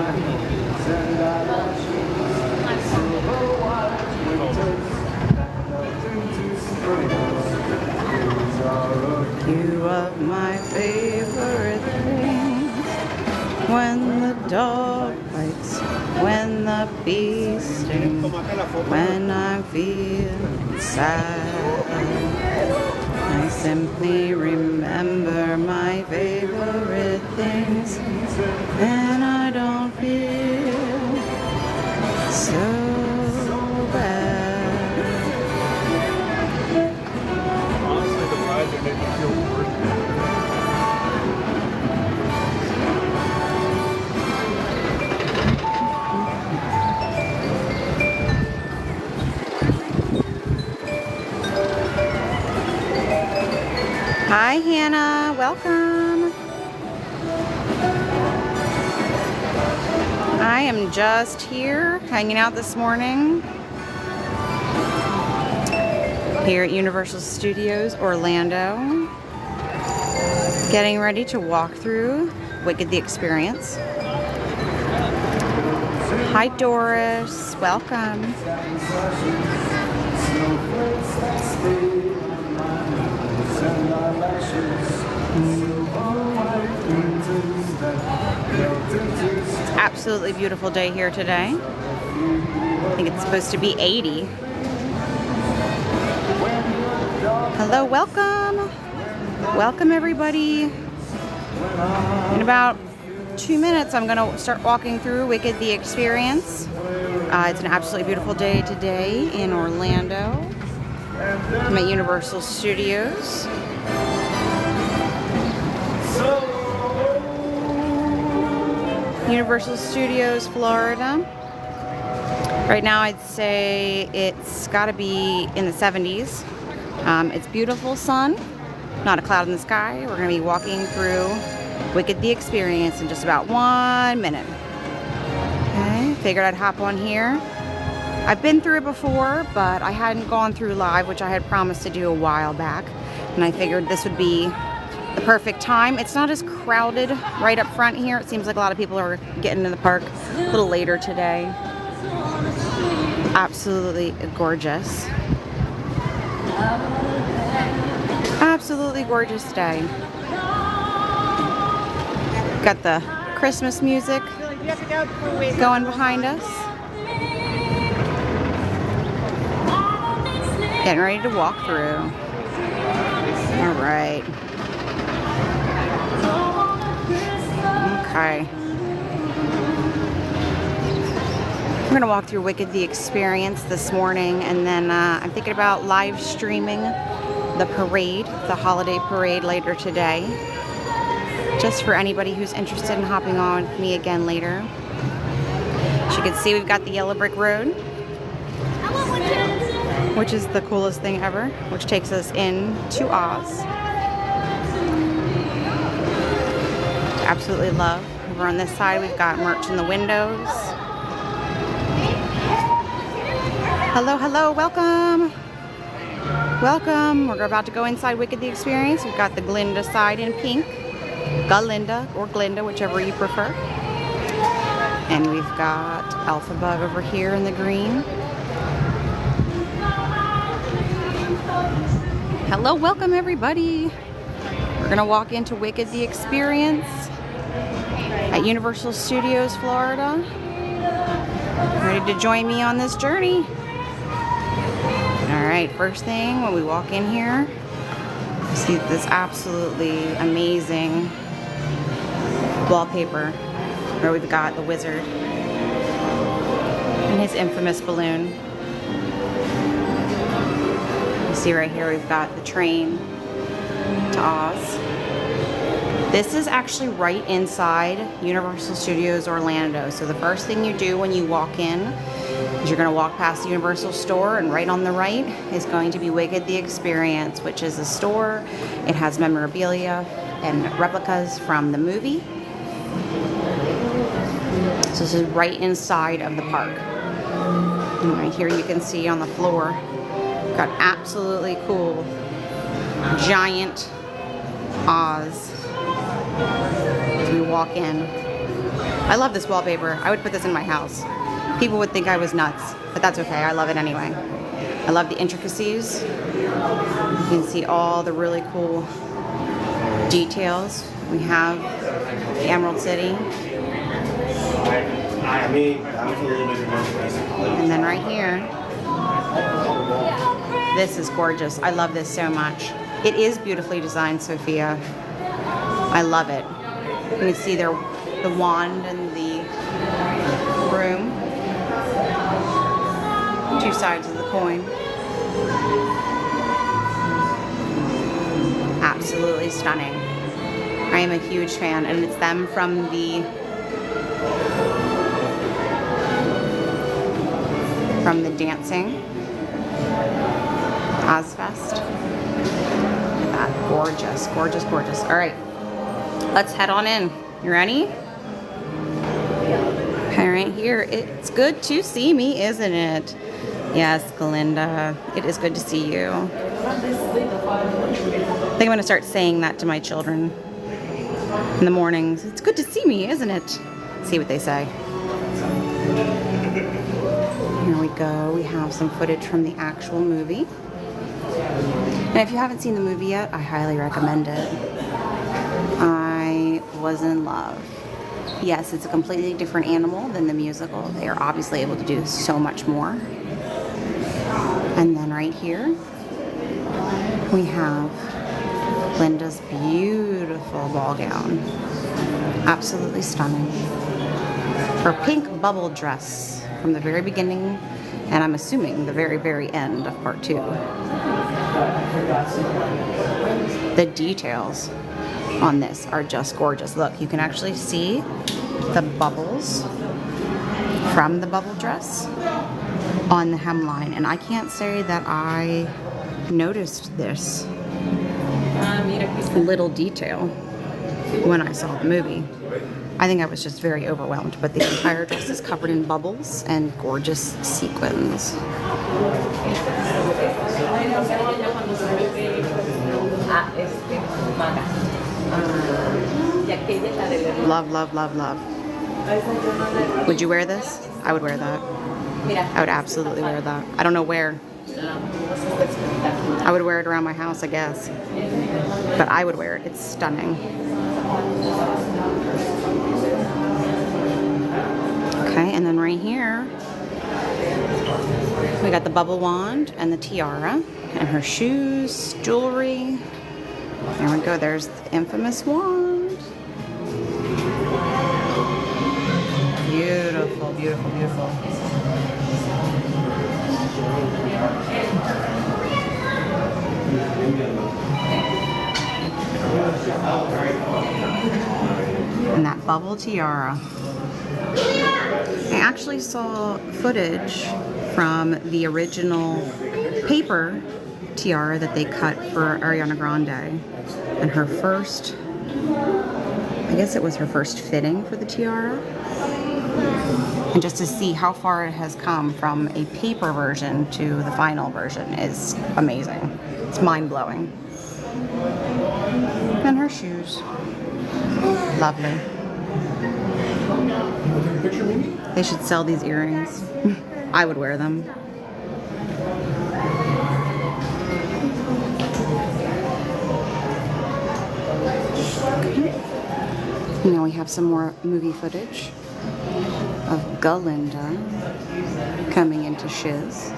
You are my favorite things. When the dog bites, when the bee stings, when I'm feeling sad, I simply remember my favorite things, and I don't feel so bad. Honestly, the ride that made me feel worse. Hi, Hannah. Welcome. I am just here hanging out this morning here at Universal Studios Orlando, getting ready to walk through Wicked the Experience. Hi, Doris. Welcome. It's an absolutely beautiful day here today. I think it's supposed to be 80. Hello, welcome. Welcome, everybody. In about 2 minutes, I'm going to start walking through Wicked the Experience. It's an absolutely beautiful day today in Orlando. I'm at Universal Studios. Universal Studios, Florida. Right now I'd say it's got to be in the 70s. It's beautiful sun, not a cloud in the sky. We're going to be walking through Wicked the Experience in just about 1 minute. Okay, figured I'd hop on here. I've been through it before, but I hadn't gone through live, which I had promised to do a while back. And I figured this would be the perfect time. It's not as crowded right up front here. It seems like a lot of people are getting to the park a little later today. Absolutely gorgeous. Absolutely gorgeous day. Got the Christmas music going behind us. Getting ready to walk through. All right. Okay. We're going to walk through Wicked the Experience this morning, and then I'm thinking about live streaming the parade, the holiday parade later today. Just for anybody who's interested in hopping on with me again later. As you can see, we've got the Yellow Brick Road, which is the coolest thing ever, which takes us into Oz. Absolutely love. Over on this side, we've got merch in the windows. Hello, hello, welcome. Welcome. We're about to go inside Wicked the Experience. We've got the Glinda side in pink. Galinda or Glinda, whichever you prefer. And we've got Alphabug over here in the green. Hello, welcome everybody. We're gonna walk into Wicked the Experience at Universal Studios, Florida. Ready to join me on this journey? All right, first thing when we walk in here, you see this absolutely amazing wallpaper where we've got the wizard and his infamous balloon. You see right here we've got the train to Oz. This is actually right inside Universal Studios Orlando. So the first thing you do when you walk in is you're going to walk past the Universal store, and right on the right is going to be Wicked the Experience, which is a store. It has memorabilia and replicas from the movie. So this is right inside of the park. And right here you can see on the floor, got absolutely cool giant Oz as we walk in. I love this wallpaper. I would put this in my house. People would think I was nuts, but that's okay. I love it anyway. I love the intricacies. You can see all the really cool details. We have the Emerald City. And then right here, this is gorgeous. I love this so much. It is beautifully designed, Sophia. I love it. You can see the wand and the broom. Two sides of the coin. Absolutely stunning. I am a huge fan, and it's them from the dancing Ozfest. Look at that. Gorgeous, gorgeous, gorgeous. All right, let's head on in. You ready? Okay, right here. It's good to see me, isn't it? Yes, Glinda. It is good to see you. I think I'm going to start saying that to my children in the mornings. It's good to see me, isn't it? See what they say. Here we go. We have some footage from the actual movie. And if you haven't seen the movie yet, I highly recommend it. I was in love. Yes, it's a completely different animal than the musical. They are obviously able to do so much more. And then right here, we have Glinda's beautiful ball gown. Absolutely stunning. Her pink bubble dress from the very beginning, and I'm assuming the very, very end of part 2. The details on this are just gorgeous. Look, you can actually see the bubbles from the bubble dress on the hemline, and I can't say that I noticed this little detail when I saw the movie. I think I was just very overwhelmed, but the entire dress is covered in bubbles and gorgeous sequins. Love, love, love, love. Would you wear this? I would wear that. I would absolutely wear that. I don't know where. I would wear it around my house, I guess. But I would wear it. It's stunning. Okay, and then right here, we got the bubble wand and the tiara and her shoes, jewelry. There we go. There's the infamous wand. Beautiful, beautiful, beautiful. And that bubble tiara. I actually saw footage from the original paper tiara that they cut for Ariana Grande, and her first, I guess it was her first fitting for the tiara. And just to see how far it has come from a paper version to the final version is amazing. It's mind-blowing. And her shoes. Lovely. They should sell these earrings. I would wear them. Now we have some more movie footage of Glinda coming into Shiz.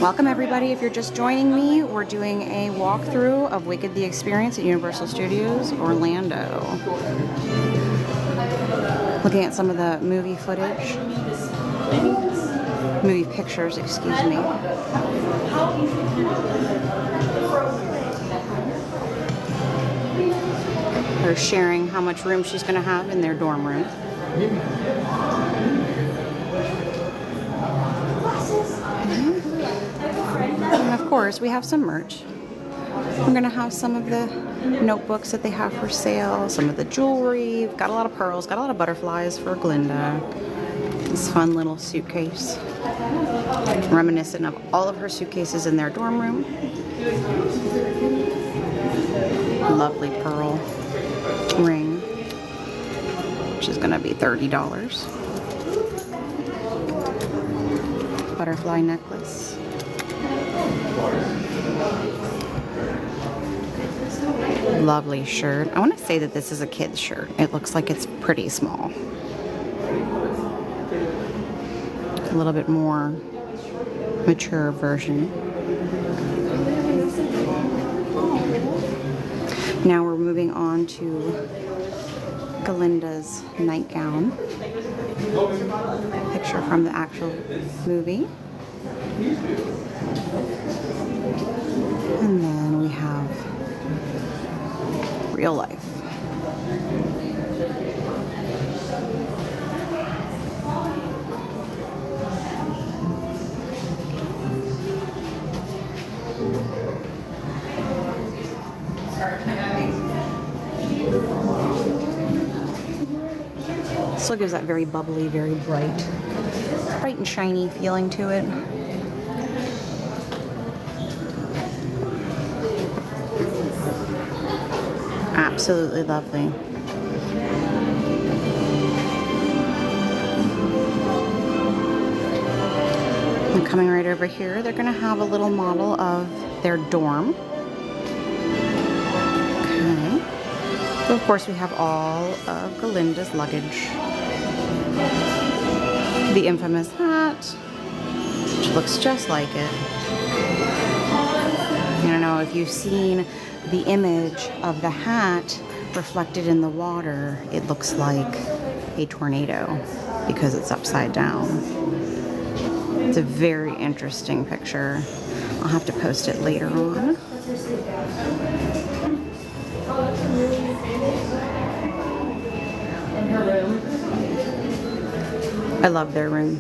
Welcome everybody. If you're just joining me, we're doing a walkthrough of Wicked the Experience at Universal Studios Orlando. Looking at some of the movie footage. Movie pictures, excuse me. They're sharing how much room she's going to have in their dorm room. And of course, we have some merch. We're going to have some of the notebooks that they have for sale, some of the jewelry. We've got a lot of pearls, got a lot of butterflies for Glinda. This fun little suitcase, reminiscent of all of her suitcases in their dorm room. Lovely pearl ring, which is going to be $30. Butterfly necklace. Lovely shirt. I want to say that this is a kid's shirt. It looks like it's pretty small. A little bit more mature version. Now we're moving on to Galinda's nightgown. Picture from the actual movie. And then we have real life. Still gives that very bubbly, very bright and shiny feeling to it. Absolutely lovely. And coming right over here, they're going to have a little model of their dorm. Okay. So of course we have all of Galinda's luggage. The infamous hat, which looks just like it. I don't know if you've seen the image of the hat reflected in the water. It looks like a tornado because it's upside down. It's a very interesting picture. I'll have to post it later on. I love their room.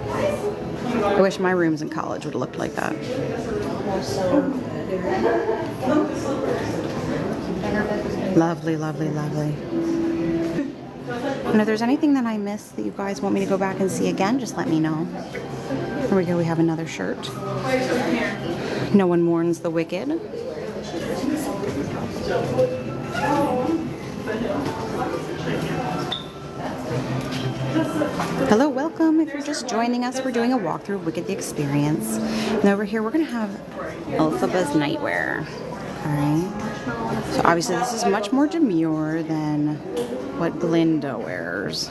I wish my rooms in college would have looked like that. Lovely, lovely, lovely. And if there's anything that I missed that you guys want me to go back and see again, just let me know. Here we go, we have another shirt. No one mourns the wicked. Hello, welcome. If you're just joining us, we're doing a walkthrough of Wicked the Experience. And over here, we're going to have Elphaba's nightwear. Alright. So obviously this is much more demure than what Glinda wears.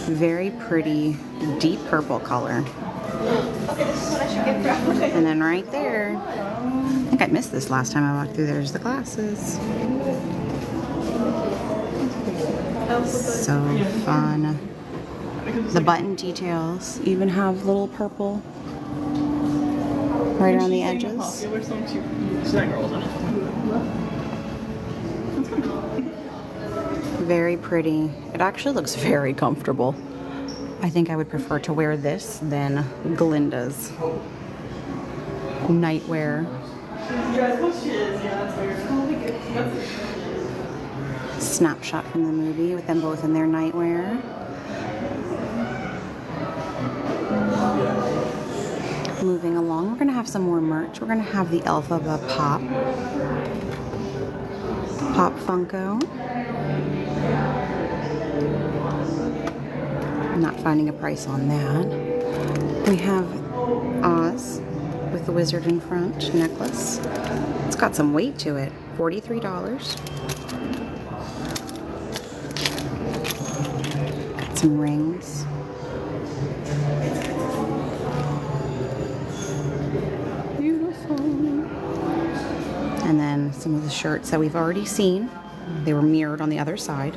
Very pretty, deep purple color. And then right there, I think I missed this last time I walked through, there's the glasses. So fun. The button details even have little purple right around the edges. Very pretty. It actually looks very comfortable. I think I would prefer to wear this than Galinda's nightwear. Snapshot from the movie with them both in their nightwear. Moving along, we're going to have some more merch. We're going to have the Elphaba Pop Funko. I'm not finding a price on that. We have Oz with the wizard in front necklace. It's got some weight to it. $43. Got some rings. Beautiful. And then some of the shirts that we've already seen. They were mirrored on the other side.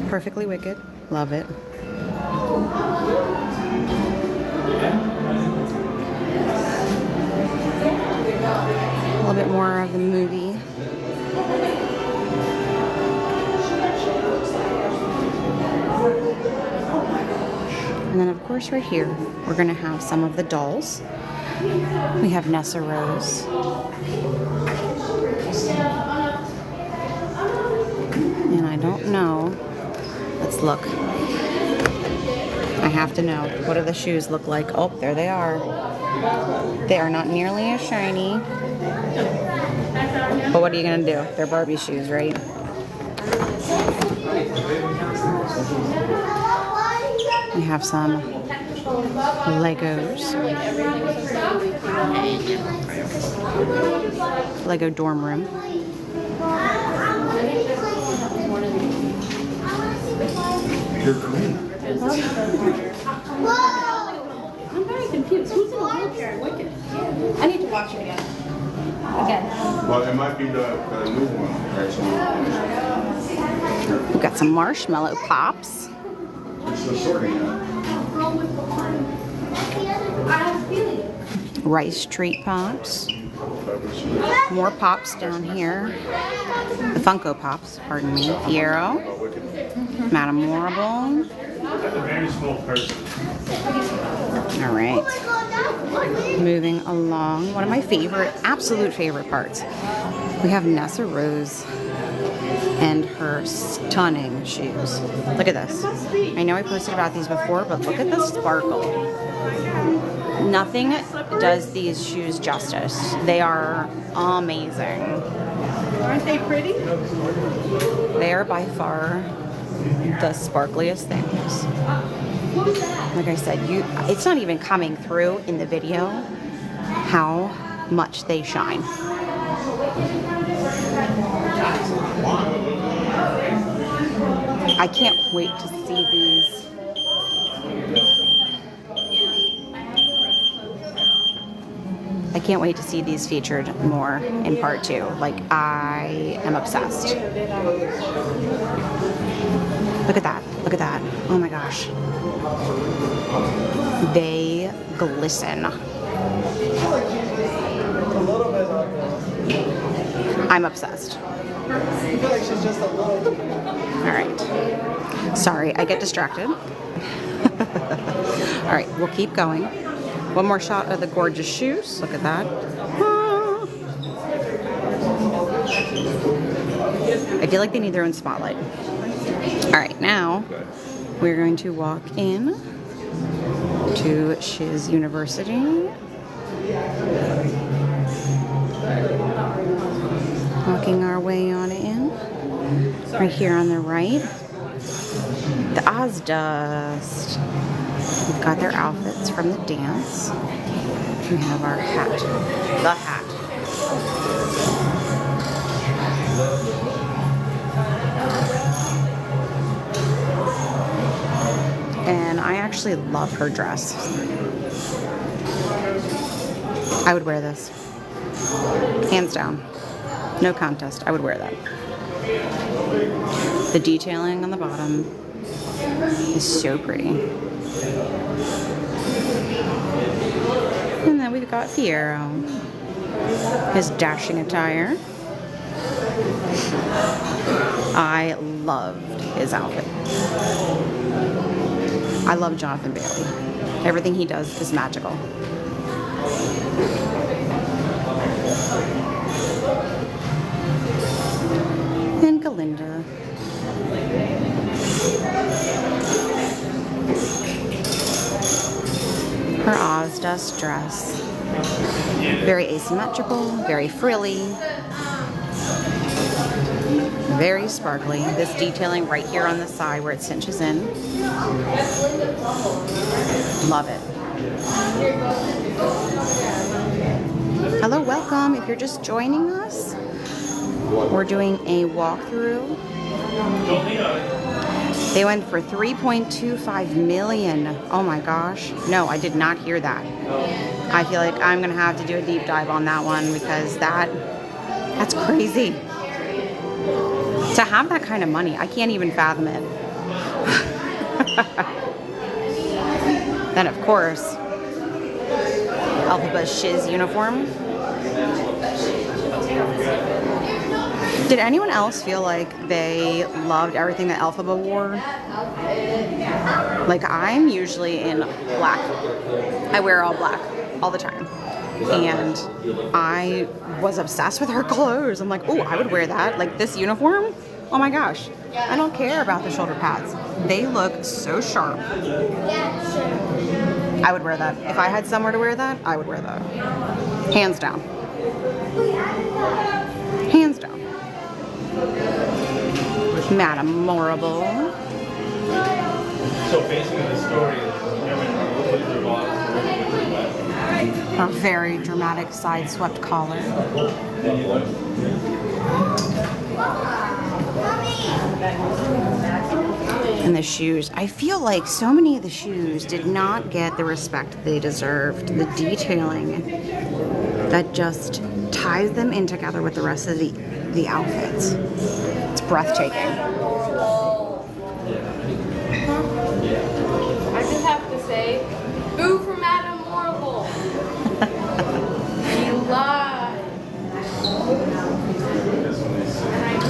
Perfectly Wicked. Love it. A little bit more of the movie. And then of course right here, we're going to have some of the dolls. We have Nessa Rose. And I don't know. Let's look. I have to know. What do the shoes look like? Oh, there they are. They are not nearly as shiny. But what are you gonna do? They're Barbie shoes, right? We have some Legos. Lego dorm room. I'm very confused. Who's in a wheelchair in Wicked? I need to watch it again. Well, it might be the new one, actually. We've got some marshmallow pops. It's the sorting hat. Rice treat pops. More pops down here. The Funko Pops, pardon me. Fiero. Madame Morrible. That's a very small person. All right. Moving along. One of my favorite, absolute favorite parts. We have Nessa Rose and her stunning shoes. Look at this. I know I posted about these before, but look at the sparkle. Nothing does these shoes justice. They are amazing. Aren't they pretty? They are by far the sparkliest things. Like I said, it's not even coming through in the video how much they shine. I can't wait to see these. I can't wait to see these featured more in part 2. Like, I am obsessed. Look at that. Look at that. Oh my gosh. They glisten. I'm obsessed. All right. Sorry, I get distracted. All right, we'll keep going. One more shot of the gorgeous shoes. Look at that. Ah. I feel like they need their own spotlight. All right, now we're going to walk in to Shiz University. Walking our way on in. Right here on the right, the Ozdust. We've got their outfits from the dance. We have our hat, the hat. And I actually love her dress. I would wear this. Hands down. No contest. I would wear that. The detailing on the bottom is so pretty. And then we've got Fiero. His dashing attire. I loved his outfit. I love Jonathan Bailey. Everything he does is magical. And Galinda. Her Ozdust dress. Very asymmetrical, very frilly, very sparkly. This detailing right here on the side where it cinches in. Love it. Hello, welcome. If you're just joining us, we're doing a walkthrough. They went for 3.25 million. Oh my gosh. No, I did not hear that. I feel like I'm gonna have to do a deep dive on that one because that's crazy. To have that kind of money, I can't even fathom it. Then of course, Elphaba's Shiz uniform. Did anyone else feel like they loved everything that Elphaba wore? Like, I'm usually in black. I wear all black all the time. And I was obsessed with her clothes. I'm like, oh, I would wear that. Like, this uniform? Oh my gosh. I don't care about the shoulder pads. They look so sharp. I would wear that. If I had somewhere to wear that, I would wear that. Hands down. Hands down. Madame Morrible. So basically the story is Wizard of Oz. A very dramatic side-swept collar. And the shoes. I feel like so many of the shoes did not get the respect they deserved. The detailing that just ties them in together with the rest of the outfits. It's breathtaking. I just have to say, boo for Madame Morrible. She lied.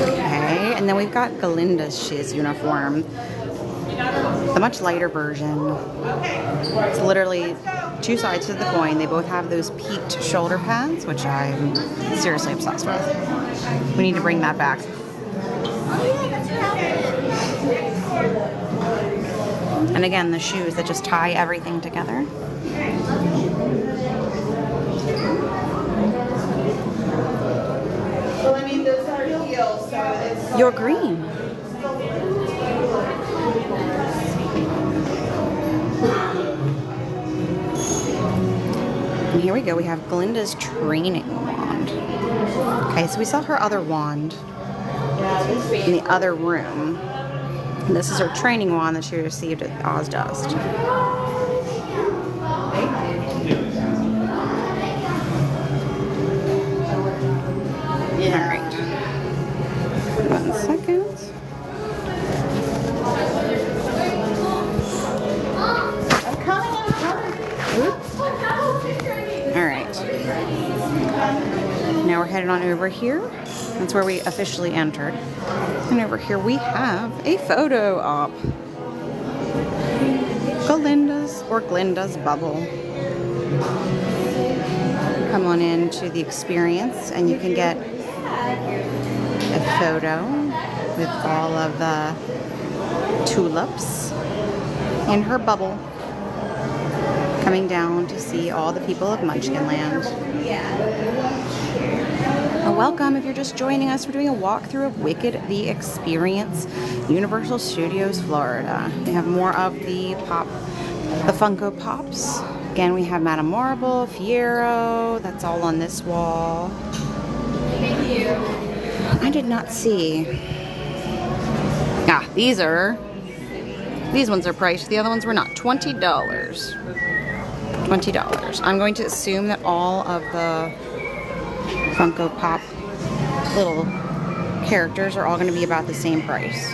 Okay, and then we've got Galinda's shiz uniform. The much lighter version. It's literally two sides to the coin. They both have those peaked shoulder pads, which I'm seriously obsessed with. We need to bring that back. And again, the shoes that just tie everything together. Well, I mean, those are heels, so it's... You're green. And here we go. We have Galinda's training wand. Okay, so we saw her other wand in the other room. And this is her training wand that she received at Ozdust. Alright. 1 second. Alright. Now we're headed on over here. That's where we officially entered. And over here we have a photo op. Glinda's bubble. Come on into the experience and you can get a photo with all of the tulips in her bubble, coming down to see all the people of Munchkinland. Welcome if you're just joining us. We're doing a walkthrough of Wicked the Experience, Universal Studios, Florida. We have more of the Funko Pops. Again, we have Madame Morrible, Fiero. That's all on this wall. Thank you. I did not see. These ones are priced. The other ones were not. $20. $20. I'm going to assume that all of the Funko Pop little characters are all going to be about the same price.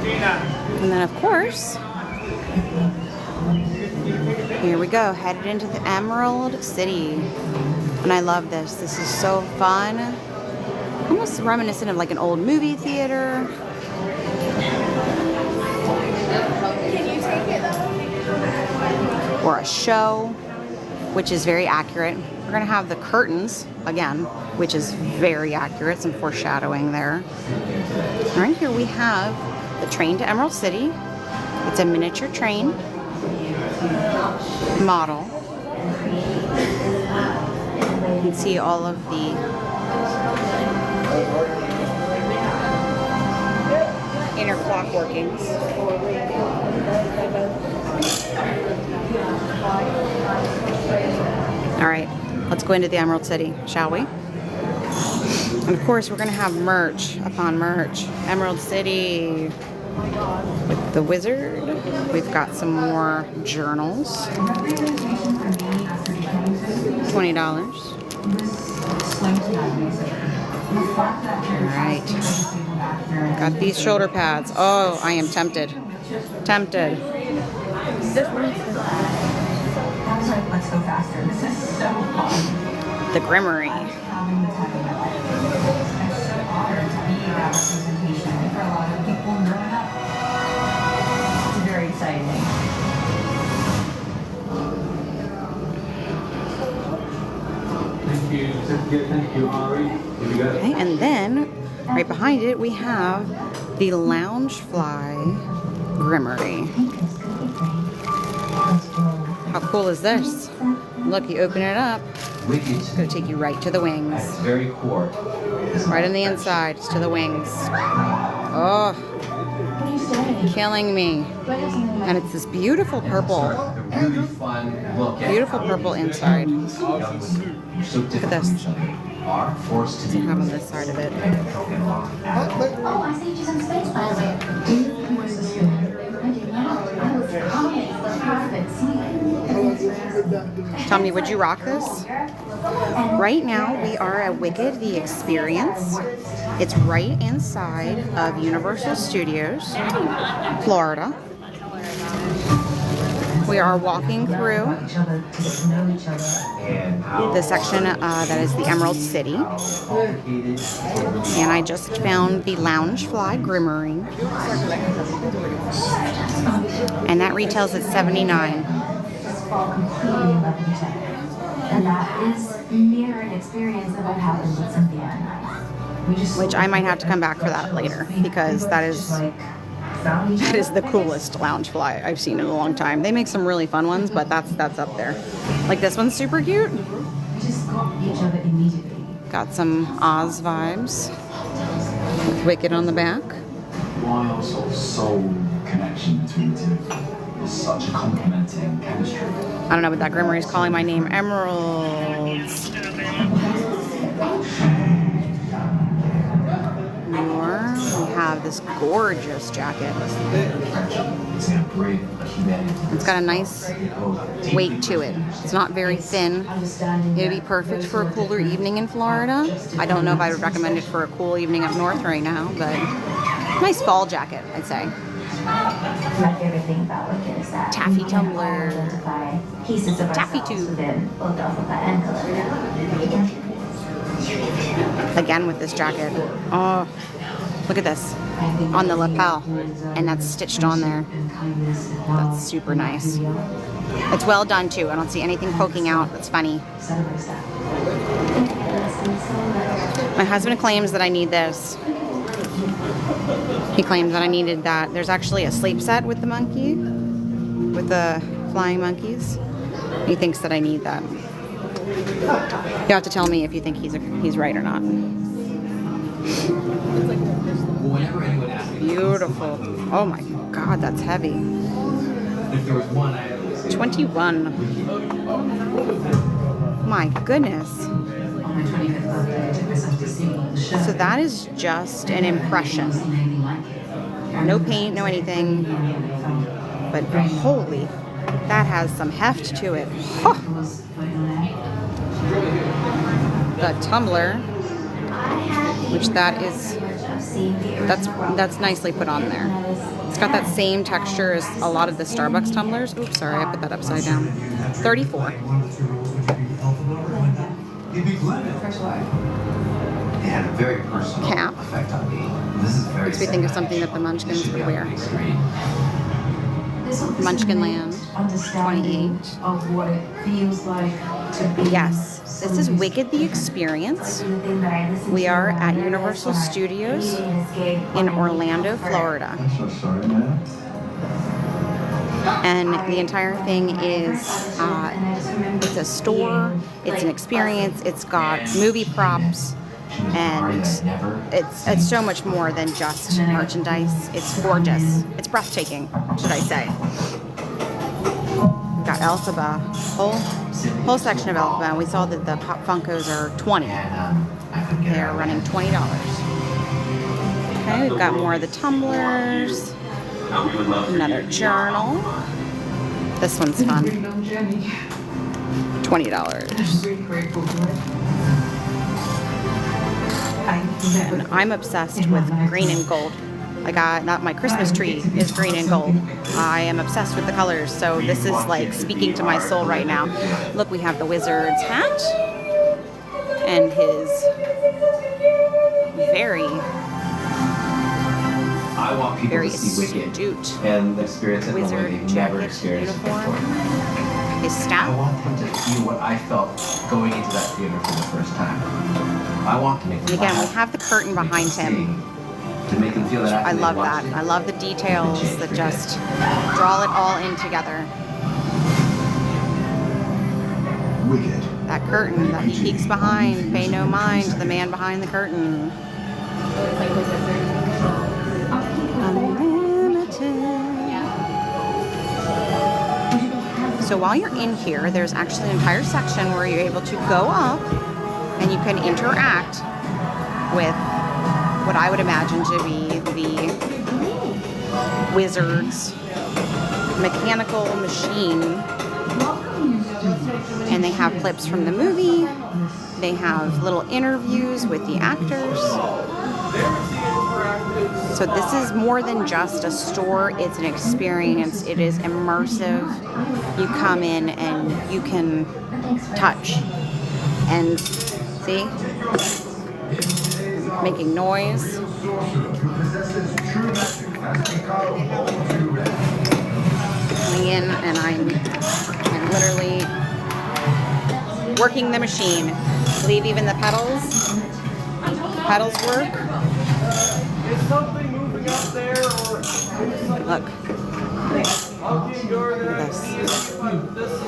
Okay. And then, of course, here we go, headed into the Emerald City. And I love this. This is so fun. Almost reminiscent of like an old movie theater. Or a show, which is very accurate. We're gonna have the curtains again, which is very accurate, some foreshadowing there. Right here we have the train to Emerald City. It's a miniature train model. You can see all of the inner clock workings. All right, let's go into the Emerald City, shall we? And of course, we're gonna have merch upon merch. Emerald City with the wizard. We've got some more journals. $20. All right. Got these shoulder pads. Oh, I am tempted. Tempted. Let's go faster. This is so fun. The Grimmery. I'm so honored to be that representation for a lot of people growing up. It's very exciting. Thank you, Ari. Okay, and then right behind it we have the Loungefly Grimmery. How cool is this? Look, you open it up. It's going to take you right to the wings. Very core. Right on the inside, to the wings. Oh, killing me. And it's this beautiful purple. A really fun look at Beautiful purple inside. Look at this. Are forced to So have on this side of it. Oh, I saved you some space, by the way. Tell me, would you rock this? Right now, we are at Wicked the Experience. It's right inside of Universal Studios, Florida. We are walking through the section that is the Emerald City. And I just found the Loungefly Grimmery. And that retails at $79. And that is near an experience of what happened with Cynthia and I. Which I might have to come back for that later, because that is the coolest Loungefly I've seen in a long time. They make some really fun ones, but that's up there. Like this one's super cute. We just got each other immediately. Got some Oz vibes with Wicked on the back. Wild sort of soul connection between the two. There's such a complementing chemistry. I don't know, but that Grimmery is calling my name Emeralds. More. We have this gorgeous jacket. It's got a nice weight to it. It's not very thin. It would be perfect for a cooler evening in Florida. I don't know if I would recommend it for a cool evening up north right now, but nice fall jacket, I'd say. My favorite thing about Wicked is that Taffy we can tumbler. all identify pieces of Taffy ourselves tube. within both Alphabet and Calypso. Again with this jacket. Oh, look at this. On the lapel. And that's stitched on there. That's super nice. It's well done too. I don't see anything poking out. That's funny. My husband claims that I need this. He claims that I needed that. There's actually a sleep set with the monkey, with the flying monkeys. He thinks that I need that. You have to tell me if you think he's right or not. Whenever anyone asks me, Beautiful. Oh my God, that's heavy. if there was one, I always say 21. My goodness. So that is just an impression. No paint, no anything. But holy, that has some heft to it. Huh. The tumbler, which that's nicely put on there. It's got that same texture as a lot of the Starbucks tumblers. Oops, sorry, I put that upside down. 34. it had a very personal Cap. effect on me. This is very Makes me think of something that the Munchkins would wear. This one Munchkin Land, understanding 28. of what it feels like to be. Yes, this is Wicked the Experience. We are at Universal Studios in Orlando, Florida. I'm so sorry, man. And the entire thing is, it's a store, it's an experience, it's got movie props, and it's so much more than just merchandise. It's gorgeous. It's breathtaking, should I say. We've got Elphaba, whole section of Elphaba. We saw that the Pop Funkos are 20. They are running $20. Okay, we've got more of the tumblers. Another journal. This one's fun. $20. And I'm obsessed with green and gold. My Christmas tree is green and gold. I am obsessed with the colors, so this is like speaking to my soul right now. Look, we have the wizard's hat and his very I want people very to see Wicked astute and experience it in a way wizard they've never jacket experienced it uniform. before. His I staff. want them to feel what I felt going into that theater for the first time. I want to make And them again, we laugh, have the curtain make them behind him. sing, to make them feel that after I they love watch that. it. I love the details that just draw it all in together. Wicked. That curtain that he peeks behind, pay no mind to the man behind the curtain. Unlimited. So while you're in here, there's actually an entire section where you're able to go up and you can interact with what I would imagine to be the wizard's mechanical machine. And they have clips from the movie. They have little interviews with the actors. So this is more than just a store, it's an experience. It is immersive. You come in and you can touch and see, making noise. Coming in and I'm literally working the machine. I believe even the pedals work. Is something moving up there or Look. I'll keep going there and This. see if this is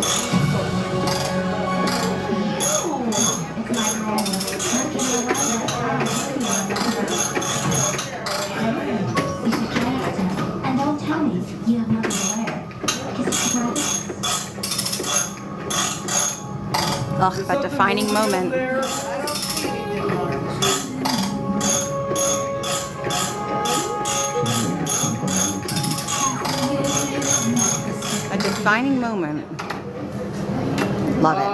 And don't tell me you have nothing to wear. Because it's not. Ugh, that defining moment. A defining moment. Love it.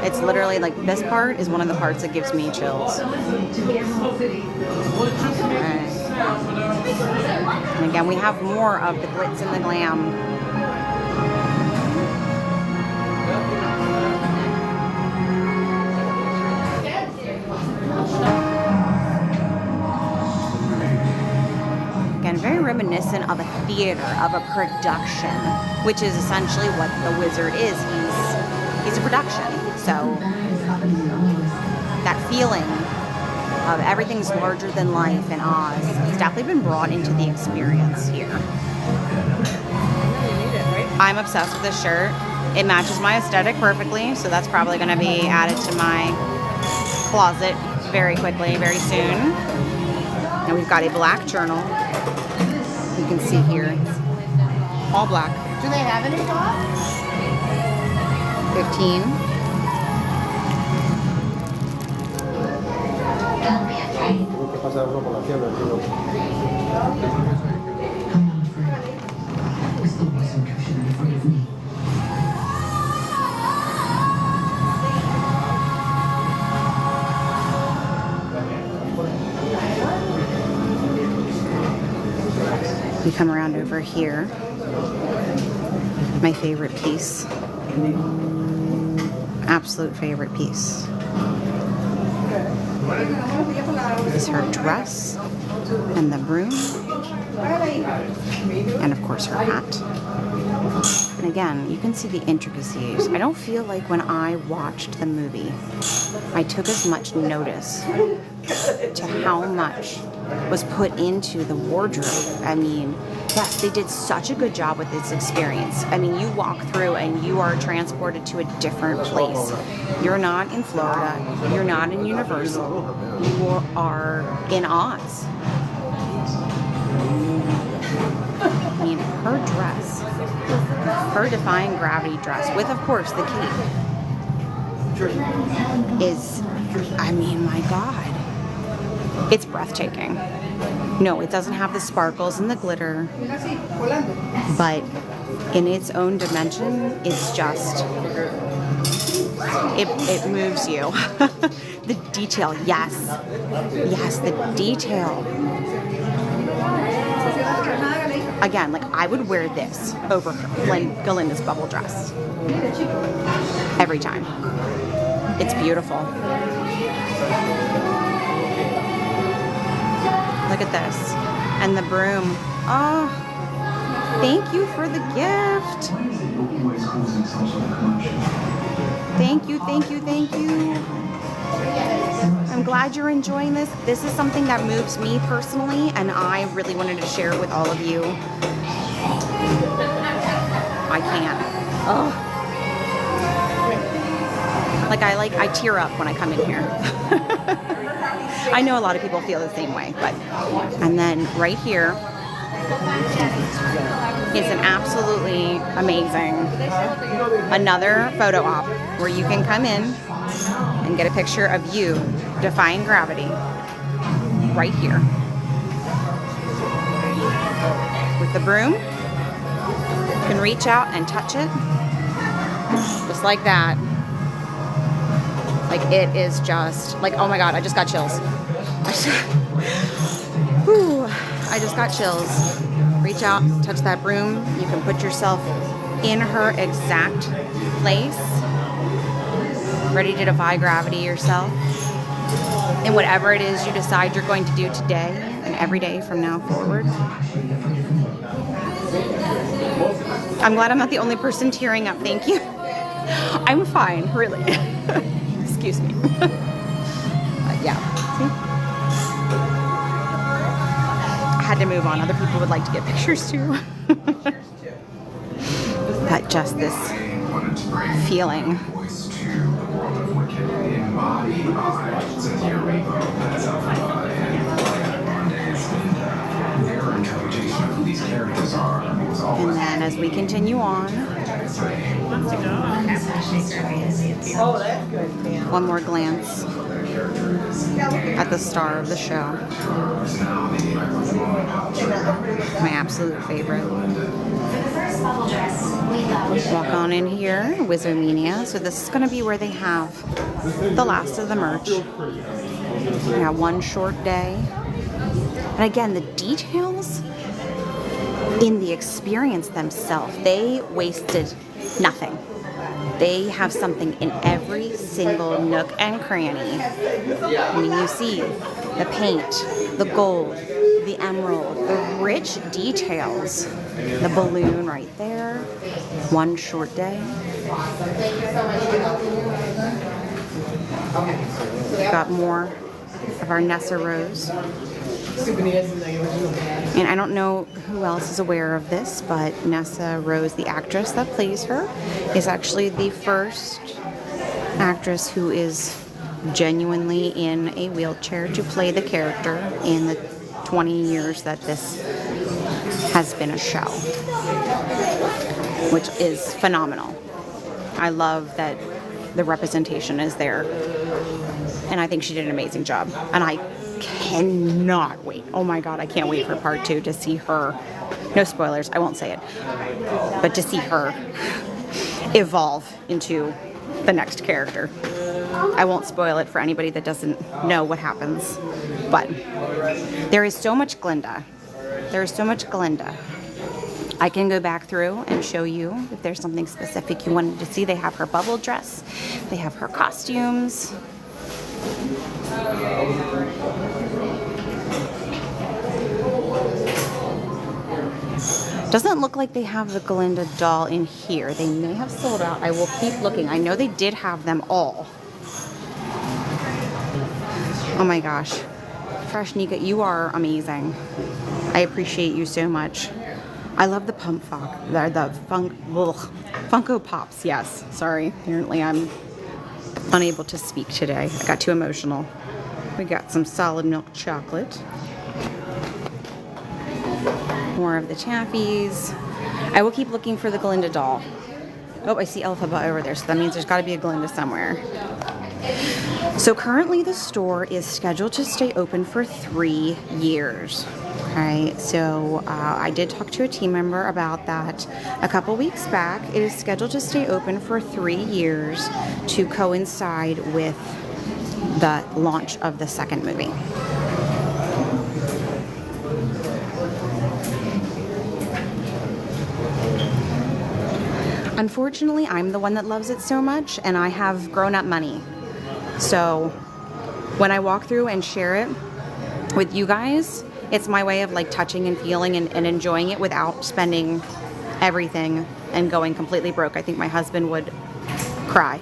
It's literally like this part is one of the parts that gives me chills. Alright. And again, we have more of the glitz and the glam. Again, very reminiscent of a theater, of a production, which is essentially what the wizard is. He's a production. So that feeling of everything's larger than life in Oz has definitely been brought into the experience here. I'm obsessed with this shirt. It matches my aesthetic perfectly, so that's probably going to be added to my closet very quickly, very soon. And we've got a black journal. You can see here, it's all black. Do they have any dogs? 15. Don't be afraid. I'm not afraid. It's the wizard who should be afraid of me. We come around over here. My favorite piece. Absolute favorite piece. Is her dress and the broom. And of course her hat. And again, you can see the intricacies. I don't feel like when I watched the movie, I took as much notice to how much was put into the wardrobe. I mean, yes, they did such a good job with this experience. I mean, you walk through and you are transported to a different place. You're not in Florida. You're not in Universal. You are in Oz. I mean, her dress, her defying gravity dress, with, of course, the cape, is, I mean, my God. It's breathtaking. No, it doesn't have the sparkles and the glitter, but in its own dimension, it's just, it moves you. The detail, yes. Yes, the detail. Again, like I would wear this over Galinda's bubble dress. Every time. It's beautiful. Look at this. And the broom. Oh, thank you for the gift. Why is it always causing some sort of commotion? Thank you, thank you, thank you. I I'm glad you're enjoying this. This is something that moves me personally, and I really wanted to share it with all of you. I can't. Oh. I tear up when I come in here. I know a lot of people feel the same way, but, and then right here is an absolutely amazing, another photo op where you can come in and get a picture of you defying gravity right here. With the broom, you can reach out and touch it, just like that. Like, it is just, like, oh my God, I just got chills. Whew, I just got chills. Reach out, touch that broom. You can put yourself in her exact place, ready to defy gravity yourself. And whatever it is you decide you're going to do today and every day from now forward. I'm glad I'm not the only person tearing up, thank you. I'm fine, really. Excuse me. Yeah, see? I had to move on. Other people would like to get pictures too. But just this feeling. And then as we continue on, one more glance at the star of the show. My absolute favorite. Walk on in here, Wizomania. So this is going to be where they have the last of the merch. We got one short day. And again, the details in the experience themselves, they wasted nothing. They have something in every single nook and cranny. I mean, you see the paint, the gold, the emerald, the rich details, the balloon right there. One short day. We've got more of our Nessa Rose. And I don't know who else is aware of this, but Nessa Rose, the actress that plays her, is actually the first actress who is genuinely in a wheelchair to play the character in the 20 years that this has been a show, which is phenomenal. I love that the representation is there, and I think she did an amazing job, and I cannot wait. Oh my God, I can't wait for part 2 to see her. No spoilers, I won't say it, but to see her evolve into the next character. I won't spoil it for anybody that doesn't know what happens, but there is so much Glinda. There is so much Glinda. I can go back through and show you if there's something specific you wanted to see. They have her bubble dress. They have her costumes. Doesn't look like they have the Glinda doll in here. They may have sold out. I will keep looking. I know they did have them all. Oh my gosh. Fresh Nika, you are amazing. I appreciate you so much. I love the Funko Pops. Yes, sorry. Apparently I'm unable to speak today. I got too emotional. We got some solid milk chocolate. More of the taffies. I will keep looking for the Glinda doll. Oh, I see Elphaba over there, so that means there's got to be a Glinda somewhere. So currently the store is scheduled to stay open for 3 years. Alright, so I did talk to a team member about that a couple weeks back. It is scheduled to stay open for 3 years to coincide with the launch of the second movie. Unfortunately, I'm the one that loves it so much, and I have grown-up money. So when I walk through and share it with you guys, it's my way of like touching and feeling and enjoying it without spending everything and going completely broke. I think my husband would cry.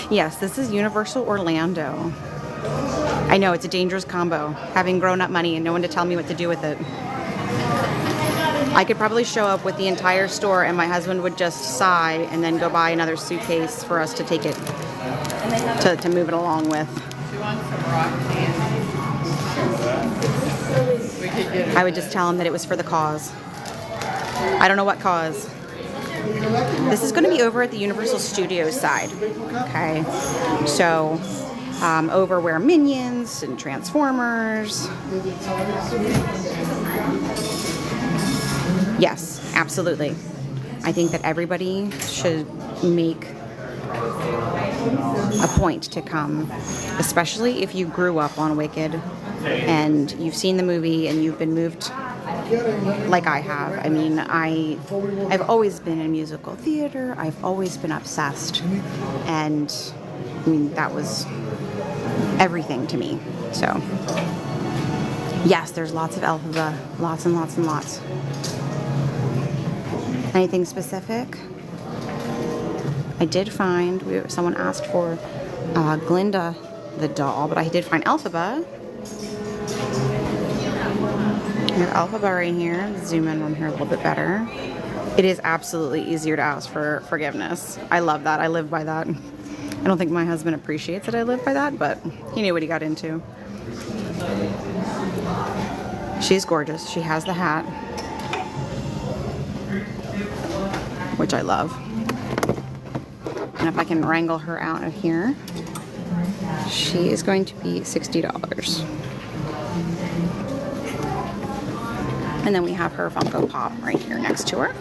Yes, this is Universal Orlando. I know, it's a dangerous combo, having grown-up money and no one to tell me what to do with it. I could probably show up with the entire store and my husband would just sigh and then go buy another suitcase for us to take it, to move it along with. I would just tell him that it was for the cause. I don't know what cause. This is going to be over at the Universal Studios side. Okay, so over where Minions and Transformers. Yes, absolutely. I think that everybody should make a point to come, especially if you grew up on Wicked and you've seen the movie and you've been moved like I have. I mean, I've always been in musical theater. I've always been obsessed. And I mean, that was everything to me. So, yes, there's lots of Elphaba. Lots and lots and lots. Anything specific? I did find, someone asked for Glinda the doll, but I did find Elphaba. We have Elphaba right here. Zoom in on here a little bit better. It is absolutely easier to ask for forgiveness. I love that. I live by that. I don't think my husband appreciates that I live by that, but he knew what he got into. She's gorgeous. She has the hat, which I love. And if I can wrangle her out of here, she is going to be $60. And then we have her Funko Pop right here next to her.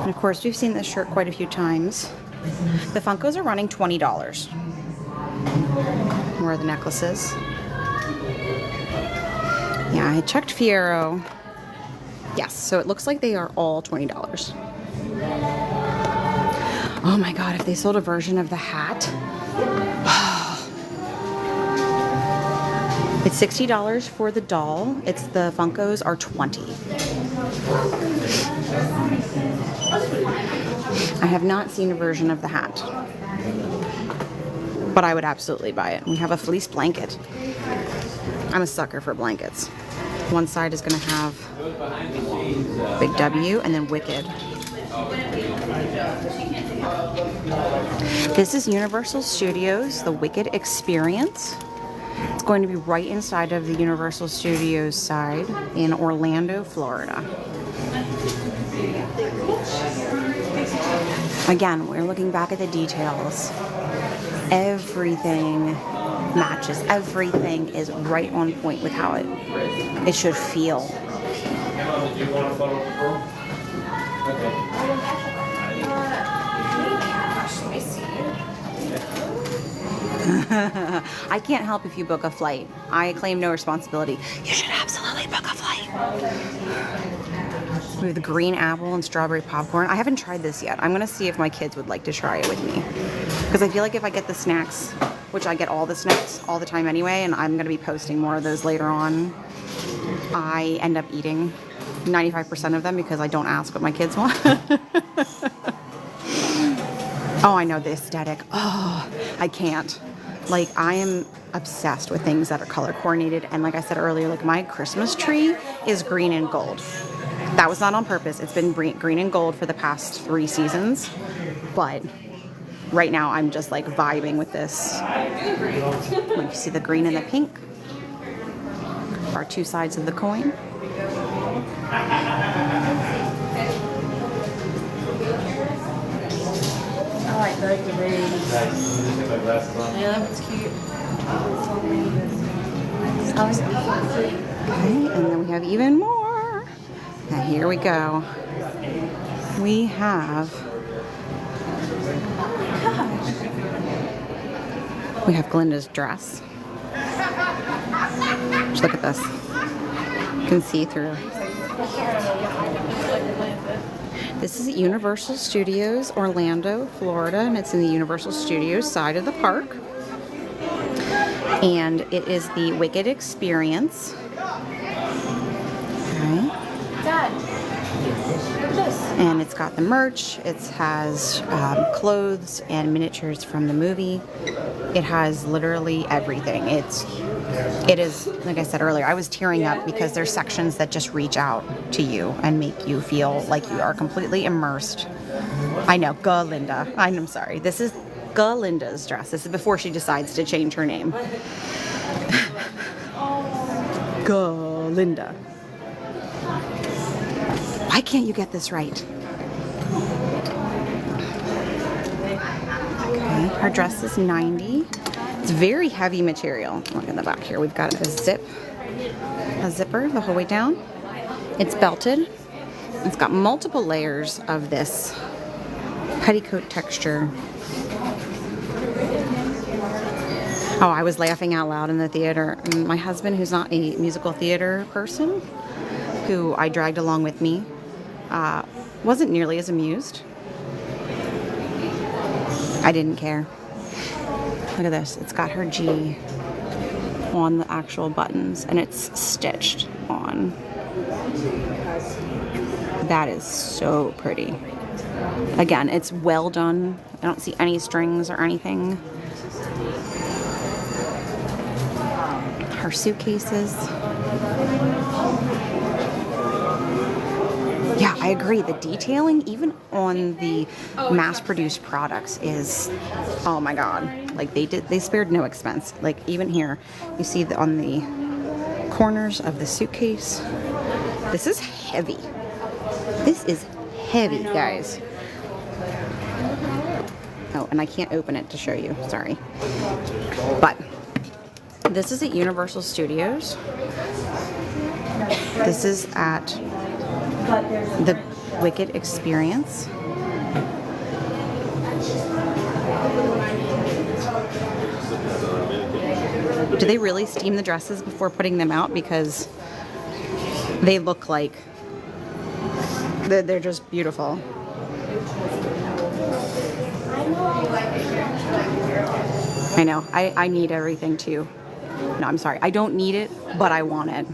And of course, we've seen this shirt quite a few times. The Funkos are running $20. Where are the necklaces? Yeah, I checked Fiero. Yes, so it looks like they are all $20. Oh my god, if they sold a version of the hat. It's $60 for the doll. It's the Funkos are $20. I have not seen a version of the hat, but I would absolutely buy it. We have a fleece blanket. I'm a sucker for blankets. One side is going to have Big W and then Wicked. This is Universal Studios, the Wicked Experience. It's going to be right inside of the Universal Studios side in Orlando, Florida. Again, we're looking back at the details. Everything matches. Everything is right on point with how it should feel. Do you want a photo of the girl? Okay. I can't help if you book a flight. I claim no responsibility. You should absolutely book a flight. We have the green apple and strawberry popcorn. I haven't tried this yet. I'm going to see if my kids would like to try it with me. Because I feel like if I get the snacks, which I get all the snacks all the time anyway, and I'm going to be posting more of those later on, I end up eating 95% of them because I don't ask what my kids want. Oh, I know the aesthetic. Oh, I can't. Like, I am obsessed with things that are color coordinated. And like I said earlier, like my Christmas tree is green and gold. That was not on purpose. It's been green and gold for the past 3 seasons. But right now I'm just like vibing with this. Like, you see the green and the pink are 2 sides of the coin. I like those grades. Yeah, that one's cute. Okay, and then we have even more. And here we go. We have Glinda's dress. Just look at this. You can see through. This is at Universal Studios, Orlando, Florida, and it's in the Universal Studios side of the park. And it is the Wicked Experience. Okay. Dad, look at this. And it's got the merch. It has clothes and miniatures from the movie. It has literally everything. It is, like I said earlier, I was tearing up because there's sections that just reach out to you and make you feel like you are completely immersed. I know, Galinda. I'm sorry. This is Galinda's dress. This is before she decides to change her name. Galinda. Why can't you get this right? Okay, her dress is $90. It's very heavy material. Look at the back here. We've got a zipper the whole way down. It's belted. It's got multiple layers of this petticoat texture. Oh, I was laughing out loud in the theater. My husband, who's not a musical theater person, who I dragged along with me, wasn't nearly as amused. I didn't care. Look at this. It's got her G on the actual buttons, and it's stitched on. That is so pretty. Again, it's well done. I don't see any strings or anything. Her suitcases. Yeah, I agree. The detailing, even on the mass-produced products, is, oh my god. Like they spared no expense. Like even here, you see on the corners of the suitcase. This is heavy. This is heavy, guys. Oh, and I can't open it to show you. Sorry. But this is at Universal Studios. This is at the Wicked Experience. Do they really steam the dresses before putting them out? Because they look like they're just beautiful. I know. I need everything too. No, I'm sorry. I don't need it, but I want it.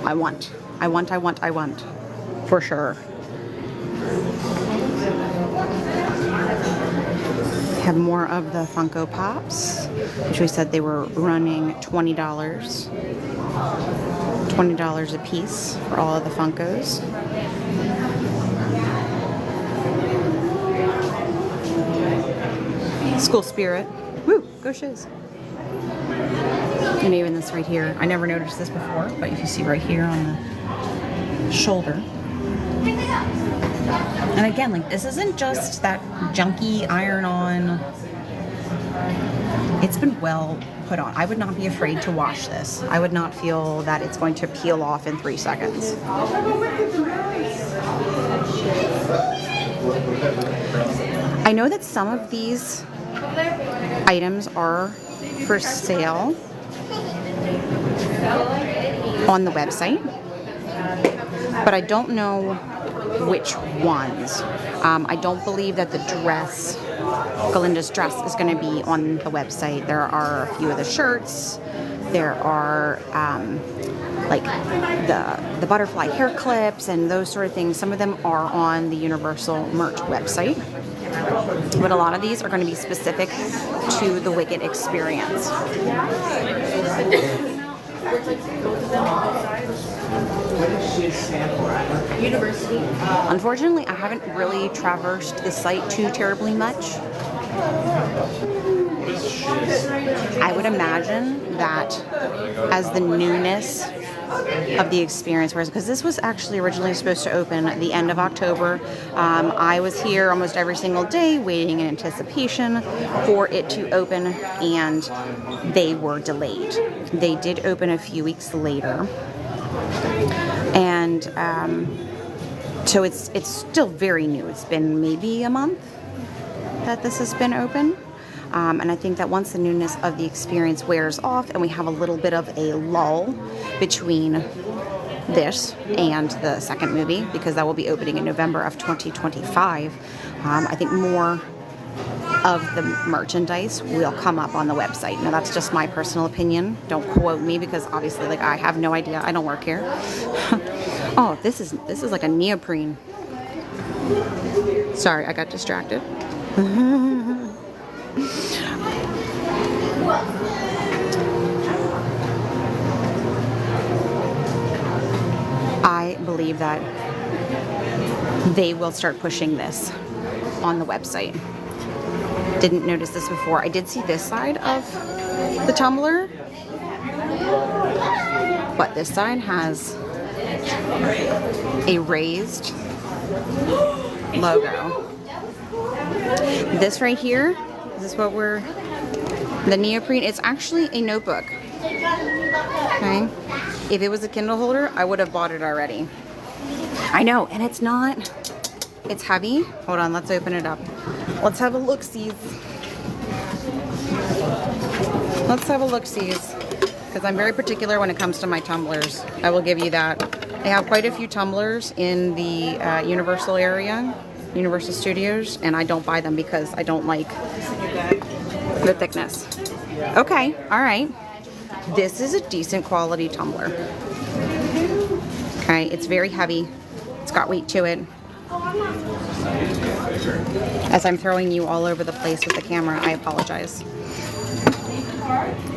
I want. For sure. Have more of the Funko Pops, which we said they were running $20. $20 a piece for all of the Funkos. School Spirit. Woo! Go Shiz. And even this right here. I never noticed this before, but if you see right here on the shoulder. And again, like this isn't just that junky iron-on. It's been well put on. I would not be afraid to wash this. I would not feel that it's going to peel off in 3 seconds. I know that some of these items are for sale on the website, but I don't know which ones. I don't believe that the dress, Galinda's dress, is going to be on the website. There are a few of the shirts. There are like the butterfly hair clips and those sort of things. Some of them are on the Universal merch website, but a lot of these are going to be specific to the Wicked Experience. Unfortunately, I haven't really traversed the site too terribly much. I would imagine that as the newness of the experience, whereas because this was actually originally supposed to open at the end of October, I was here almost every single day waiting in anticipation for it to open, and they were delayed. They did open a few weeks later, and so it's still very new. It's been maybe a month that this has been open. And I think that once the newness of the experience wears off and we have a little bit of a lull between this and the second movie, because that will be opening in November of 2025, I think more of the merchandise will come up on the website. Now, that's just my personal opinion. Don't quote me, because obviously, like, I have no idea. I don't work here. Oh, this is like a neoprene. Sorry, I got distracted. I believe that they will start pushing this on the website. Didn't notice this before. I did see this side of the tumbler, but this side has a raised logo. This right here, this is what we're, the neoprene, it's actually a notebook. Okay. If it was a Kindle holder, I would have bought it already. I know, and it's not, it's heavy. Hold on, let's open it up. Let's have a look-sees. Let's have a look-sees. Because I'm very particular when it comes to my tumblers. I will give you that. I have quite a few tumblers in the Universal area, Universal Studios, and I don't buy them because I don't like the thickness. Okay, all right. This is a decent quality tumbler. Okay, it's very heavy. It's got weight to it. As I'm throwing you all over the place with the camera, I apologize.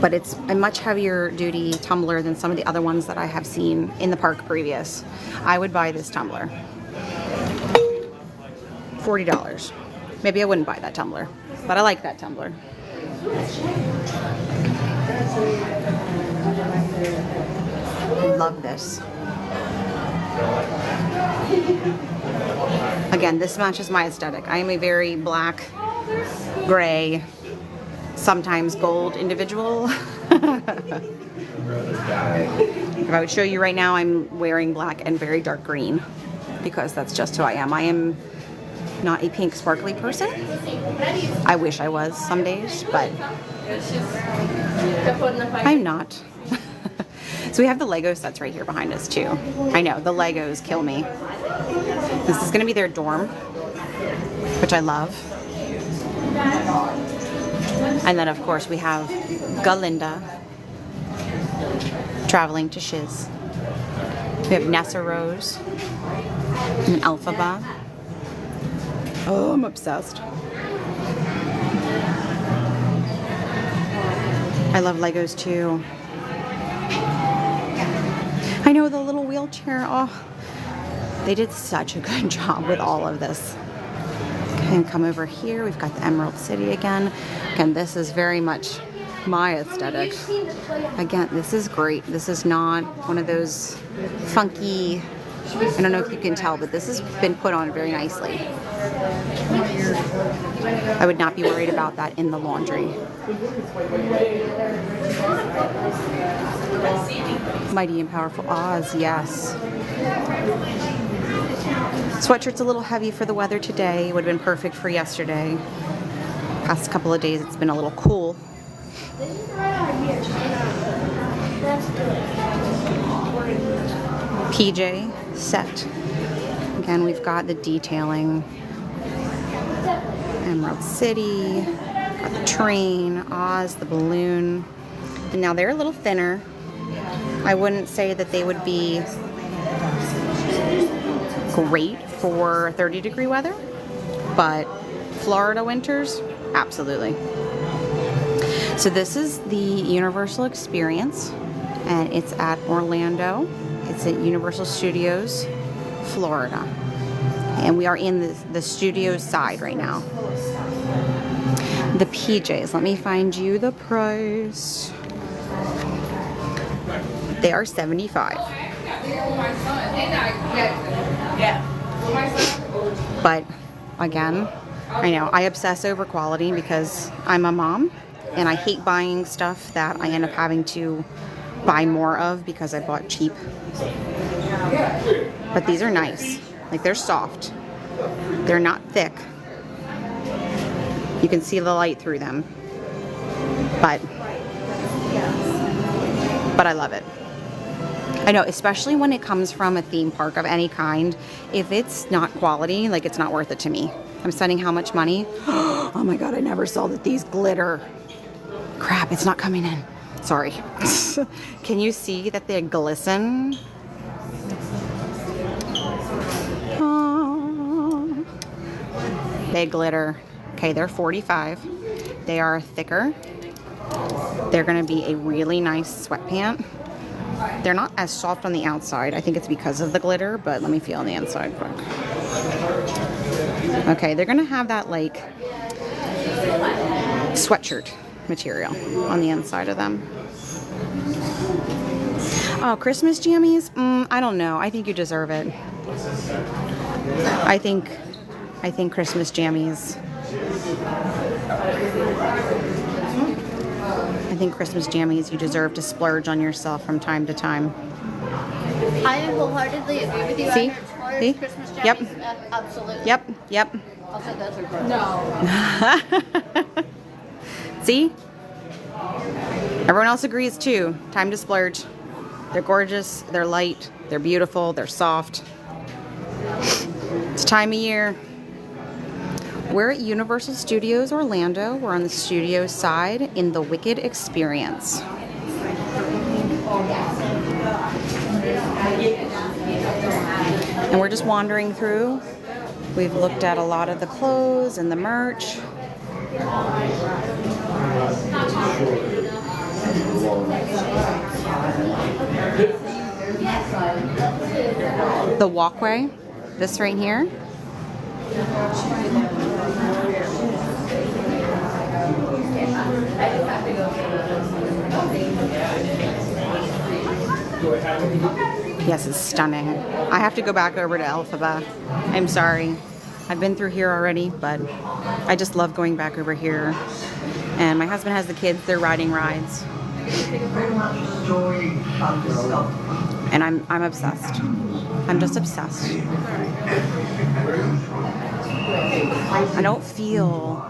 But it's a much heavier duty tumbler than some of the other ones that I have seen in the park previous. I would buy this tumbler. $40. Maybe I wouldn't buy that tumbler, but I like that tumbler. Love this. Again, this matches my aesthetic. I am a very black, gray, sometimes gold individual. If I would show you right now, I'm wearing black and very dark green because that's just who I am. I am not a pink sparkly person. I wish I was some days, but I'm not. So we have the Lego sets right here behind us too. I know, the Legos kill me. This is gonna be their dorm, which I love. And then of course we have Galinda traveling to Shiz. We have Nessa Rose and Elphaba. Oh, I'm obsessed. I love Legos too. I know, the little wheelchair. Oh, they did such a good job with all of this. Okay, and come over here. We've got the Emerald City again. Again, this is very much my aesthetic. Again, this is great. This is not one of those funky, I don't know if you can tell, but this has been put on very nicely. I would not be worried about that in the laundry. Mighty and Powerful Oz, yes. Sweatshirt's a little heavy for the weather today. It would have been perfect for yesterday. Past couple of days it's been a little cool. PJ set. Again, we've got the detailing. Emerald City, got the train, Oz, the balloon. And now they're a little thinner. I wouldn't say that they would be great for 30-degree weather, but Florida winters, absolutely. So this is the Universal Experience, and it's at Orlando. It's at Universal Studios, Florida. And we are in the studios side right now. The PJs, let me find you the price. They are $75. But again, I know I obsess over quality because I'm a mom and I hate buying stuff that I end up having to buy more of because I bought cheap. But these are nice. Like, they're soft. They're not thick. You can see the light through them. But I love it. I know, especially when it comes from a theme park of any kind. If it's not quality, like, it's not worth it to me. I'm spending how much money? Oh my God, I never saw that these glitter. Crap, it's not coming in. Sorry. Can you see that they glisten? They glitter. Okay, they're $45. They are thicker. They're gonna be a really nice sweatpant. They're not as soft on the outside. I think it's because of the glitter, but let me feel on the inside quick. Okay, they're gonna have that like sweatshirt material on the inside of them. Oh, Christmas jammies? I don't know. I think you deserve it. I think Christmas jammies. I think Christmas jammies, you deserve to splurge on yourself from time to time. I wholeheartedly agree with you. See? I heard See? Christmas jammies. Yep. Absolutely. Yep. Also, those are gross. No. See? Everyone else agrees too. Time to splurge. They're gorgeous, they're light, they're beautiful, they're soft. It's time of year. We're at Universal Studios Orlando. We're on the studio side in the Wicked Experience. And we're just wandering through. We've looked at a lot of the clothes and the merch. The walkway, this right here. Yes, it's stunning. I have to go back over to Elphaba. I'm sorry. I've been through here already, but I just love going back over here. And my husband has the kids, they're riding rides. And I'm obsessed. I'm just obsessed. I don't feel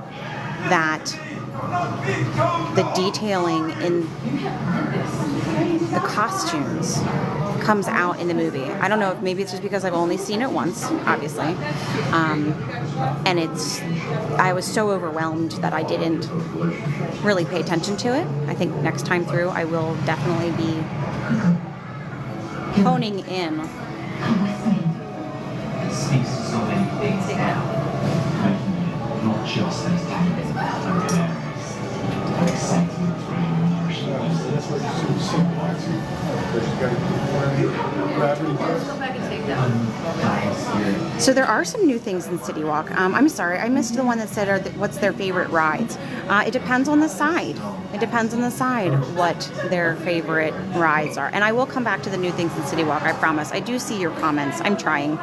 that the detailing in the costumes comes out in the movie. I don't know if maybe it's just because I've only seen it once, obviously. And I was so overwhelmed that I didn't really pay attention to it. I think next time through I will definitely be honing in. It speaks to so many things now, making it not just these tangible areas, and exciting for So there are some new things in City Walk. I'm sorry, I missed the one that said what's their favorite rides. It depends on the side. It depends on the side what their favorite rides are. And I will come back to the new things in City Walk, I promise. I do see your comments. I'm trying.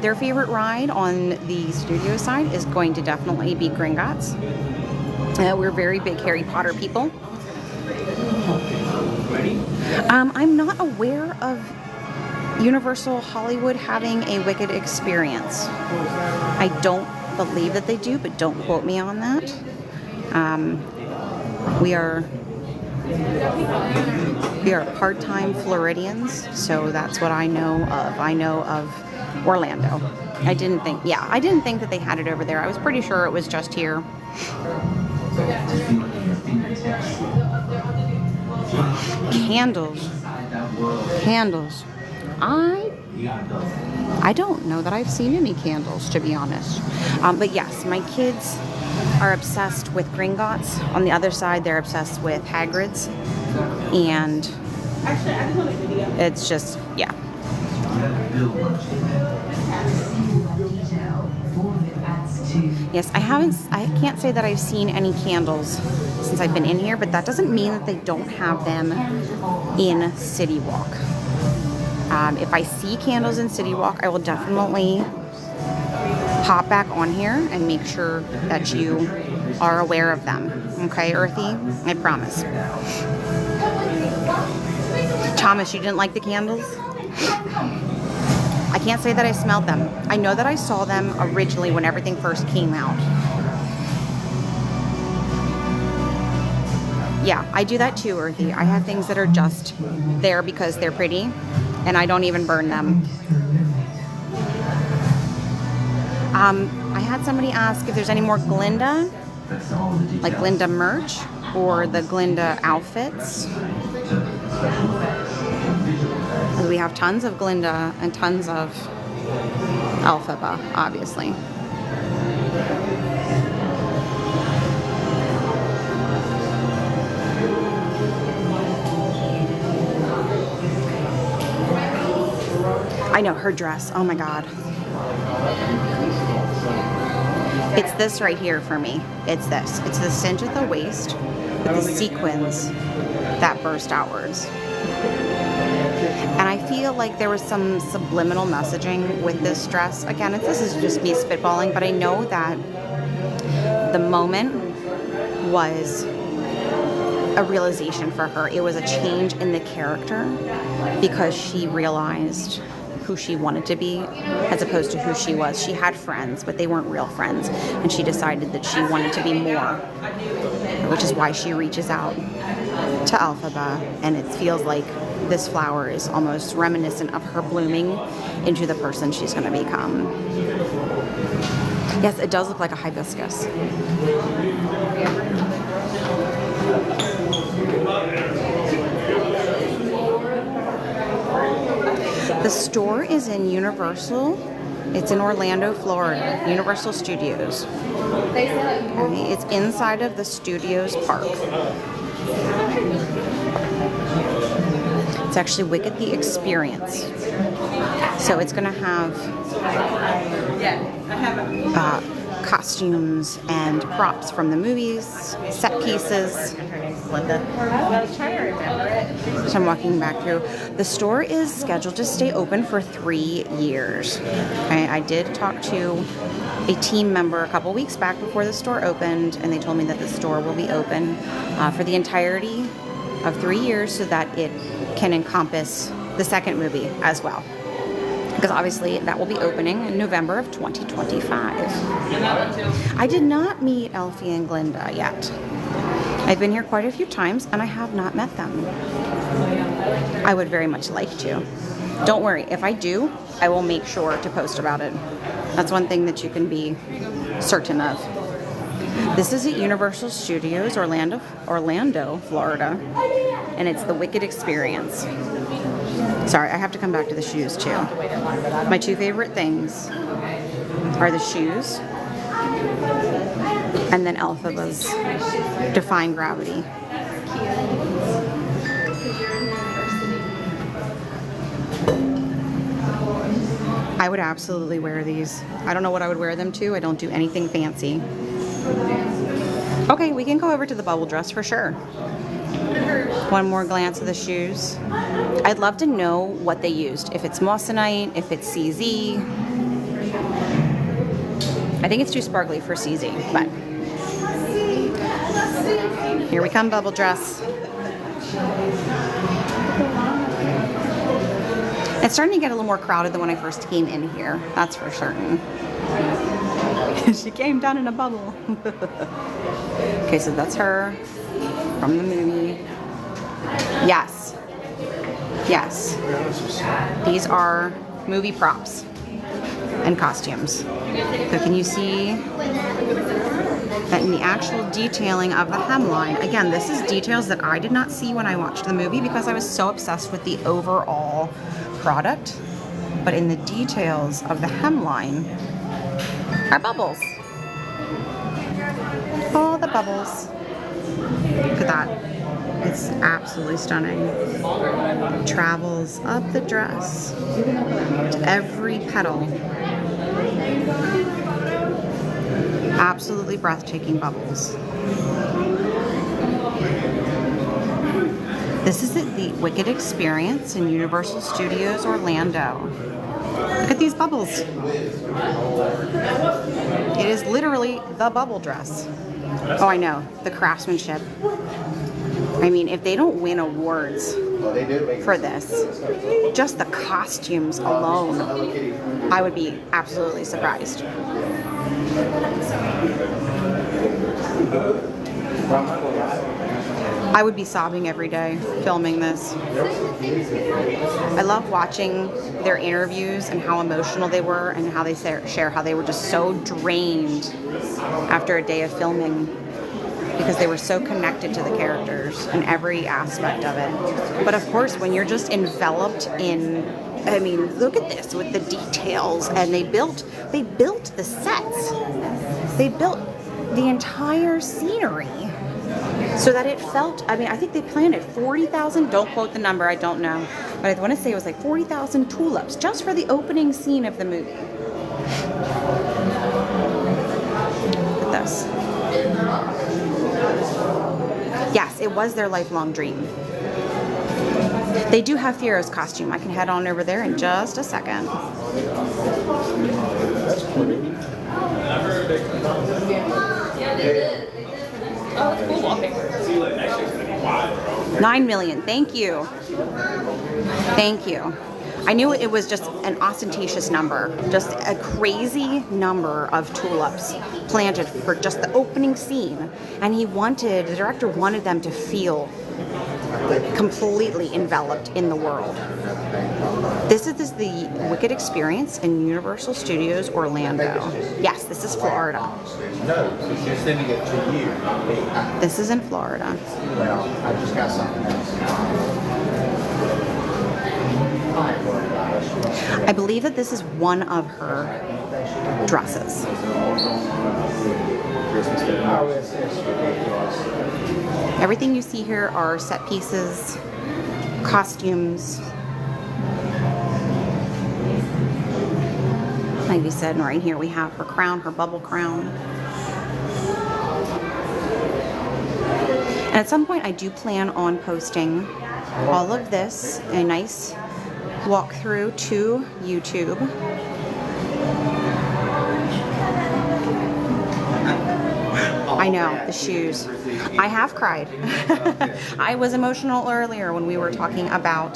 Their favorite ride on the studio side is going to definitely be Gringotts. We're very big Harry Potter people. I'm not aware of Universal Hollywood having a Wicked Experience. I don't believe that they do, but don't quote me on that. We are part-time Floridians, so that's what I know of. I know of Orlando. I didn't think that they had it over there. I was pretty sure it was just here. Candles. I don't know that I've seen any candles, to be honest. But yes, my kids are obsessed with Gringotts. On the other side, they're obsessed with Hagrid's. And it's just, yeah. Yes, I can't say that I've seen any candles since I've been in here, but that doesn't mean that they don't have them in City Walk. If I see candles in City Walk, I will definitely hop back on here and make sure that you are aware of them. Okay, Earthy? I promise. Thomas, you didn't like the candles? I can't say that I smelled them. I know that I saw them originally when everything first came out. Yeah, I do that too, Earthy. I have things that are just there because they're pretty, and I don't even burn them. I had somebody ask if there's any more Glinda, like Glinda merch, or the Glinda outfits. We have tons of Glinda and tons of Elphaba, obviously. I know, her dress. Oh my God. It's this right here for me. It's this. It's the cinch at the waist with the sequins that burst outwards. And I feel like there was some subliminal messaging with this dress. Again, this is just me spitballing, but I know that the moment was a realization for her. It was a change in the character because she realized who she wanted to be as opposed to who she was. She had friends, but they weren't real friends. And she decided that she wanted to be more, which is why she reaches out to Elphaba. And it feels like this flower is almost reminiscent of her blooming into the person she's going to become. Yes, it does look like a hibiscus. The store is in Universal. It's in Orlando, Florida, Universal Studios. Okay, it's inside of the Studios Park. It's actually Wicked the Experience. So it's going to have costumes and props from the movies, set pieces. So I'm walking back through. The store is scheduled to stay open for 3 years. Okay, I did talk to a team member a couple weeks back before the store opened, and they told me that the store will be open for the entirety of 3 years so that it can encompass the second movie as well. Because obviously that will be opening in November of 2025. I did not meet Elfie and Glinda yet. I've been here quite a few times and I have not met them. I would very much like to. Don't worry, if I do, I will make sure to post about it. That's one thing that you can be certain of. This is at Universal Studios, Orlando, Florida, and it's the Wicked Experience. Sorry, I have to come back to the shoes too. My two favorite things are the shoes and then Elphaba's Defying Gravity. I would absolutely wear these. I don't know what I would wear them to. I don't do anything fancy. Okay, we can go over to the bubble dress for sure. One more glance at the shoes. I'd love to know what they used. If it's moissanite, if it's CZ. I think it's too sparkly for CZ, but here we come, bubble dress. It's starting to get a little more crowded than when I first came in here. That's for certain. She came down in a bubble. Okay, so that's her from the movie. Yes. Yes. These are movie props and costumes. So can you see that in the actual detailing of the hemline? Again, this is details that I did not see when I watched the movie because I was so obsessed with the overall product. But in the details of the hemline are bubbles. All the bubbles. Look at that. It's absolutely stunning. Travels up the dress to every petal. Absolutely breathtaking bubbles. This is at the Wicked Experience in Universal Studios Orlando. Look at these bubbles. It is literally the bubble dress. Oh, I know. The craftsmanship. I mean, if they don't win awards for this, just the costumes alone, I would be absolutely surprised. I would be sobbing every day filming this. I love watching their interviews and how emotional they were and how they share how they were just so drained after a day of filming because they were so connected to the characters and every aspect of it. But of course, when you're just enveloped in, I mean, look at this with the details, and they built the sets. They built the entire scenery so that it felt, I mean, I think they planned it 40,000, don't quote the number, I don't know, but I want to say it was like 40,000 tulips just for the opening scene of the movie. Look at this. Yes, it was their lifelong dream. They do have Fiero's costume. I can head on over there in just a second. That's pretty. Oh, it's cool wallpaper. 9 million. Thank you. Thank you. I knew it was just an ostentatious number, just a crazy number of tulips planted for just the opening scene. And the director wanted them to feel completely enveloped in the world. This is the Wicked experience in Universal Studios Orlando. Yes, this is Florida. No, because you're sending it to you, not me. This is in Florida. Well, I just got something else. I believe that this is one of her dresses. Everything you see here are set pieces, costumes. Like we said, right here we have her crown, her bubble crown. And at some point I do plan on posting all of this, a nice walkthrough to YouTube. I know, the shoes. I have cried. I was emotional earlier when we were talking about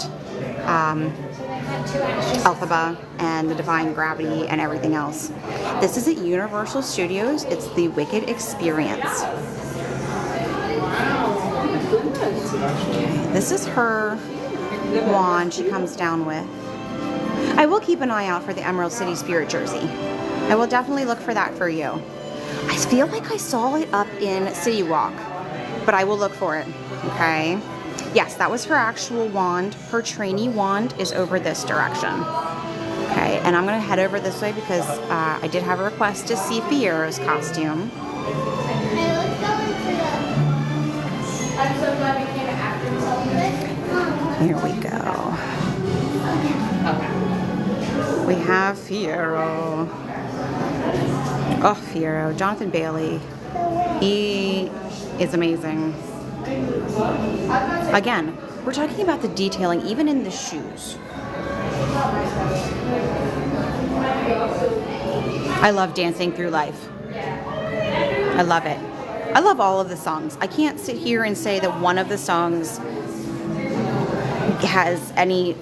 Elphaba and the Defying Gravity and everything else. This is at Universal Studios. It's the Wicked experience. Okay, this is her wand she comes down with. I will keep an eye out for the Emerald City Spirit jersey. I will definitely look for that for you. I feel like I saw it up in City Walk, but I will look for it, okay? Yes, that was her actual wand. Her trainee wand is over this direction. Okay, and I'm gonna head over this way because I did have a request to see Fiero's costume. Here we go. We have Fiero. Oh, Fiero. Jonathan Bailey. He is amazing. Again, we're talking about the detailing even in the shoes. I love Dancing Through Life. I love it. I love all of the songs. I can't sit here and say that one of the songs has any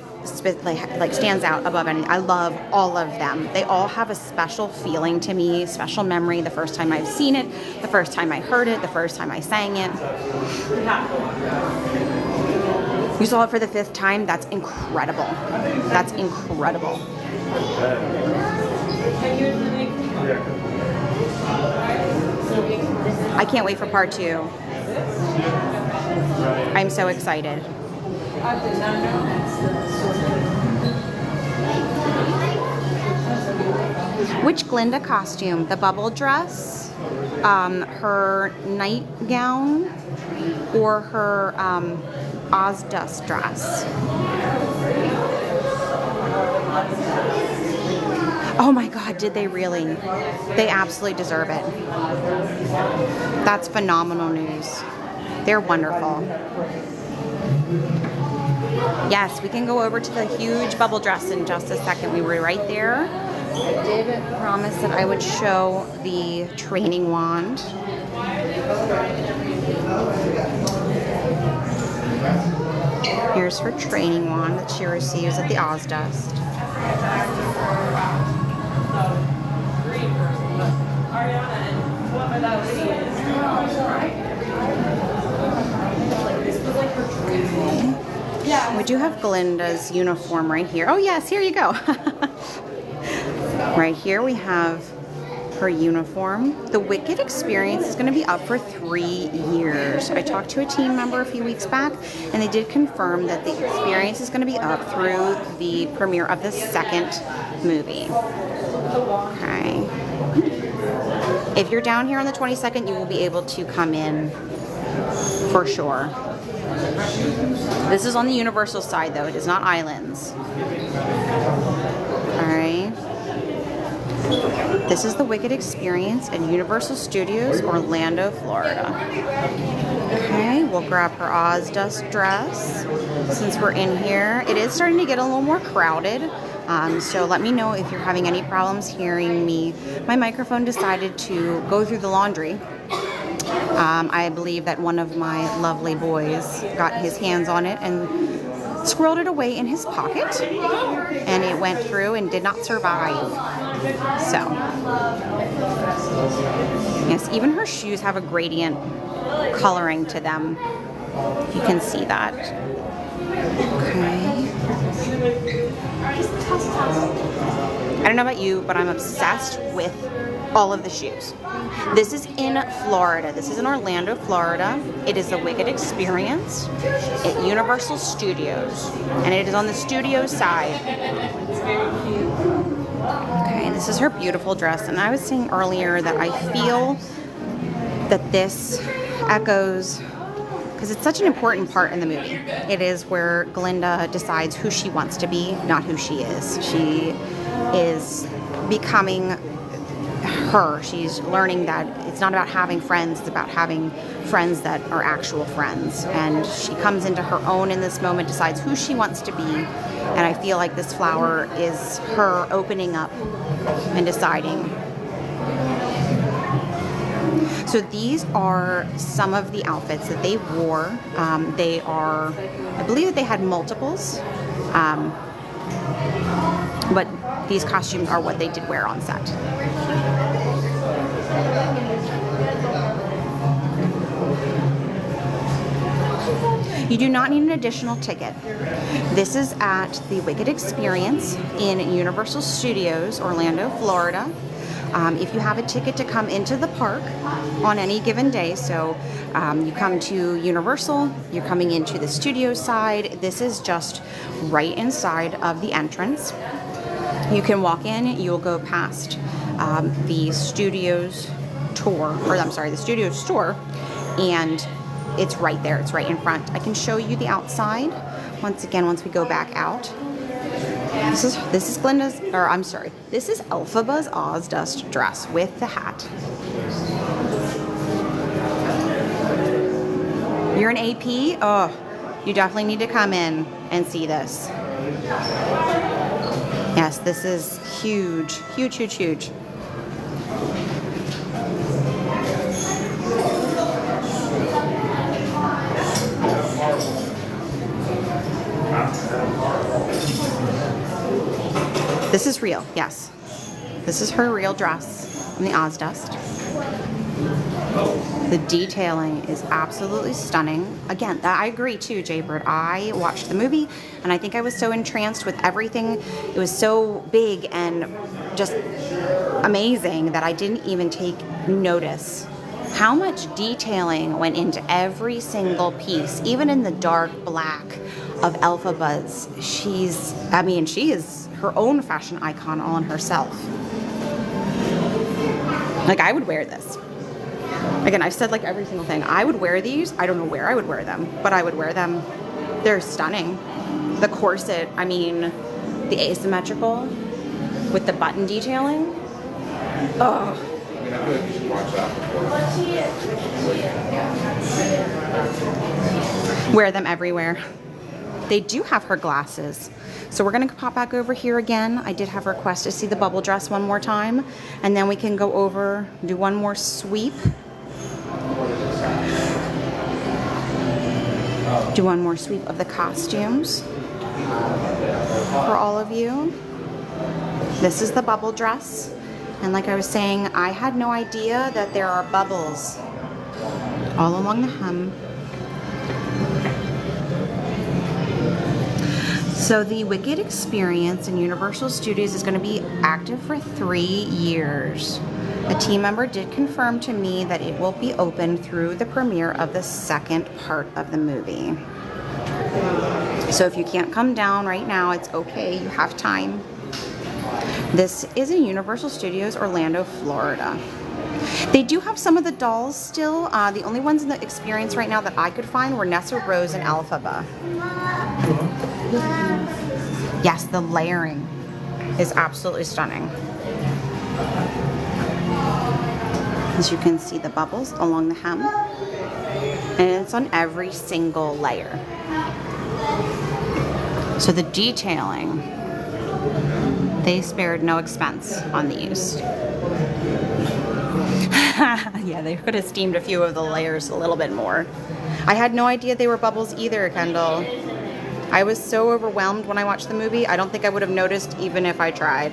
like stands out above any. I love all of them. They all have a special feeling to me, special memory. The first time I've seen it, the first time I heard it, the first time I sang it. You saw it for the 5th time. That's incredible. That's incredible. I can't wait for part 2. I'm so excited. Which Glinda costume? The bubble dress, her nightgown, or her Ozdust dress? Oh my God, did they really? They absolutely deserve it. That's phenomenal news. They're wonderful. Yes, we can go over to the huge bubble dress in just a second. We were right there. I did promise that I would show the training wand. Here's her training wand that she receives at the Ozdust. We do have Glinda's uniform right here. Oh yes, here you go. Right here we have her uniform. The Wicked experience is going to be up for 3 years. I talked to a team member a few weeks back, and they did confirm that the experience is going to be up through the premiere of the 2nd movie. Okay. If you're down here on the 22nd, you will be able to come in for sure. This is on the Universal side, though. It is not Islands. Alright. This is the Wicked experience at Universal Studios, Orlando, Florida. Okay, we'll grab her Ozdust dress since we're in here. It is starting to get a little more crowded. So let me know if you're having any problems hearing me. My microphone decided to go through the laundry. I believe that one of my lovely boys got his hands on it and squirreled it away in his pocket, and it went through and did not survive. So, yes, even her shoes have a gradient coloring to them. You can see that. Okay. I don't know about you, but I'm obsessed with all of the shoes. This is in Florida. This is in Orlando, Florida. It is the Wicked experience at Universal Studios, and it is on the studio side. Okay, this is her beautiful dress, and I was saying earlier that I feel that this echoes, because it's such an important part in the movie. It is where Glinda decides who she wants to be, not who she is. She is becoming her. She's learning that it's not about having friends, it's about having friends that are actual friends. And she comes into her own in this moment, decides who she wants to be. And I feel like this flower is her opening up and deciding. So these are some of the outfits that they wore. They are, I believe that they had multiples, but these costumes are what they did wear on set. You do not need an additional ticket. This is at the Wicked Experience in Universal Studios, Orlando, Florida. If you have a ticket to come into the park on any given day, so you come to Universal, you're coming into the studio side, this is just right inside of the entrance. You can walk in, you'll go past the studio's tour, or I'm sorry, the studio store, and it's right there, it's right in front. I can show you the outside once again once we go back out. This is Glinda's, or I'm sorry, this is Elphaba's Ozdust dress with the hat. You're an AP? Oh, you definitely need to come in and see this. Yes, this is huge, huge, huge, huge. This is real, yes. This is her real dress from the Ozdust. The detailing is absolutely stunning. Again, I agree too, Jaybird. I watched the movie and I think I was so entranced with everything. It was so big and just amazing that I didn't even take notice how much detailing went into every single piece, even in the dark black of Elphaba's. She is her own fashion icon all in herself. Like, I would wear this. Again, I've said like every single thing. I would wear these. I don't know where I would wear them, but I would wear them. They're stunning. The corset, I mean, the asymmetrical with the button detailing. Oh. I mean, I feel like you should watch that before. Wear them everywhere. They do have her glasses. So we're gonna pop back over here again. I did have a request to see the bubble dress one more time, and then we can go over, do one more sweep. Do one more sweep of the costumes for all of you. This is the bubble dress. And like I was saying, I had no idea that there are bubbles all along the hem. So the Wicked Experience in Universal Studios is going to be active for 3 years. A team member did confirm to me that it will be open through the premiere of the second part of the movie. So if you can't come down right now, it's okay. You have time. This is in Universal Studios, Orlando, Florida. They do have some of the dolls still. The only ones in the experience right now that I could find were Nessa, Rose, and Alphaba. Yes, the layering is absolutely stunning. As you can see the bubbles along the hem. And it's on every single layer. So the detailing, they spared no expense on these. Yeah, they could have steamed a few of the layers a little bit more. I had no idea they were bubbles either, Kendall. I was so overwhelmed when I watched the movie, I don't think I would have noticed even if I tried.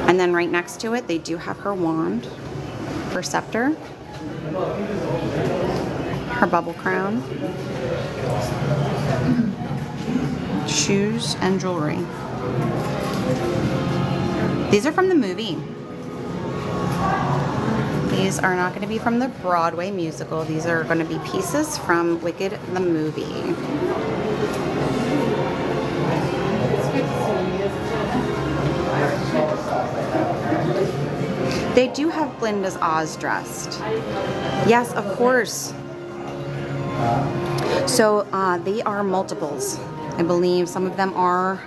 And then right next to it, they do have her wand, her scepter, her bubble crown, shoes, and jewelry. These are from the movie. These are not going to be from the Broadway musical. These are going to be pieces from Wicked the movie. They do have Glinda's Oz dressed. Yes, of course. So they are multiples. I believe some of them are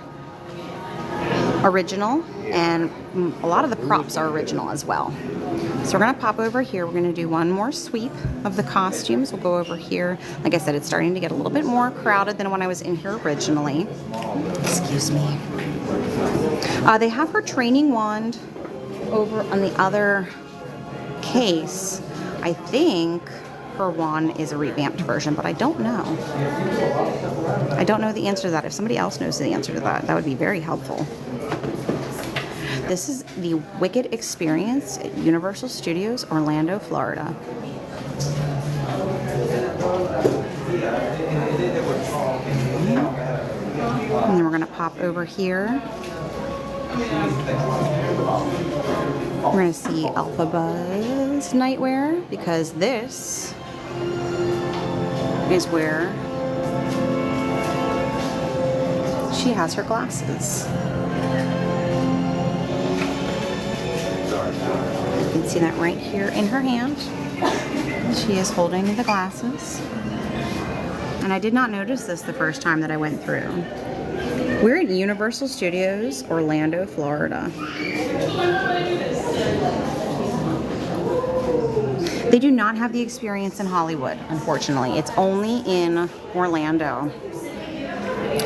original, and a lot of the props are original as well. So we're going to pop over here. We're going to do one more sweep of the costumes. We'll go over here. Like I said, it's starting to get a little bit more crowded than when I was in here originally. Excuse me. They have her training wand over on the other case. I think her wand is a revamped version, but I don't know. I don't know the answer to that. If somebody else knows the answer to that, that would be very helpful. This is the Wicked Experience at Universal Studios, Orlando, Florida. And then we're going to pop over here. We're going to see Alphaba's nightwear, because this is where she has her glasses. You can see that right here in her hand. She is holding the glasses. And I did not notice this the first time that I went through. We're at Universal Studios, Orlando, Florida. They do not have the experience in Hollywood, unfortunately. It's only in Orlando.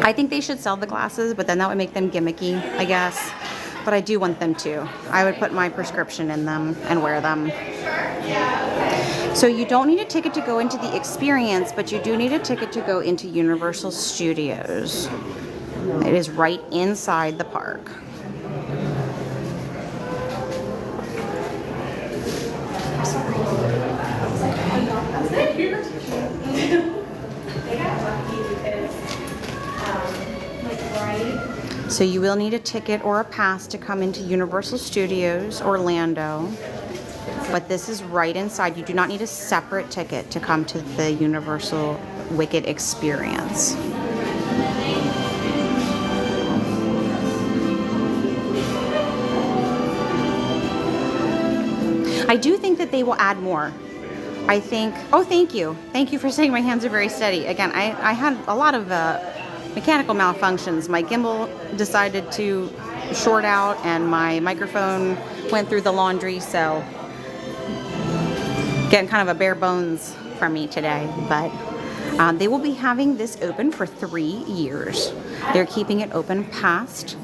I think they should sell the glasses, but then that would make them gimmicky, I guess. But I do want them to. I would put my prescription in them and wear them. So you don't need a ticket to go into the experience, but you do need a ticket to go into Universal Studios. It is right inside the park. So you will need a ticket or a pass to come into Universal Studios Orlando, but this is right inside. You do not need a separate ticket to come to the Universal Wicked Experience. I do think that they will add more. I think, oh, thank you. Thank you for saying my hands are very steady. Again, I had a lot of mechanical malfunctions. My gimbal decided to short out and my microphone went through the laundry, so getting kind of a bare bones from me today. But they will be having this open for 3 years. They're keeping it open past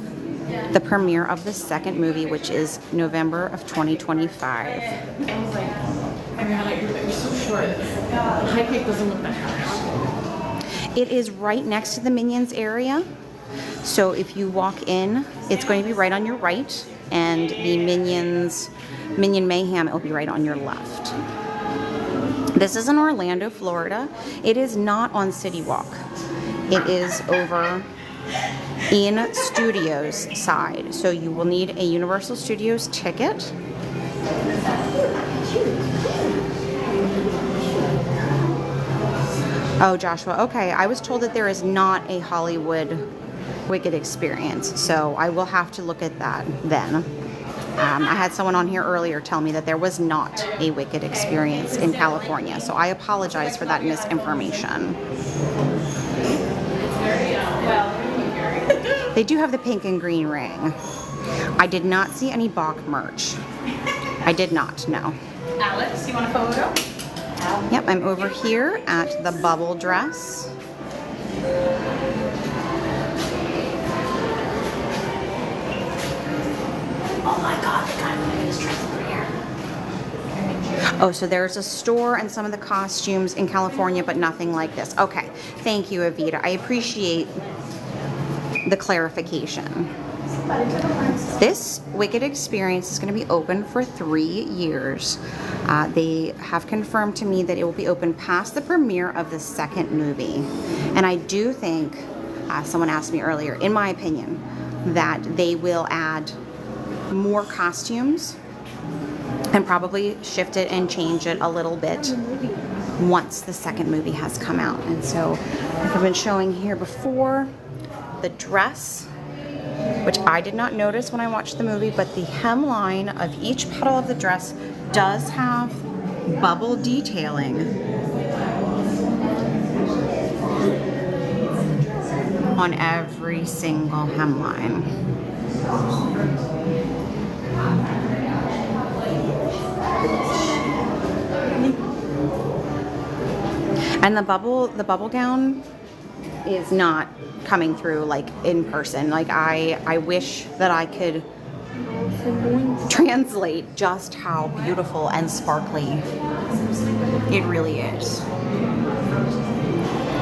the premiere of the second movie, which is November of 2025. You're so short. High peak doesn't look that hard. It is right next to the Minions area. So if you walk in, it's going to be right on your right, and the Minion Mayhem, it will be right on your left. This is in Orlando, Florida. It is not on City Walk. It is over in Studios side. So you will need a Universal Studios ticket. Oh, Joshua, okay. I was told that there is not a Hollywood Wicked experience, so I will have to look at that then. I had someone on here earlier tell me that there was not a Wicked experience in California, so I apologize for that misinformation. They do have the pink and green ring. I did not see any Bach merch. I did not, no. Alex, you want a photo? Yep, I'm over here at the bubble dress. Oh my god, the guy with his dress over here. Oh, so there's a store and some of the costumes in California, but nothing like this. Okay, thank you, Avita. I appreciate the clarification. This Wicked experience is going to be open for 3 years. They have confirmed to me that it will be open past the premiere of the second movie. And I do think, someone asked me earlier, in my opinion, that they will add more costumes and probably shift it and change it a little bit once the second movie has come out. And so, like I've been showing here before, the dress, which I did not notice when I watched the movie, but the hemline of each petal of the dress does have bubble detailing on every single hemline. And the bubble gown is not coming through like in person. Like I wish that I could translate just how beautiful and sparkly it really is.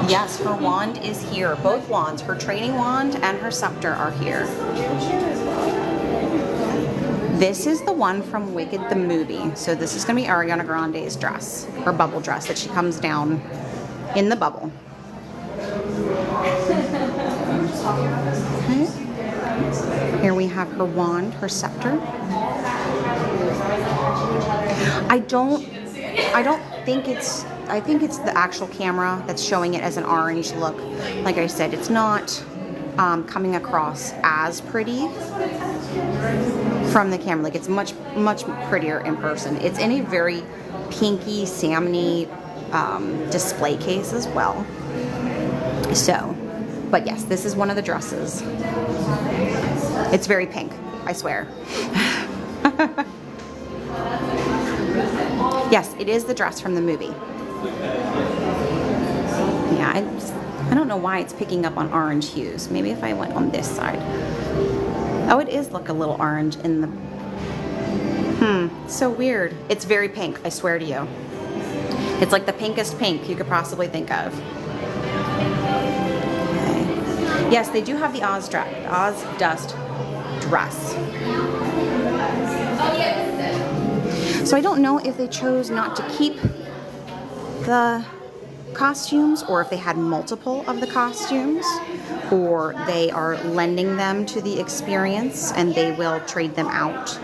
Yes, her wand is here. Both wands, her training wand and her scepter are here. This is the one from Wicked the movie. So this is gonna be Ariana Grande's dress, her bubble dress that she comes down in the bubble. Okay. Here we have her wand, her scepter. I think it's the actual camera that's showing it as an orange look. Like I said, it's not coming across as pretty from the camera. Like it's much prettier in person. It's in a very pinky, salmony display case as well. So, but yes, this is one of the dresses. It's very pink, I swear. Yes, it is the dress from the movie. Yeah, I don't know why it's picking up on orange hues. Maybe if I went on this side. Oh, it is look a little orange in the... so weird. It's very pink, I swear to you. It's like the pinkest pink you could possibly think of. Okay. Yes, they do have the Oz Dust dress. So I don't know if they chose not to keep the costumes or if they had multiple of the costumes, or they are lending them to the experience and they will trade them out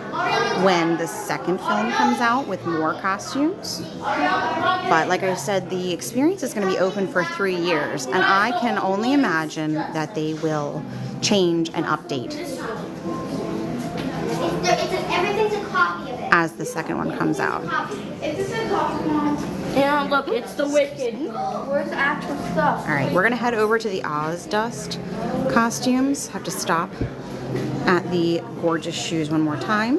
when the second film comes out with more costumes. But like I said, the experience is going to be open for 3 years, and I can only imagine that they will change and update Everything's a copy of it. as the second one comes out. Is this a copy, Mom? Yeah, look, it's the Wicked. Where's the actual stuff? All right, we're gonna head over to the Oz Dust costumes. Have to stop at the gorgeous shoes one more time.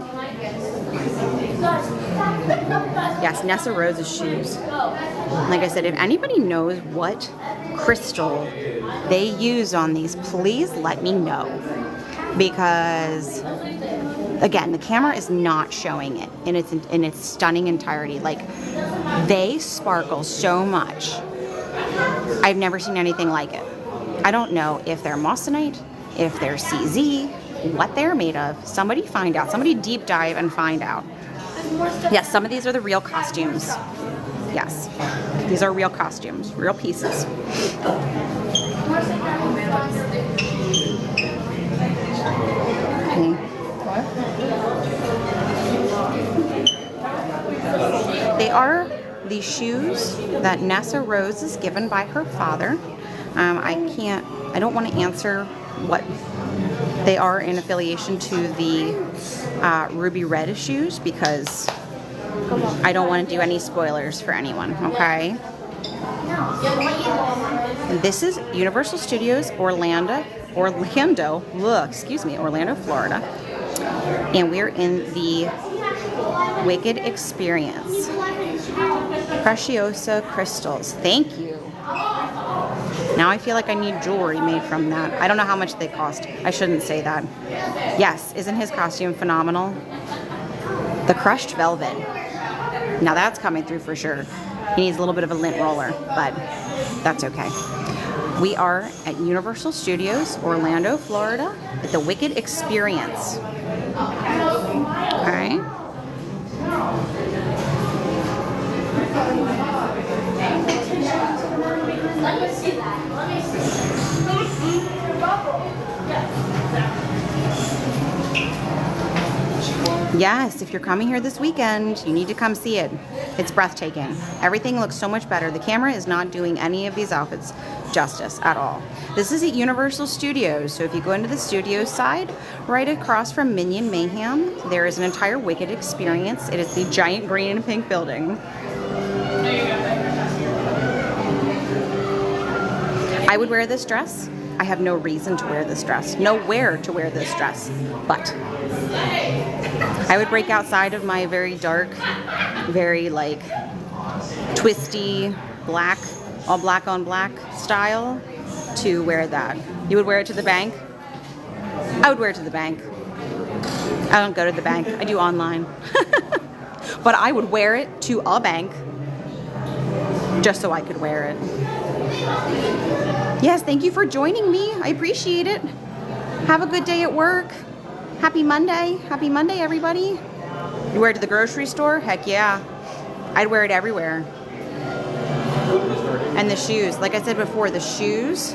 Yes, Nessa Rose's shoes. Like I said, if anybody knows what crystal they use on these, please let me know. Because, again, the camera is not showing it in its stunning entirety. Like, they sparkle so much. I've never seen anything like it. I don't know if they're moissanite, if they're CZ, what they're made of. Somebody find out. Somebody deep dive and find out. Yes, some of these are the real costumes. Yes, these are real costumes, real pieces. are the shoes that Nessa Rose is given by her father. I don't want to answer what they are in affiliation to the Ruby Red shoes because I don't want to do any spoilers for anyone, okay? And this is Universal Studios Orlando, Florida. And we're in the Wicked Experience. Preciosa crystals. Thank you. Now I feel like I need jewelry made from that. I don't know how much they cost. I shouldn't say that. Yes, isn't his costume phenomenal? The crushed velvet. Now that's coming through for sure. He needs a little bit of a lint roller, but that's okay. We are at Universal Studios, Orlando, Florida, at the Wicked Experience. All right. Let me see that. Let me see. Yes, if you're coming here this weekend, you need to come see it. It's breathtaking. Everything looks so much better. The camera is not doing any of these outfits justice at all. This is at Universal Studios, so if you go into the studios side, right across from Minion Mayhem, there is an entire Wicked Experience. It is the giant green and pink building. I would wear this dress. I have no reason to wear this dress. Nowhere to wear this dress. But I would break outside of my very dark, very like twisty black, all black on black style to wear that. You would wear it to the bank? I would wear it to the bank. I don't go to the bank. I do online. But I would wear it to a bank just so I could wear it. Yes, thank you for joining me. I appreciate it. Have a good day at work. Happy Monday. Happy Monday, everybody. You wear it to the grocery store? Heck yeah. I'd wear it everywhere. And the shoes. Like I said before, the shoes,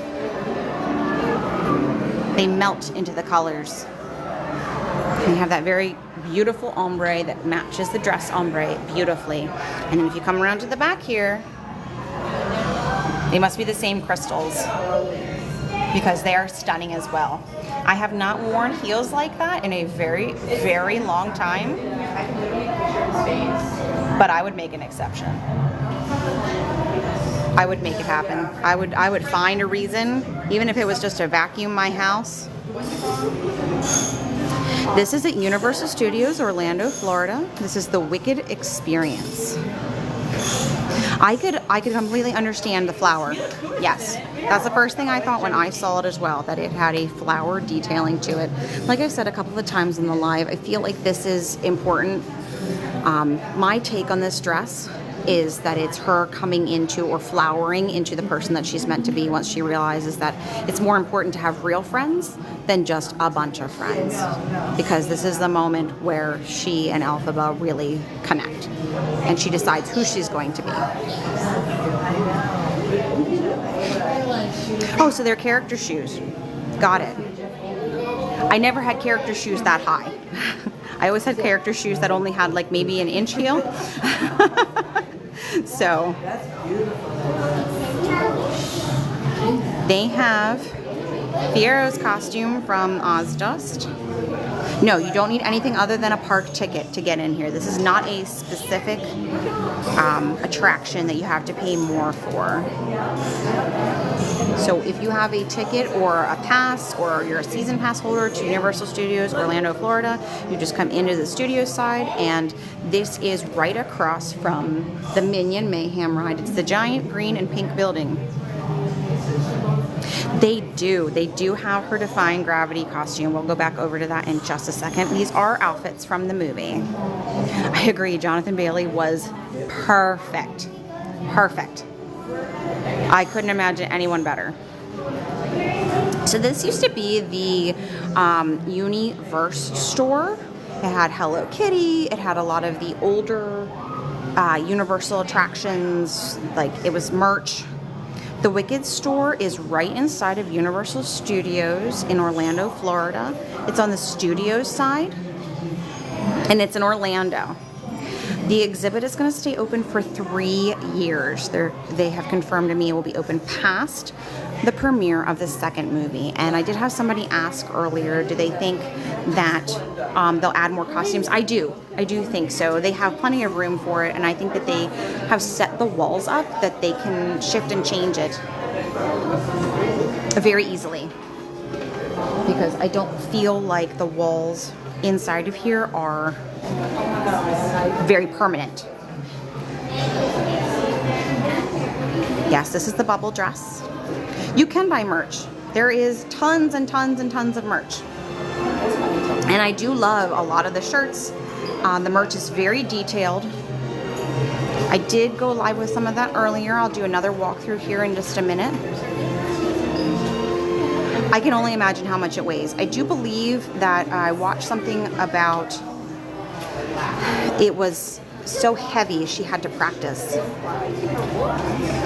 they melt into the colors. And you have that very beautiful ombre that matches the dress ombre beautifully. And then if you come around to the back here, they must be the same crystals because they are stunning as well. I have not worn heels like that in a very, very long time, but I would make an exception. I would make it happen. I would find a reason, even if it was just to vacuum my house. This is at Universal Studios, Orlando, Florida. This is the Wicked Experience. I could completely understand the flower. Yes, that's the first thing I thought when I saw it as well, that it had a flower detailing to it. Like I've said a couple of times in the live, I feel like this is important. My take on this dress is that it's her coming into or flowering into the person that she's meant to be once she realizes that it's more important to have real friends than just a bunch of friends. Because this is the moment where she and Elphaba really connect. And she decides who she's going to be. Oh, so they're character shoes. Got it. I never had character shoes that high. I always had character shoes that only had like maybe an inch heel. So they have Fiero's costume from Ozdust. No, you don't need anything other than a park ticket to get in here. This is not a specific attraction that you have to pay more for. So if you have a ticket or a pass or you're a season pass holder to Universal Studios Orlando, Florida, you just come into the studio side, and this is right across from the Minion Mayhem ride. It's the giant green and pink building. They do have her Defying Gravity costume. We'll go back over to that in just a second. These are outfits from the movie. I agree, Jonathan Bailey was perfect. Perfect. I couldn't imagine anyone better. So this used to be the Universe store. It had Hello Kitty. It had a lot of the older Universal attractions. Like, it was merch. The Wicked store is right inside of Universal Studios in Orlando, Florida. It's on the studios side, and it's in Orlando. The exhibit is going to stay open for 3 years. They have confirmed to me it will be open past the premiere of the second movie. And I did have somebody ask earlier, do they think that they'll add more costumes? I do think so. They have plenty of room for it, and I think that they have set the walls up that they can shift and change it very easily. Because I don't feel like the walls inside of here are very permanent. Yes, this is the bubble dress. You can buy merch. There is tons and tons and tons of merch. And I do love a lot of the shirts. The merch is very detailed. I did go live with some of that earlier. I'll do another walkthrough here in just a minute. I can only imagine how much it weighs. I do believe that I watched something about it was so heavy she had to practice.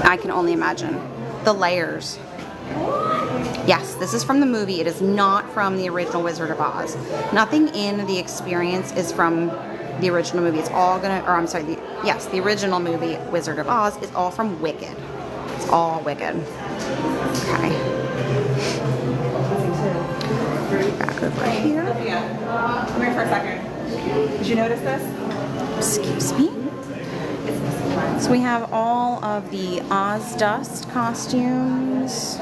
I can only imagine. The layers. Yes, this is from the movie. It is not from the original Wizard of Oz. Nothing in the experience is from the original movie. It's all gonna, or I'm sorry, the original movie, Wizard of Oz, is all from Wicked. It's all Wicked. Okay. Back over here. Come here for a second. Did you notice this? Excuse me. So we have all of the Oz Dust costumes.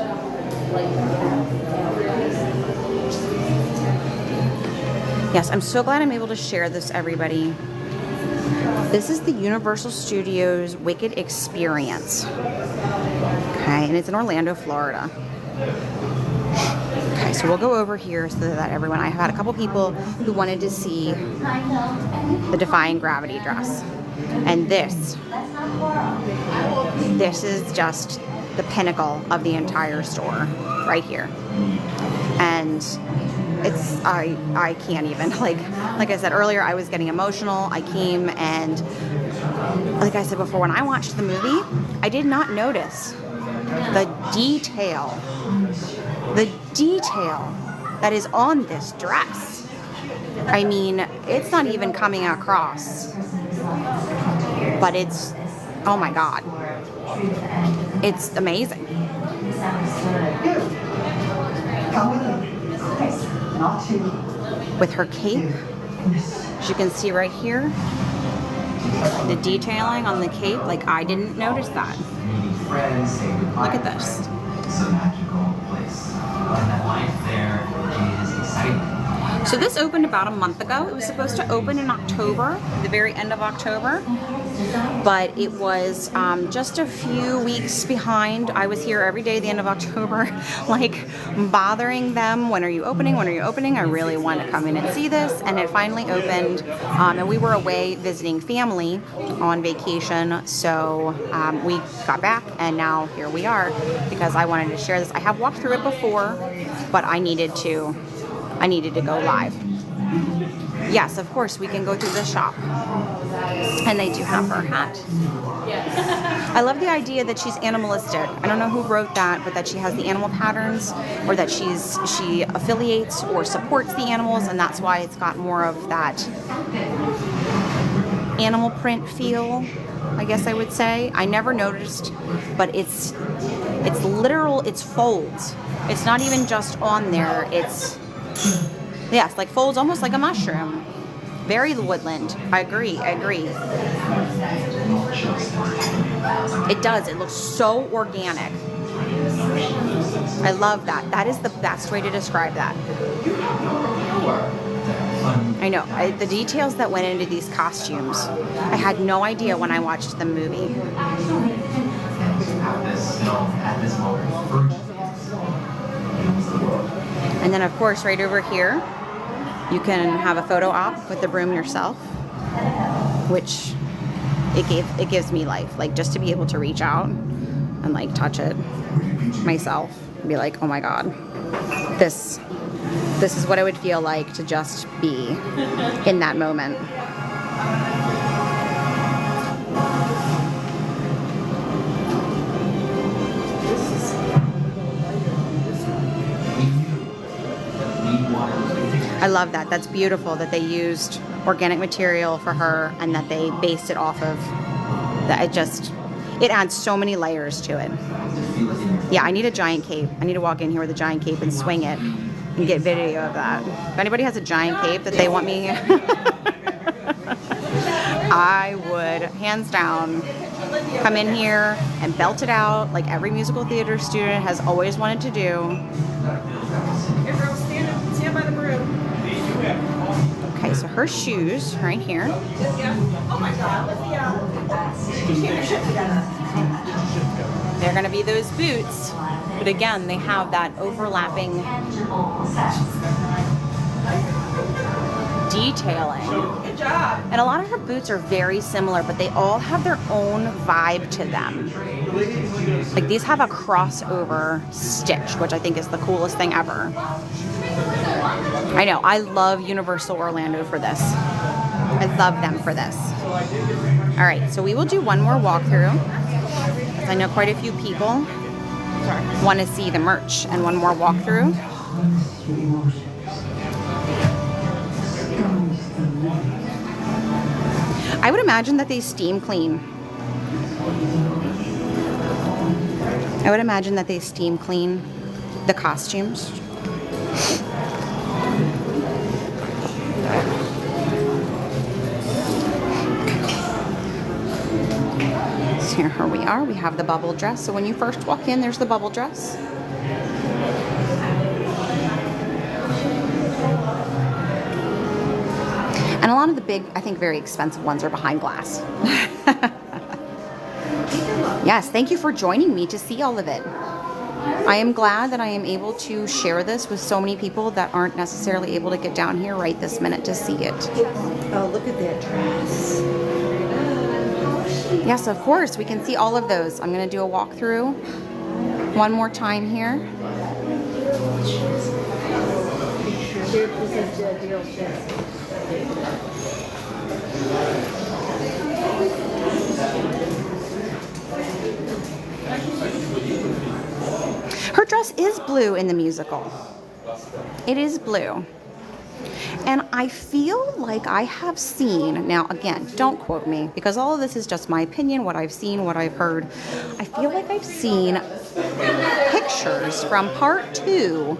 Yes, I'm so glad I'm able to share this, everybody. This is the Universal Studios Wicked Experience. Okay, and it's in Orlando, Florida. Okay, so we'll go over here so that everyone, I have had a couple people who wanted to see the Defying Gravity dress. And this is just the pinnacle of the entire store right here. And it's, I can't even, like I said earlier, I was getting emotional. I came and, like I said before, when I watched the movie, I did not notice the detail that is on this dress. I mean, it's not even coming across, but it's, oh my God, it's amazing. With her cape, as you can see right here, the detailing on the cape, like I didn't notice that. Look at this. It's a magical place. And that life there is exciting. So this opened about a month ago. It was supposed to open in October, the very end of October, but it was just a few weeks behind. I was here every day at the end of October, like bothering them. When are you opening? When are you opening? I really want to come in and see this. And it finally opened, and we were away visiting family on vacation. So we got back, and now here we are because I wanted to share this. I have walked through it before, but I needed to go live. Yes, of course, we can go through the shop. And they do have her hat. I love the idea that she's animalistic. I don't know who wrote that, but that she has the animal patterns, or that she affiliates or supports the animals, and that's why it's got more of that animal print feel, I guess I would say. I never noticed, but it's literal, it's folds. It's not even just on there, it's, yes, like folds almost like a mushroom. Very woodland. I agree. It does. It looks so organic. I love that. That is the best way to describe that. I know. The details that went into these costumes, I had no idea when I watched the movie. And then, of course, right over here, you can have a photo op with the broom yourself, which it gives me life. Like, just to be able to reach out and like touch it myself and be like, oh my God, this is what it would feel like to just be in that moment. I love that. That's beautiful that they used organic material for her and that they based it off of that. It adds so many layers to it. Yeah, I need a giant cape. I need to walk in here with a giant cape and swing it and get video of that. If anybody has a giant cape that they want me, I would, hands down, come in here and belt it out like every musical theater student has always wanted to do. Everyone stand by the broom. Okay, so her shoes right here. Oh my God, They're gonna be those boots, but again, they have that overlapping detailing. Good job. And a lot of her boots are very similar, but they all have their own vibe to them. Like these have a crossover stitch, which I think is the coolest thing ever. I know, I love Universal Orlando for this. I love them for this. All right, so we will do one more walkthrough, because I know quite a few people want to see the merch, and one more walkthrough. I would imagine that they steam clean. I would imagine that they steam clean the costumes. So here we are. We have the bubble dress. So when you first walk in, there's the bubble dress. And a lot of the big, I think very expensive ones are behind glass. Yes, thank you for joining me to see all of it. I am glad that I am able to share this with so many people that aren't necessarily able to get down here right this minute to see it. Oh, look at that dress. Yes, of course, we can see all of those. I'm going to do a walkthrough one more time here. Her dress is blue in the musical. It is blue. And I feel like I have seen, now again, don't quote me, because all of this is just my opinion, what I've seen, what I've heard. I feel like I've seen pictures from part 2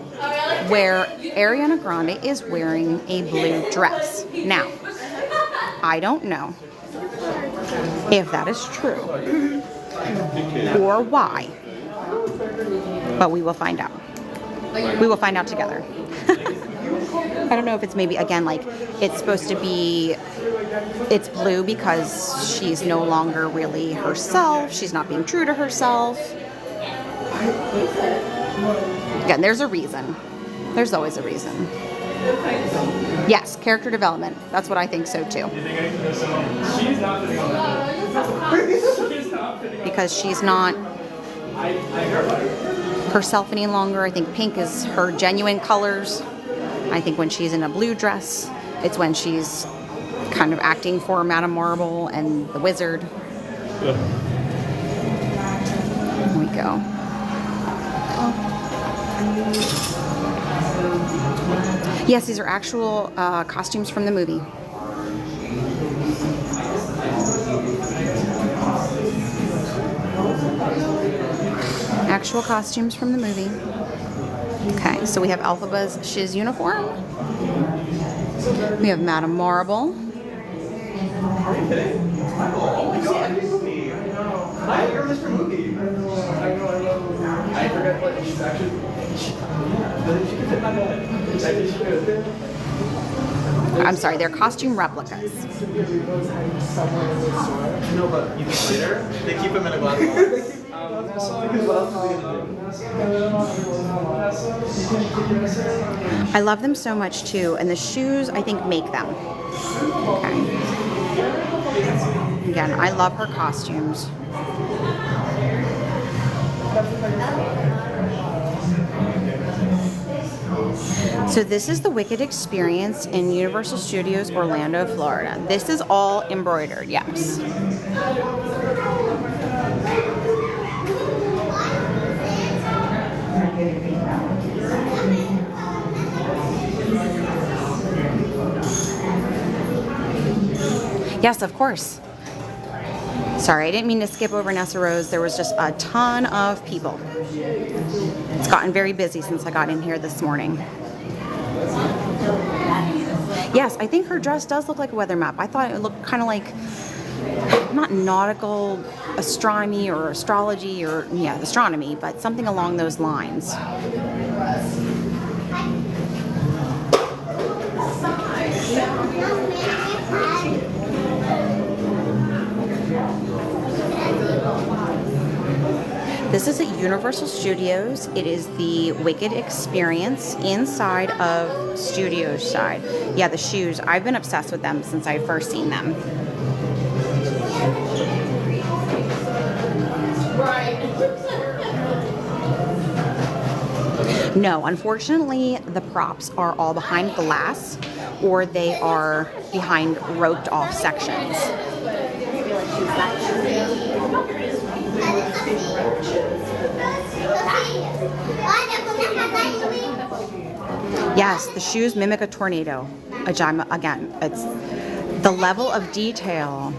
where Ariana Grande is wearing a blue dress. Now, I don't know if that is true or why, but we will find out. We will find out together. I don't know if it's maybe, again, like it's supposed to be, it's blue because she's no longer really herself. She's not being true to herself. Again, there's a reason. There's always a reason. Yes, character development. That's what I think so too. Because she's not herself any longer. I think pink is her genuine colors. I think when she's in a blue dress, it's when she's kind of acting for Madame Marble and the Wizard. Here we go. Yes, these are actual costumes from the movie. Actual costumes from the movie. Okay, so we have Elphaba's Shiz uniform. We have Madame Marble. I forgot what she's actually. I'm sorry, they're costume replicas. No, but you can later. They keep them in a glass box. I love them so much too, and the shoes I think make them. Okay. Again, I love her costumes. So this is the Wicked experience in Universal Studios Orlando, Florida. This is all embroidered, yes. Yes, of course. Sorry, I didn't mean to skip over Nessa Rose. There was just a ton of people. It's gotten very busy since I got in here this morning. Yes, I think her dress does look like a weather map. I thought it looked kind of like, not nautical astronomy or astrology or, yeah, astronomy, but something along those lines. This is at Universal Studios. It is the Wicked experience inside of Studios side. Yeah, the shoes. I've been obsessed with them since I first seen them. No, unfortunately, the props are all behind glass or they are behind roped off sections. Yes, the shoes mimic a tornado. Again, it's the level of detail.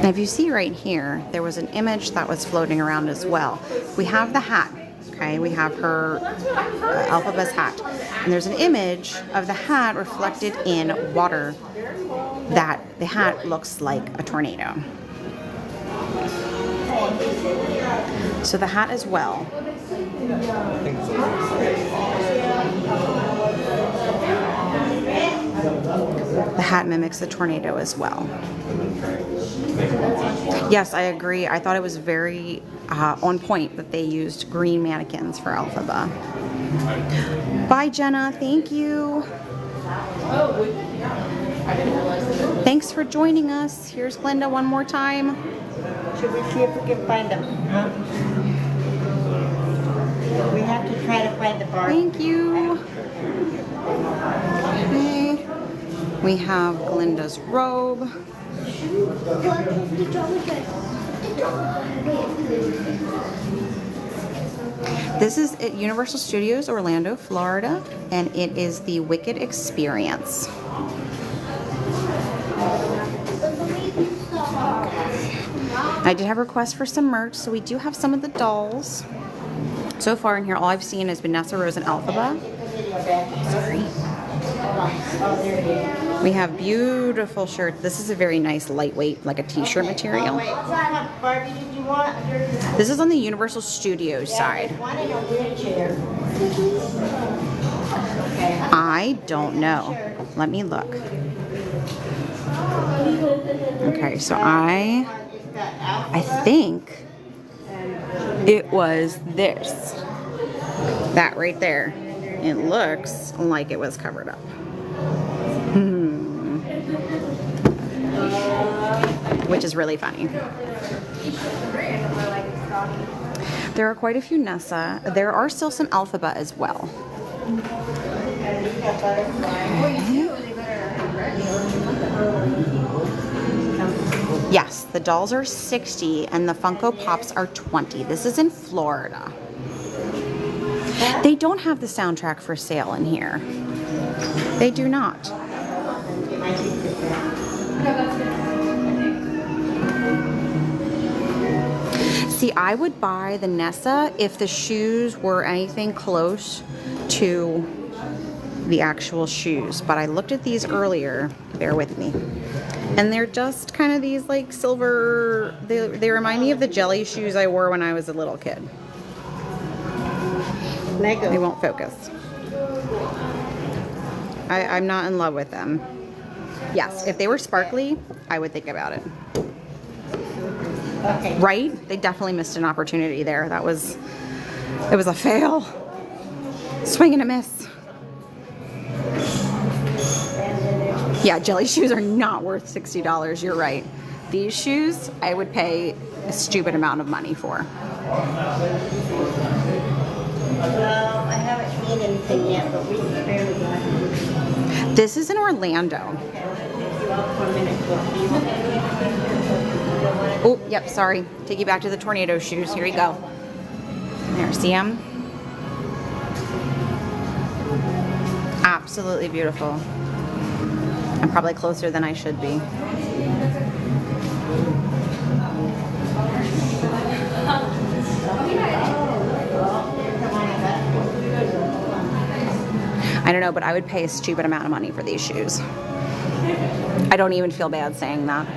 Now, if you see right here, there was an image that was floating around as well. We have the hat, okay? We have her Elphaba's hat. And there's an image of the hat reflected in water that the hat looks like a tornado. So the hat as well. The hat mimics the tornado as well. Yes, I agree. I thought it was very on point that they used green mannequins for Elphaba. Bye, Jenna. Thank you. Thanks for joining us. Here's Glenda one more time. Should we see if we can find them? Huh? We have to try to find the bar. Thank you. Okay. We have Glinda's robe. This is at Universal Studios Orlando, Florida, and it is the Wicked experience. I did have requests for some merch, so we do have some of the dolls. So far in here, all I've seen has been Nessa Rose and Elphaba. Sorry. We have beautiful shirts. This is a very nice lightweight, like a t-shirt material. This is on the Universal Studios side. I don't know. Let me look. Okay, so I think it was this. That right there. It looks like it was covered up. Which is really funny. There are quite a few Nessa. There are still some Elphaba as well. Yes, the dolls are $60 and the Funko Pops are $20. This is in Florida. They don't have the soundtrack for sale in here. They do not. See, I would buy the Nessa if the shoes were anything close to the actual shoes. But I looked at these earlier, bear with me. And they're just kind of these like silver, they remind me of the jelly shoes I wore when I was a little kid. Lego. They won't focus. I'm not in love with them. Yes, if they were sparkly, I would think about it. Okay. Right? They definitely missed an opportunity there. It was a fail. Swing and a miss. Yeah, jelly shoes are not worth $60. You're right. These shoes, I would pay a stupid amount of money for. Well, I haven't seen anything yet, but we barely got it. This is in Orlando. Oh, yep, sorry. Take you back to the tornado shoes. Here you go. There, see them? absolutely beautiful. I'm probably closer than I should be. I don't know, but I would pay a stupid amount of money for these shoes. I don't even feel bad saying that.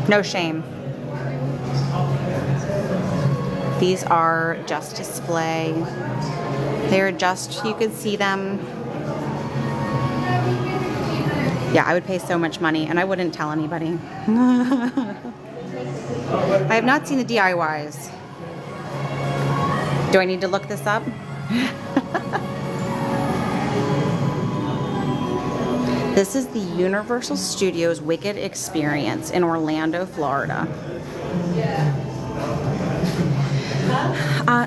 No shame. These are just display. They're just, you could see them. Yeah, I would pay so much money and I wouldn't tell anybody. I have not seen the DIYs. Do I need to look this up? This is the Universal Studios Wicked Experience in Orlando, Florida.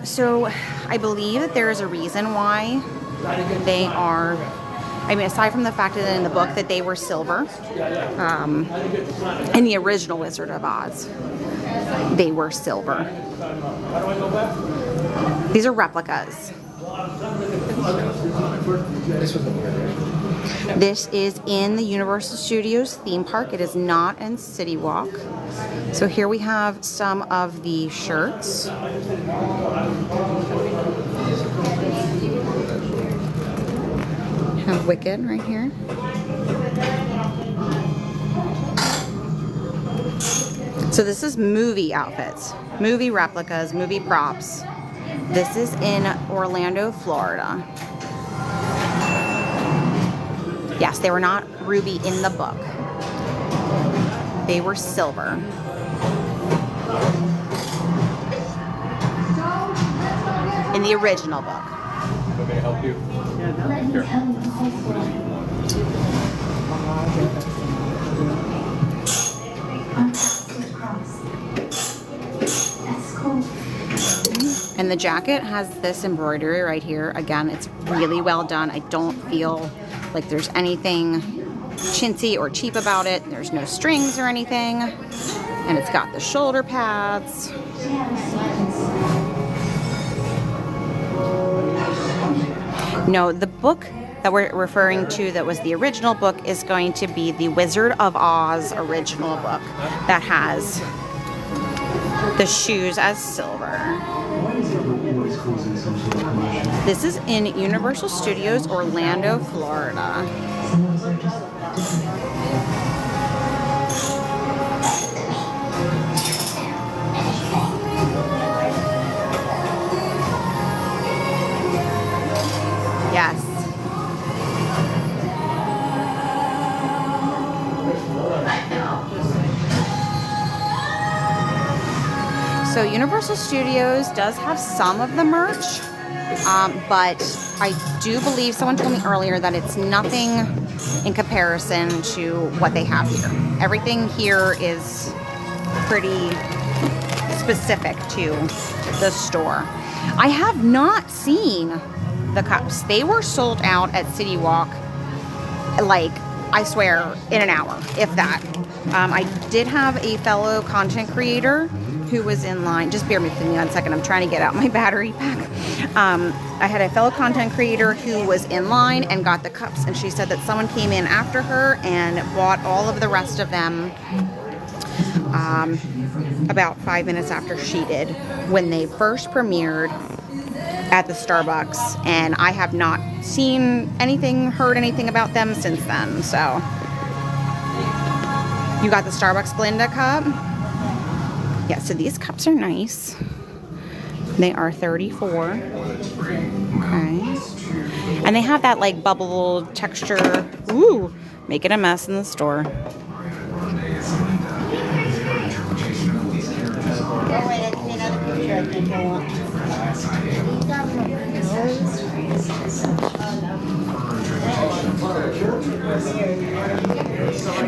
So I believe that there is a reason why they are, I mean, aside from the fact that in the book that they were silver, in the original Wizard of Oz, they were silver. These are replicas. This is in the Universal Studios theme park. It is not in City Walk. So here we have some of the shirts. Have Wicked right here. So this is movie outfits, movie replicas, movie props. This is in Orlando, Florida. Yes, they were not ruby in the book. They were silver. In the original book. Let me help you. Here. And the jacket has this embroidery right here. Again, it's really well done. I don't feel like there's anything chintzy or cheap about it. There's no strings or anything. And it's got the shoulder pads. No, the book that we're referring to that was the original book is going to be the Wizard of Oz original book that has the shoes as silver. This is in Universal Studios, Orlando, Florida. Yes. So Universal Studios does have some of the merch, but I do believe someone told me earlier that it's nothing in comparison to what they have here. Everything here is pretty specific to the store. I have not seen the cups. They were sold out at City Walk, like, I swear, in an hour, if that. I did have a fellow content creator who was in line. Just bear with me 1 second. I'm trying to get out my battery pack. I had a fellow content creator who was in line and got the cups, and she said that someone came in after her and bought all of the rest of them about 5 minutes after she did, when they first premiered at the Starbucks, and I have not seen anything, heard anything about them since then. So you got the Starbucks Glinda cup. Yeah, so these cups are nice. They are $34. Okay. And they have that like bubble texture. Ooh, making a mess in the store.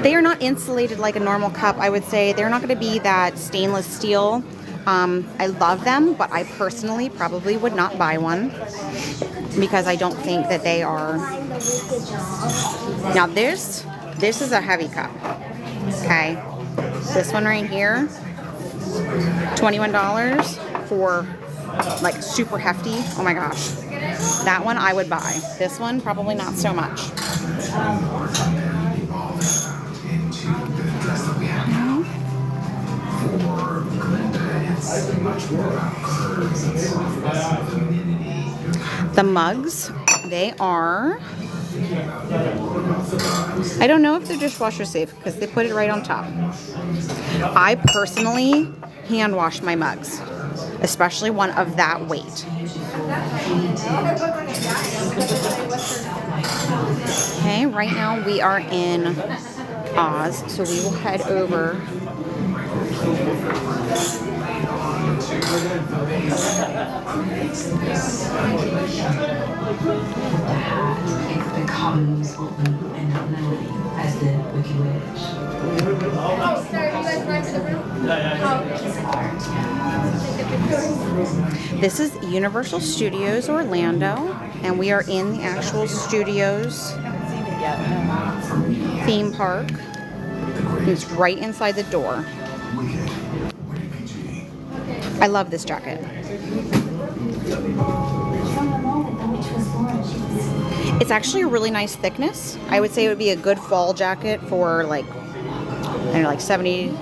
They are not insulated like a normal cup, I would say. They're not going to be that stainless steel. I love them, but I personally probably would not buy one because I don't think that they are. Now this is a heavy cup. Okay, this one right here, $21 for like super hefty. Oh my gosh. That one I would buy. This one, probably not so much. The mugs, they are, I don't know if they're dishwasher safe because they put it right on top. I personally hand wash my mugs, especially one of that weight. Okay, right now we are in Oz, so we will head over. It becomes what we end up knowing as the Wicked Witch. Oh, sorry, you guys going to the room? This is Universal Studios Orlando, and we are in the actual studios theme park. It's right inside the door. I love this jacket. It's actually a really nice thickness. I would say it would be a good fall jacket for like, I don't know, like 70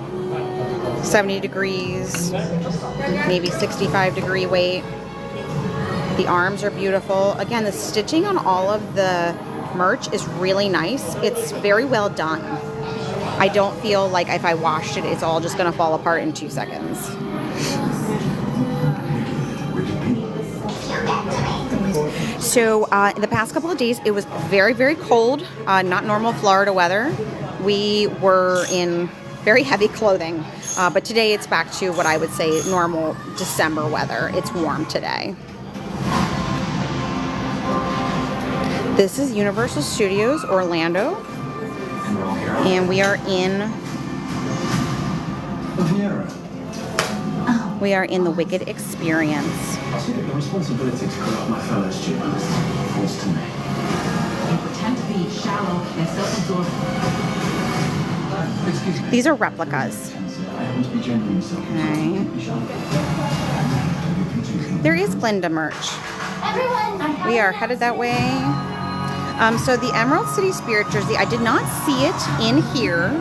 degrees, maybe 65 degree weight. The arms are beautiful. Again, the stitching on all of the merch is really nice. It's very well done. I don't feel like if I washed it, it's all just gonna fall apart in 2 seconds. So in the past couple of days, it was very, very cold, not normal Florida weather. We were in very heavy clothing, but today it's back to what I would say normal December weather. It's warm today. This is Universal Studios Orlando, and we are in the Wicked Experience. I see that the responsibility to correct my fellow students falls to me. They pretend to be shallow and self-absorbed. Excuse me. These are replicas. I happen to be genuine myself. Okay. There is Glinda merch. We are headed that way. So the Emerald City Spirit jersey, I did not see it in here,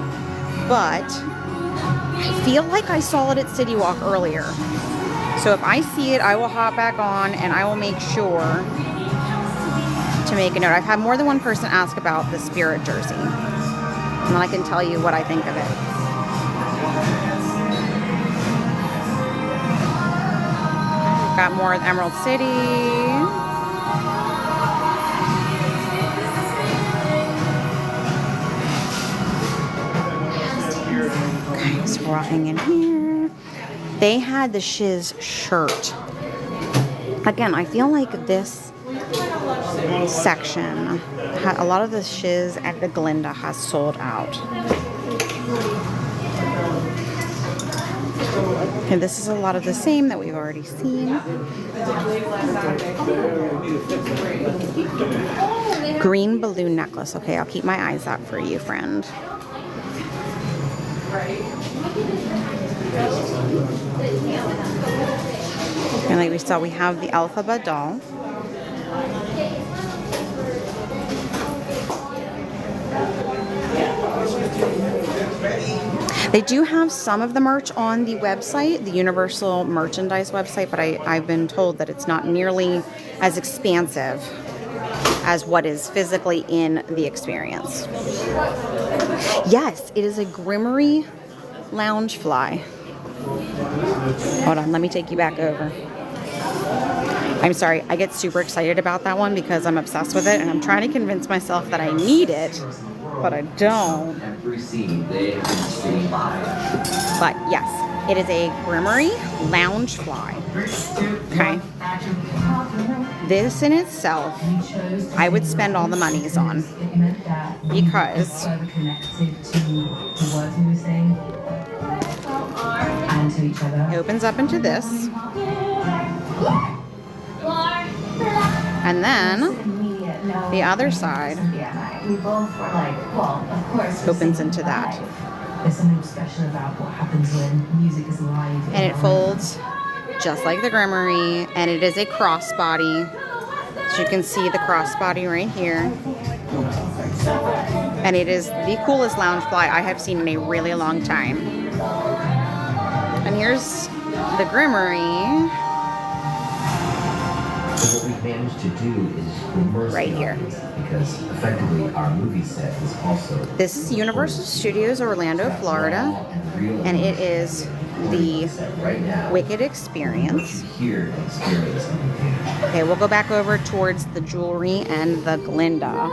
but I feel like I saw it at City Walk earlier. So if I see it, I will hop back on and I will make sure to make a note. I've had more than one person ask about the Spirit jersey, and then I can tell you what I think of it. We've got more Emerald City. Okay, so we're walking in here. They had the Shiz shirt. Again, I feel like this section, a lot of the Shiz at the Glinda has sold out. And this is a lot of the same that we've already seen. Green balloon necklace. Okay, I'll keep my eyes out for you, friend. And like we saw, we have the Elphaba doll. They do have some of the merch on the website, the Universal merchandise website, but I've been told that it's not nearly as expansive as what is physically in the experience. Yes, it is a Grimmery lounge fly. Hold on, let me take you back over. I'm sorry, I get super excited about that one because I'm obsessed with it and I'm trying to convince myself that I need it, but I don't. Every scene they have been sitting by. But yes, it is a Grimmery lounge fly. Okay. This in itself, I would spend all the monies on because it opens up into this. And then the other side opens into that. There's something special about what happens when music is live. And it folds just like the Grimmery, and it is a crossbody. So you can see the crossbody right here. And it is the coolest lounge fly I have seen in a really long time. And here's the Grimmery. So what we've managed to do is immerse Right the here. audience, because effectively our movie set is also This is Universal Studios Orlando, Florida, and it is the right now. Wicked Experience. Here and experience in the theater. Okay, we'll go back over towards the jewelry and the Glinda.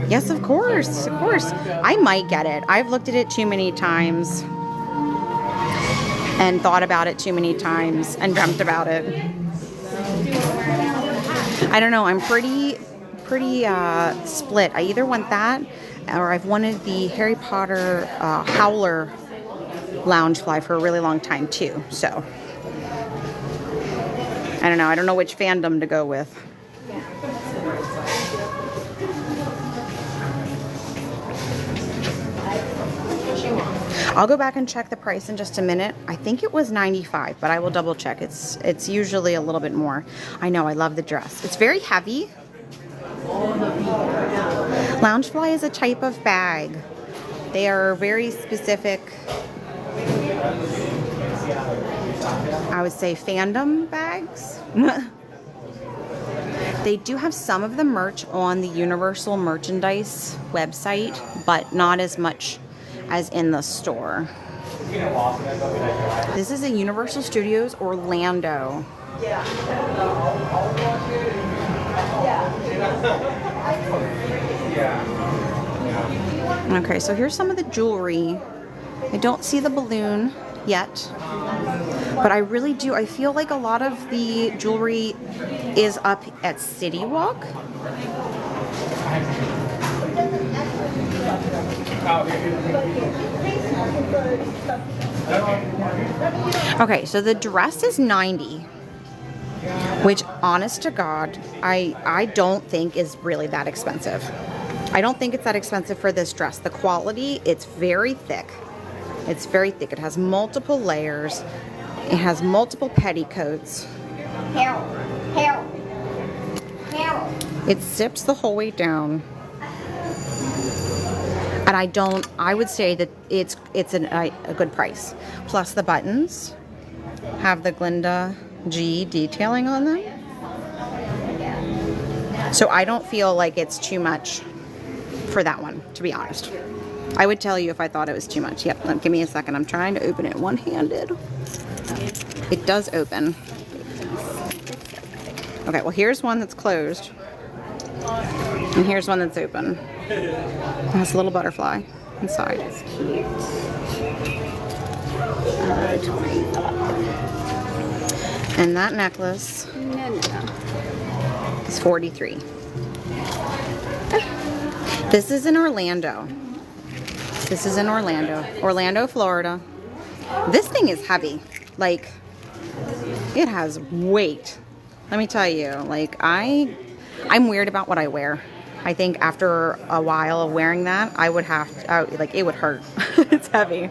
Yes, of course, of course. I might get it. I've looked at it too many times and thought about it too many times and dreamt about it. I don't know. I'm pretty split. I either want that or I've wanted the Harry Potter Howler lounge fly for a really long time too. So I don't know. I don't know which fandom to go with. I'll go back and check the price in just a minute. I think it was $95, but I will double check. It's usually a little bit more. I know, I love the dress. It's very heavy. Loungefly is a type of bag. They are very specific, I would say, fandom bags. They do have some of the merch on the Universal merchandise website, but not as much as in the store. This is a Universal Studios Orlando. Okay, so here's some of the jewelry. I don't see the balloon yet, but I really do. I feel like a lot of the jewelry is up at City Walk. Okay, so the dress is $90, which, honest to God, I don't think is really that expensive. I don't think it's that expensive for this dress. The quality, it's very thick. It's very thick. It has multiple layers. It has multiple petticoats. It zips the whole way down. And I would say that it's a good price. Plus the buttons have the Glinda G detailing on them. So I don't feel like it's too much for that one, to be honest. I would tell you if I thought it was too much. Yep, give me a second. I'm trying to open it one-handed. It does open. Okay, well here's one that's closed. And here's one that's open. It has a little butterfly inside. It's cute. And that necklace is $43. This is in Orlando. This is in Orlando, Florida. This thing is heavy. Like, it has weight. Let me tell you, like, I'm weird about what I wear. I think after a while of wearing that, I would have to, like, it would hurt. It's heavy.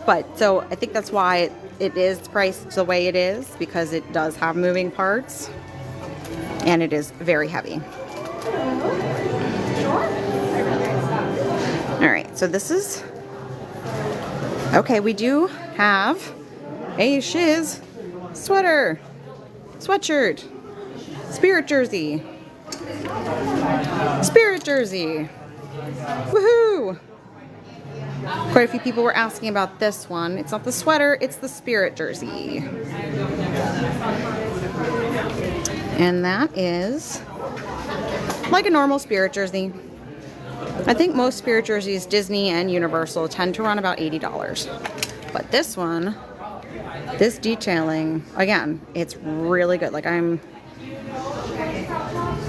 But, so I think that's why it is priced the way it is, because it does have moving parts. And it is very heavy. Alright, so this is, okay, we do have a shiz sweater, sweatshirt, spirit jersey, woohoo! Quite a few people were asking about this one. It's not the sweater, it's the spirit jersey. And that is like a normal spirit jersey. I think most spirit jerseys, Disney and Universal, tend to run about $80. But this one, this detailing, again, it's really good. Like, I'm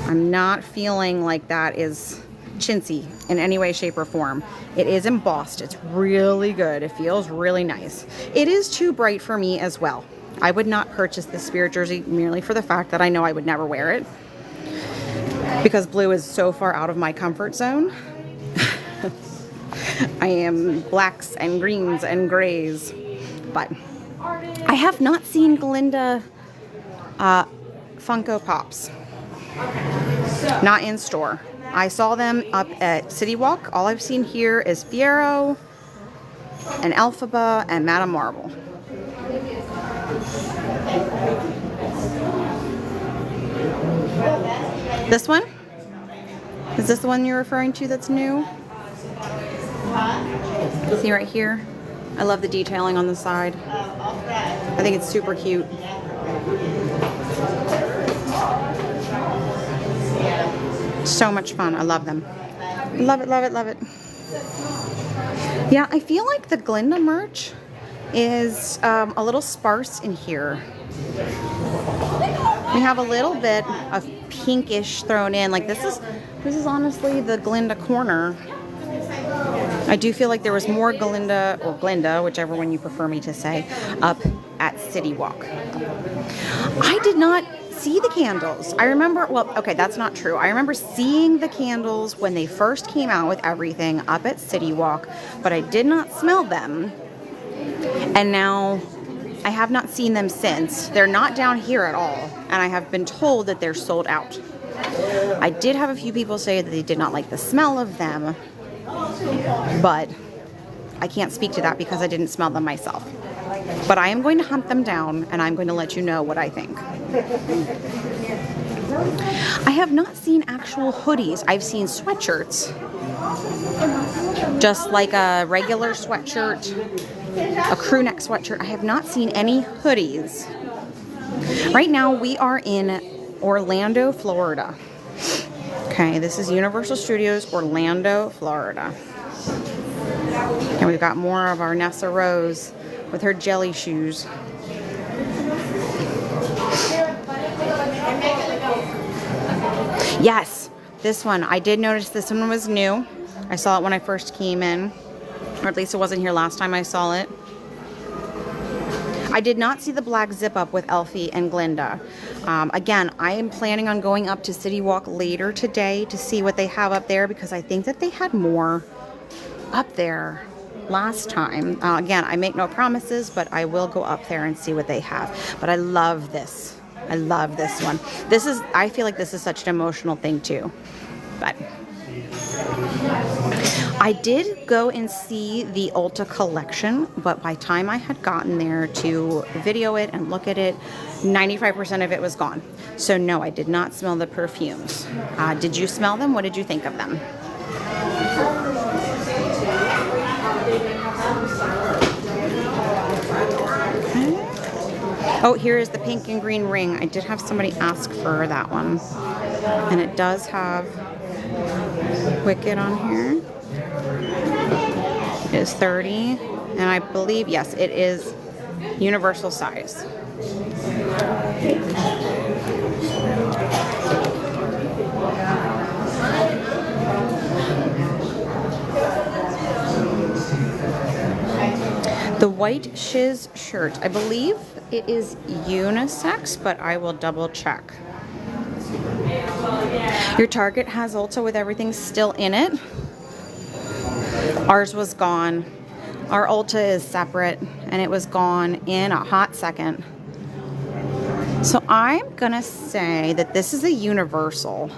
not feeling like that is chintzy in any way, shape, or form. It is embossed. It's really good. It feels really nice. It is too bright for me as well. I would not purchase this spirit jersey merely for the fact that I know I would never wear it, because blue is so far out of my comfort zone. I am blacks and greens and grays. But I have not seen Glinda Funko Pops. Not in store. I saw them up at City Walk. All I've seen here is Fiero and Elphaba and Madame Marble. This one? Is this the one you're referring to that's new? See right here? I love the detailing on the side. I think it's super cute. So much fun. I love them. Love it, love it, love it. Yeah, I feel like the Glinda merch is a little sparse in here. We have a little bit of pinkish thrown in. Like this is honestly the Glinda corner. I do feel like there was more Glinda, or Glinda, whichever one you prefer me to say, up at City Walk. I did not see the candles. I remember, well, okay, that's not true. I remember seeing the candles when they first came out with everything up at City Walk, but I did not smell them. And now I have not seen them since. They're not down here at all, and I have been told that they're sold out. I did have a few people say that they did not like the smell of them, but I can't speak to that because I didn't smell them myself. But I am going to hunt them down, and I'm going to let you know what I think. I have not seen actual hoodies. I've seen sweatshirts. Just like a regular sweatshirt, a crew neck sweatshirt. I have not seen any hoodies. Right now we are in Orlando, Florida. Okay, this is Universal Studios, Orlando, Florida. And we've got more of our Nessa Rose with her jelly shoes. Yes, this one. I did notice this one was new. I saw it when I first came in, or at least it wasn't here last time I saw it. I did not see the black zip up with Elfie and Glinda. Again, I am planning on going up to City Walk later today to see what they have up there because I think that they had more up there last time. Again, I make no promises, but I will go up there and see what they have. But I love this. I love this one. I feel like this is such an emotional thing too. But I did go and see the Ulta collection, but by the time I had gotten there to video it and look at it, 95% of it was gone. So no, I did not smell the perfumes. Did you smell them? What did you think of them? Okay. Oh, here is the pink and green ring. I did have somebody ask for that one. And it does have Wicked on here. It is 30, and I believe, yes, it is universal size. The white shiz shirt, I believe it is unisex, but I will double check. Your Target has Ulta with everything still in it. Ours was gone. Our Ulta is separate, and it was gone in a hot second. So I'm gonna say that this is a universal.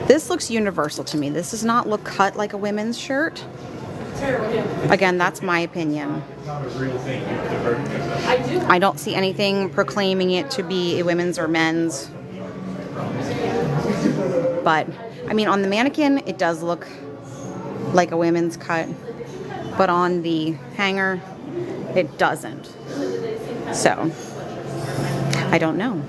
This looks universal to me. This does not look cut like a women's shirt. Again, that's my opinion. I don't see anything proclaiming it to be a women's or men's. But, I mean, on the mannequin, it does look like a women's cut. But on the hanger, it doesn't. So, I don't know.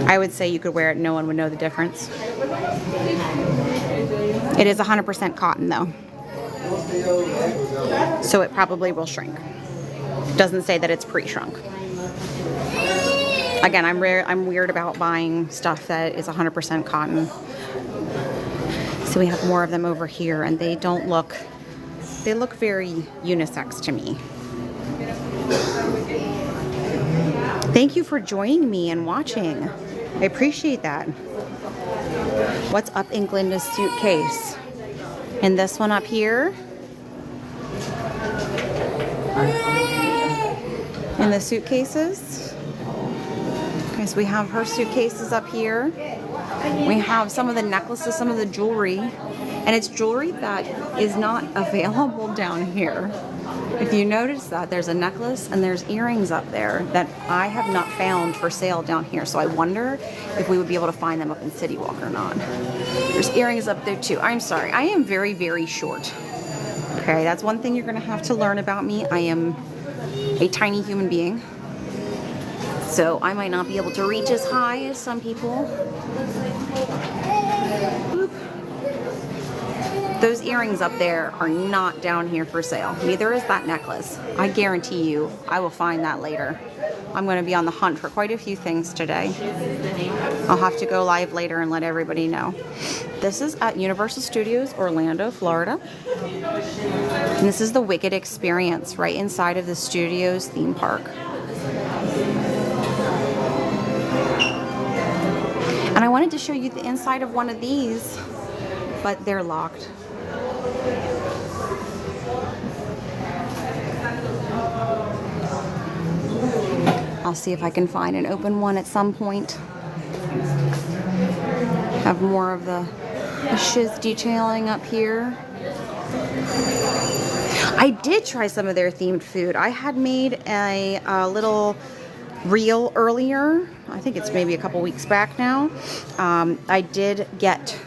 I would say you could wear it, no one would know the difference. It is 100% cotton though. So it probably will shrink. Doesn't say that it's pre-shrunk. Again, I'm weird about buying stuff that is 100% cotton. So we have more of them over here, and they look very unisex to me. Thank you for joining me and watching. I appreciate that. What's up in Glinda's suitcase? And this one up here. In the suitcases. Okay, so we have her suitcases up here. We have some of the necklaces, some of the jewelry. And it's jewelry that is not available down here. If you notice that, there's a necklace and there's earrings up there that I have not found for sale down here. So I wonder if we would be able to find them up in City Walk or not. There's earrings up there too. I'm sorry, I am very, very short. Okay, that's one thing you're gonna have to learn about me. I am a tiny human being. So I might not be able to reach as high as some people. Boop. Those earrings up there are not down here for sale. Neither is that necklace. I guarantee you I will find that later. I'm going to be on the hunt for quite a few things today. I'll have to go live later and let everybody know. This is at Universal Studios, Orlando, Florida. And this is the Wicked Experience right inside of the Studios theme park. And I wanted to show you the inside of one of these, but they're locked. I'll see if I can find an open one at some point. Have more of the shiz detailing up here. I did try some of their themed food. I had made a little reel earlier. I think it's maybe a couple weeks back now. I did get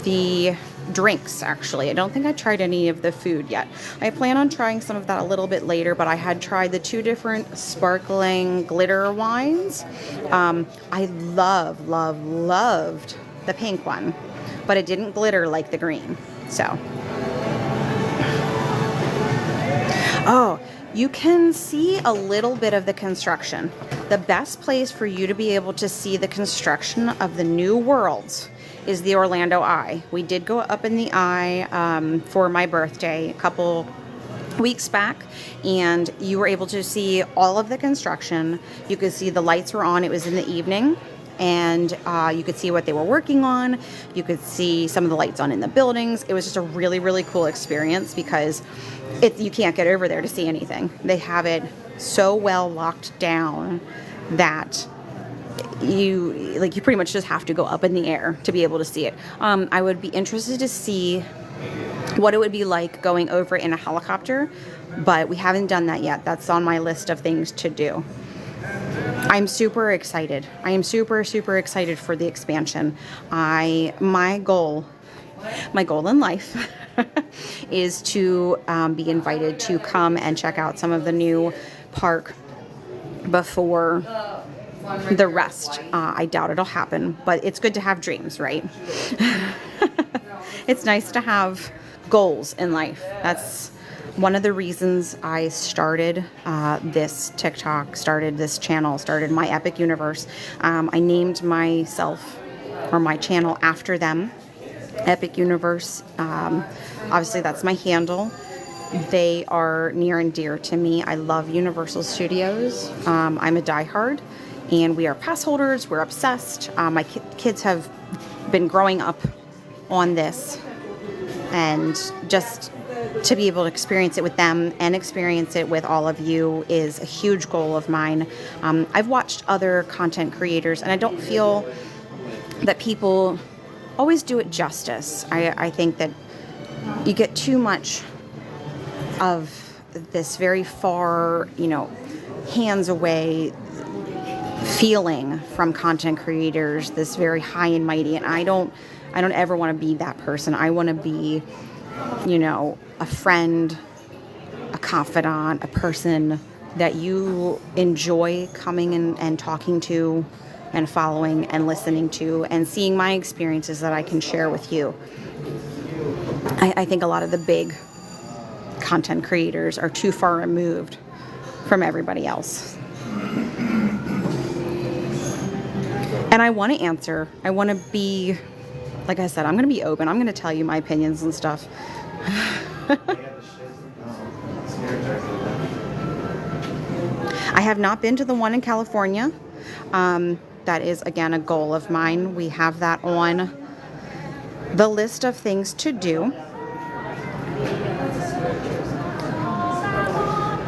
the drinks, actually. I don't think I tried any of the food yet. I plan on trying some of that a little bit later, but I had tried the 2 different sparkling glitter wines. I loved the pink one, but it didn't glitter like the green. So, oh, you can see a little bit of the construction. The best place for you to be able to see the construction of the new worlds is the Orlando Eye. We did go up in the Eye for my birthday a couple weeks back, and you were able to see all of the construction. You could see the lights were on. It was in the evening, and you could see what they were working on. You could see some of the lights on in the buildings. It was just a really, really cool experience because you can't get over there to see anything. They have it so well locked down that you pretty much just have to go up in the air to be able to see it. I would be interested to see what it would be like going over in a helicopter, but we haven't done that yet. That's on my list of things to do. I'm super excited. I am super, super excited for the expansion. My goal in life is to be invited to come and check out some of the new park before the rest. I doubt it'll happen, but it's good to have dreams, right? It's nice to have goals in life. That's one of the reasons I started this TikTok, started this channel, started my Epic Universe. I named myself or my channel after them, Epic Universe. Obviously that's my handle. They are near and dear to me. I love Universal Studios. I'm a diehard, and we are pass holders. We're obsessed. My kids have been growing up on this, and just to be able to experience it with them and experience it with all of you is a huge goal of mine. I've watched other content creators, and I don't feel that people always do it justice. I think that you get too much of this very far, hands away feeling from content creators, this very high and mighty, and I don't ever want to be that person. I want to be, a friend, a confidant, a person that you enjoy coming and talking to and following and listening to and seeing my experiences that I can share with you. I think a lot of the big content creators are too far removed from everybody else. And I want to answer. I want to be, like I said, I'm going to be open. I'm going to tell you my opinions and stuff. I have not been to the one in California. That is, again, a goal of mine. We have that on the list of things to do.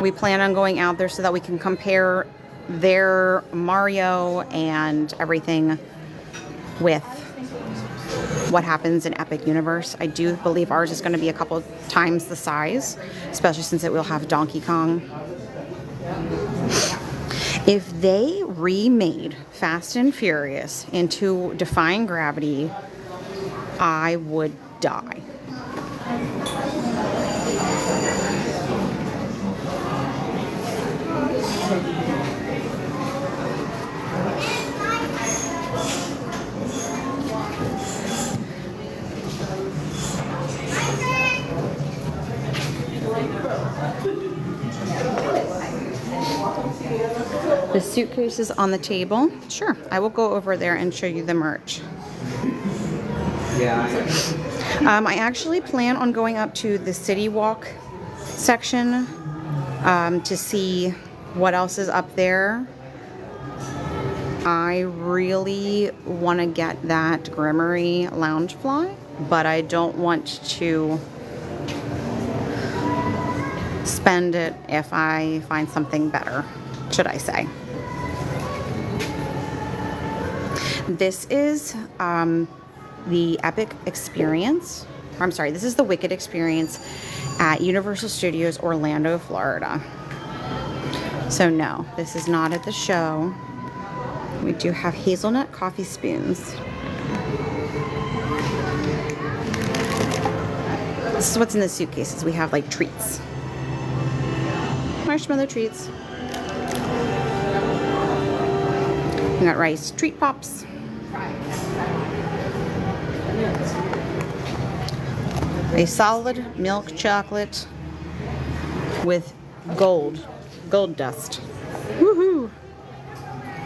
We plan on going out there so that we can compare their Mario and everything with what happens in Epic Universe. I do believe ours is going to be a couple times the size, especially since it will have Donkey Kong. If they remade Fast and Furious into Defying Gravity, I would die. The suitcase is on the table. Sure, I will go over there and show you the merch. I actually plan on going up to the City Walk section to see what else is up there. I really want to get that Grimmery Loungefly, but I don't want to spend it if I find something better, should I say. This is the Epic Experience. I'm sorry, this is the Wicked Experience at Universal Studios Orlando, Florida. So no, this is not at the show. We do have hazelnut coffee spoons. This is what's in the suitcases. We have like treats. Marshmallow treats. We got Rice Treat Pops. A solid milk chocolate with gold dust. Woohoo!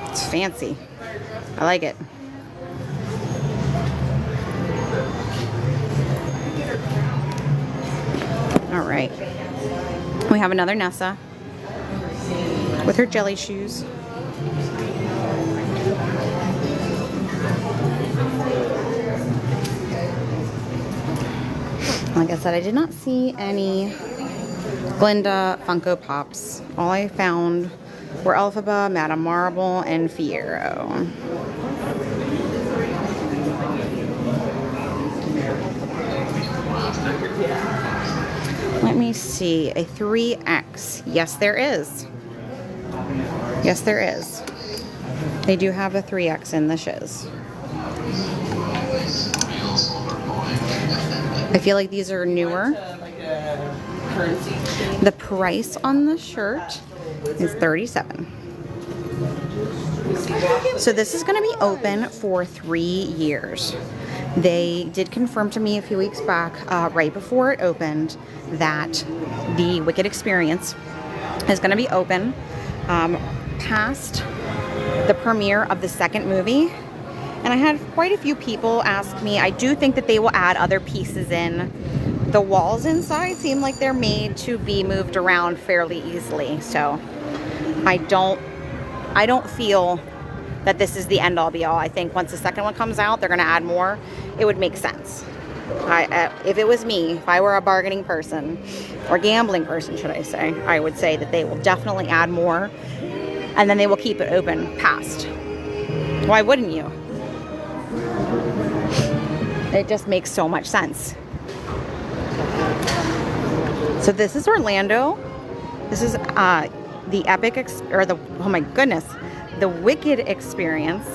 It's fancy. I like it. All right. We have another Nessa with her jelly shoes. Like I said, I did not see any Glinda Funko Pops. All I found were Elphaba, Madame Marble, and Fiero. Let me see. A 3X. Yes, there is. Yes, there is. They do have a 3X in the shiz. I feel like these are newer. The price on the shirt is $37. So this is going to be open for 3 years. They did confirm to me a few weeks back, right before it opened, that the Wicked Experience is going to be open past the premiere of the second movie. And I had quite a few people ask me. I do think that they will add other pieces in. The walls inside seem like they're made to be moved around fairly easily. So I don't feel that this is the end all be all. I think once the second one comes out, they're going to add more. It would make sense. If it was me, if I were a bargaining person or gambling person, should I say, I would say that they will definitely add more, and then they will keep it open past. Why wouldn't you? It just makes so much sense. So this is Orlando. This is the Epic, oh my goodness, the Wicked Experience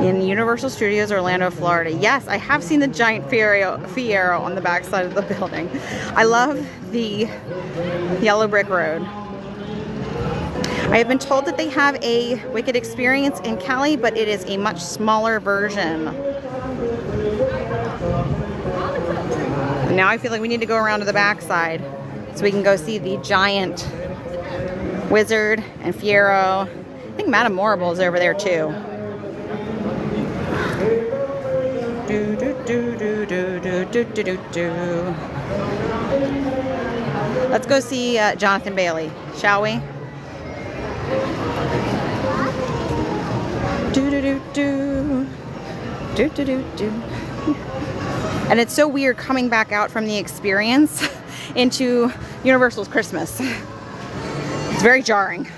in Universal Studios Orlando, Florida. Yes, I have seen the giant Fiero on the back side of the building. I love the yellow brick road. I have been told that they have a Wicked Experience in Cali, but it is a much smaller version. And now I feel like we need to go around to the back side so we can go see the giant Wizard and Fiero. I think Madame Marble is over there too. Let's go see Jonathan Bailey, shall we? Do-do-do-do. Do-do-do-do. And it's so weird coming back out from the experience into Universal's Christmas. It's very jarring.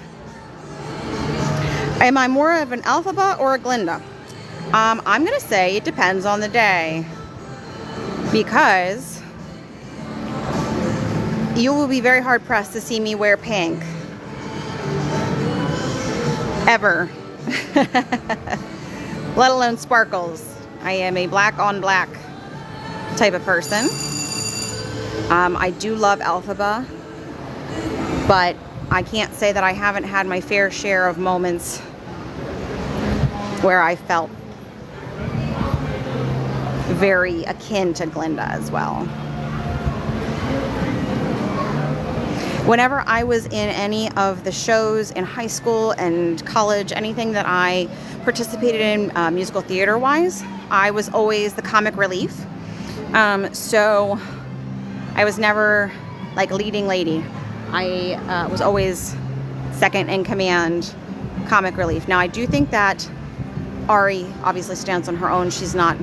Am I more of an Elphaba or a Glinda? I'm gonna say it depends on the day, because you will be very hard pressed to see me wear pink ever. Let alone sparkles. I am a black on black type of person. I do love Elphaba, but I can't say that I haven't had my fair share of moments where I felt very akin to Glinda as well. Whenever I was in any of the shows in high school and college, anything that I participated in musical theater wise, I was always the comic relief. So I was never like leading lady. I was always second in command, comic relief. Now I do think that Ari obviously stands on her own. She's not,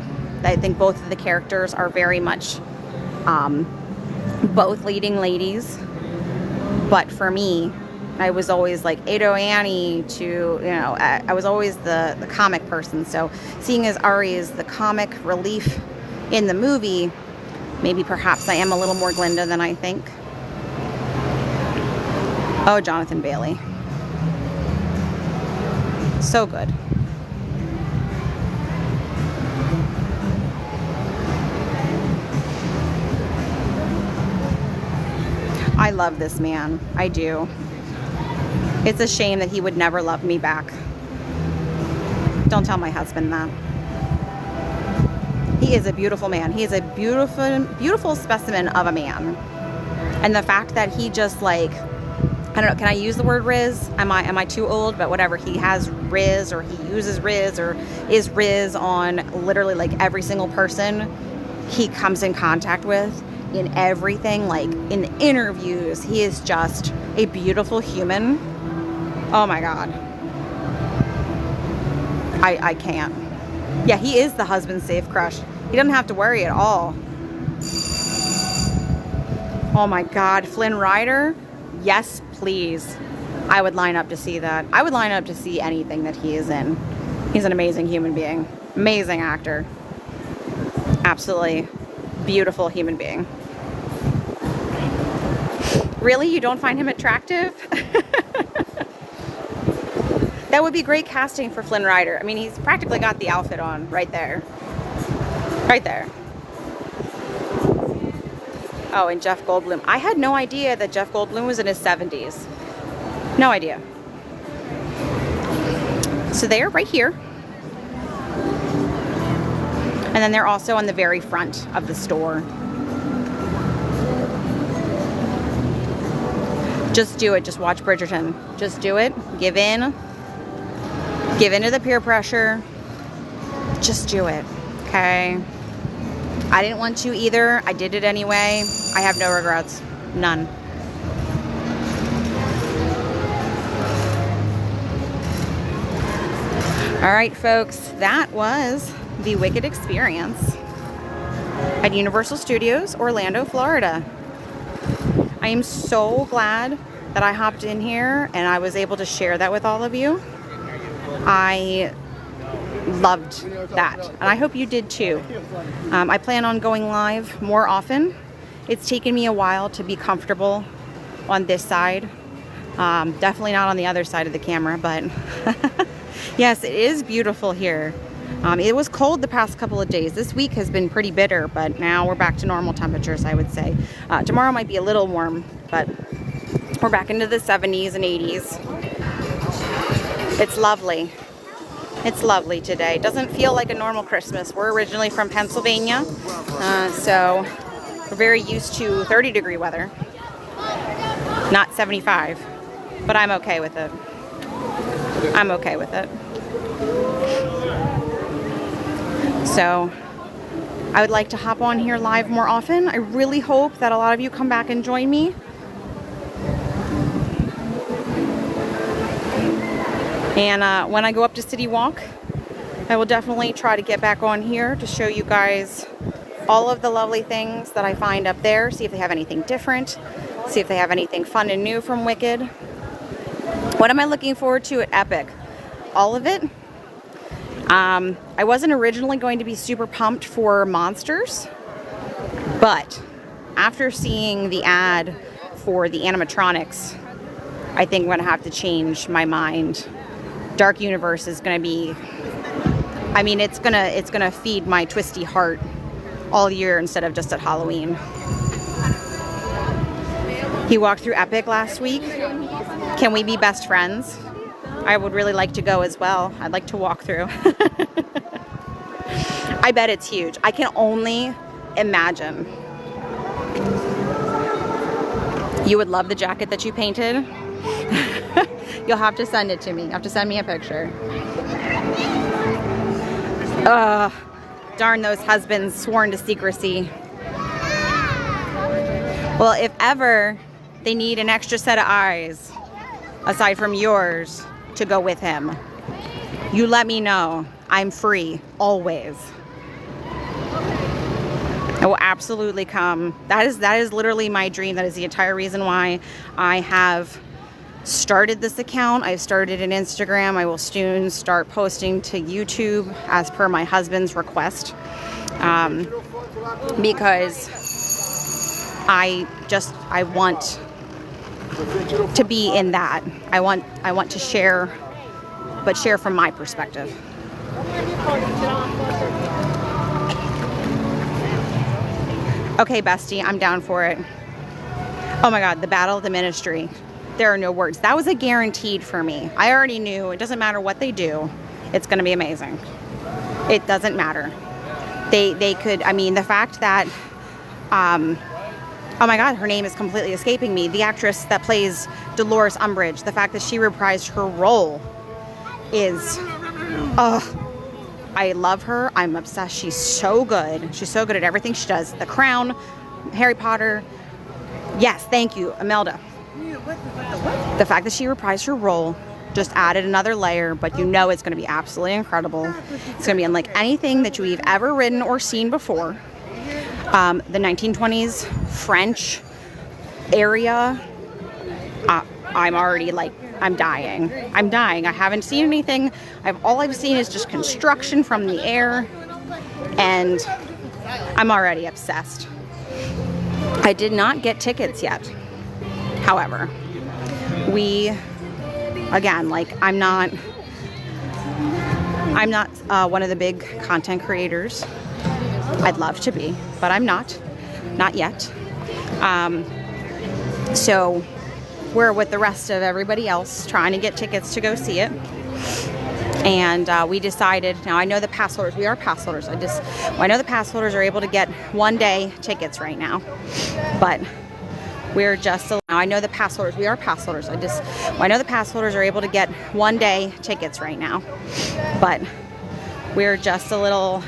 I think both of the characters are very much both leading ladies. But for me, I was always like Ado Annie to, you know, I was always the comic person. So seeing as Ari is the comic relief in the movie, maybe perhaps I am a little more Glinda than I think. Oh, Jonathan Bailey. So good. I love this man. I do. It's a shame that he would never love me back. Don't tell my husband that. He is a beautiful man. He is a beautiful, beautiful specimen of a man. And the fact that he just like, I don't know, can I use the word Riz? Am I too old? But whatever, he has Riz, or he uses Riz, or is Riz on literally like every single person he comes in contact with. In everything, like in interviews, he is just a beautiful human. Oh my God. I can't. Yeah, he is the husband safe crush. He doesn't have to worry at all. Oh my God, Flynn Rider? Yes, please. I would line up to see that. I would line up to see anything that he is in. He's an amazing human being. Amazing actor. Absolutely beautiful human being. Really? You don't find him attractive? That would be great casting for Flynn Rider. I mean, he's practically got the outfit on right there. Right there. Oh, and Jeff Goldblum. I had no idea that Jeff Goldblum was in his 70s. No idea. So they're right here. And then they're also on the very front of the store. Just do it. Just watch Bridgerton. Just do it. Give in. Give in to the peer pressure. Just do it. Okay? I didn't want to either. I did it anyway. I have no regrets. None. All right, folks. That was the Wicked experience at Universal Studios, Orlando, Florida. I am so glad that I hopped in here and I was able to share that with all of you. I loved that, and I hope you did too. I plan on going live more often. It's taken me a while to be comfortable on this side. Definitely not on the other side of the camera, but yes, it is beautiful here. It was cold the past couple of days. This week has been pretty bitter, but now we're back to normal temperatures, I would say. Tomorrow might be a little warm, but we're back into the 70s and 80s. It's lovely. It's lovely today. Doesn't feel like a normal Christmas. We're originally from Pennsylvania, so we're very used to 30-degree weather, not 75, but I'm okay with it. I'm okay with it. So I would like to hop on here live more often. I really hope that a lot of you come back and join me. And when I go up to City Walk, I will definitely try to get back on here to show you guys all of the lovely things that I find up there. See if they have anything different. See if they have anything fun and new from Wicked. What am I looking forward to at Epic? All of it. I wasn't originally going to be super pumped for Monsters, but after seeing the ad for the animatronics, I think I'm going to have to change my mind. Dark Universe is going to be, I mean, it's gonna feed my twisty heart all year instead of just at Halloween. He walked through Epic last week. Can we be best friends? I would really like to go as well. I'd like to walk through. I bet it's huge. I can only imagine. You would love the jacket that you painted. You'll have to send it to me. You have to send me a picture. Darn those husbands sworn to secrecy. Well, if ever they need an extra set of eyes, aside from yours, to go with him, you let me know. I'm free, always. I will absolutely come. That is literally my dream. That is the entire reason why I have started this account. I've started an Instagram. I will soon start posting to YouTube as per my husband's request, because I want to be in that. I want to share, but share from my perspective. Okay, bestie, I'm down for it. Oh my God, the Battle of the Ministry. There are no words. That was a guaranteed for me. I already knew it doesn't matter what they do. It's going to be amazing. It doesn't matter. They could, I mean, the fact that, oh my God, her name is completely escaping me. The actress that plays Dolores Umbridge, the fact that she reprised her role is, I love her. I'm obsessed. She's so good. She's so good at everything she does. The Crown, Harry Potter. Yes, thank you, Imelda. The fact that she reprised her role just added another layer, but you know it's going to be absolutely incredible. It's going to be unlike anything that you've ever written or seen before. The 1920s French area, I'm already like, I'm dying. I haven't seen anything. All I've seen is just construction from the air, and I'm already obsessed. I did not get tickets yet. However, again, like, I'm not one of the big content creators. I'd love to be, but I'm not yet. So we're with the rest of everybody else trying to get tickets to go see it. And we decided, now I know the pass holders, we are pass holders. I know the pass holders are able to get one-day tickets right now, but we're just, now I know the pass holders, we are pass holders. I know the pass holders are able to get one-day tickets right now, but we're just a little,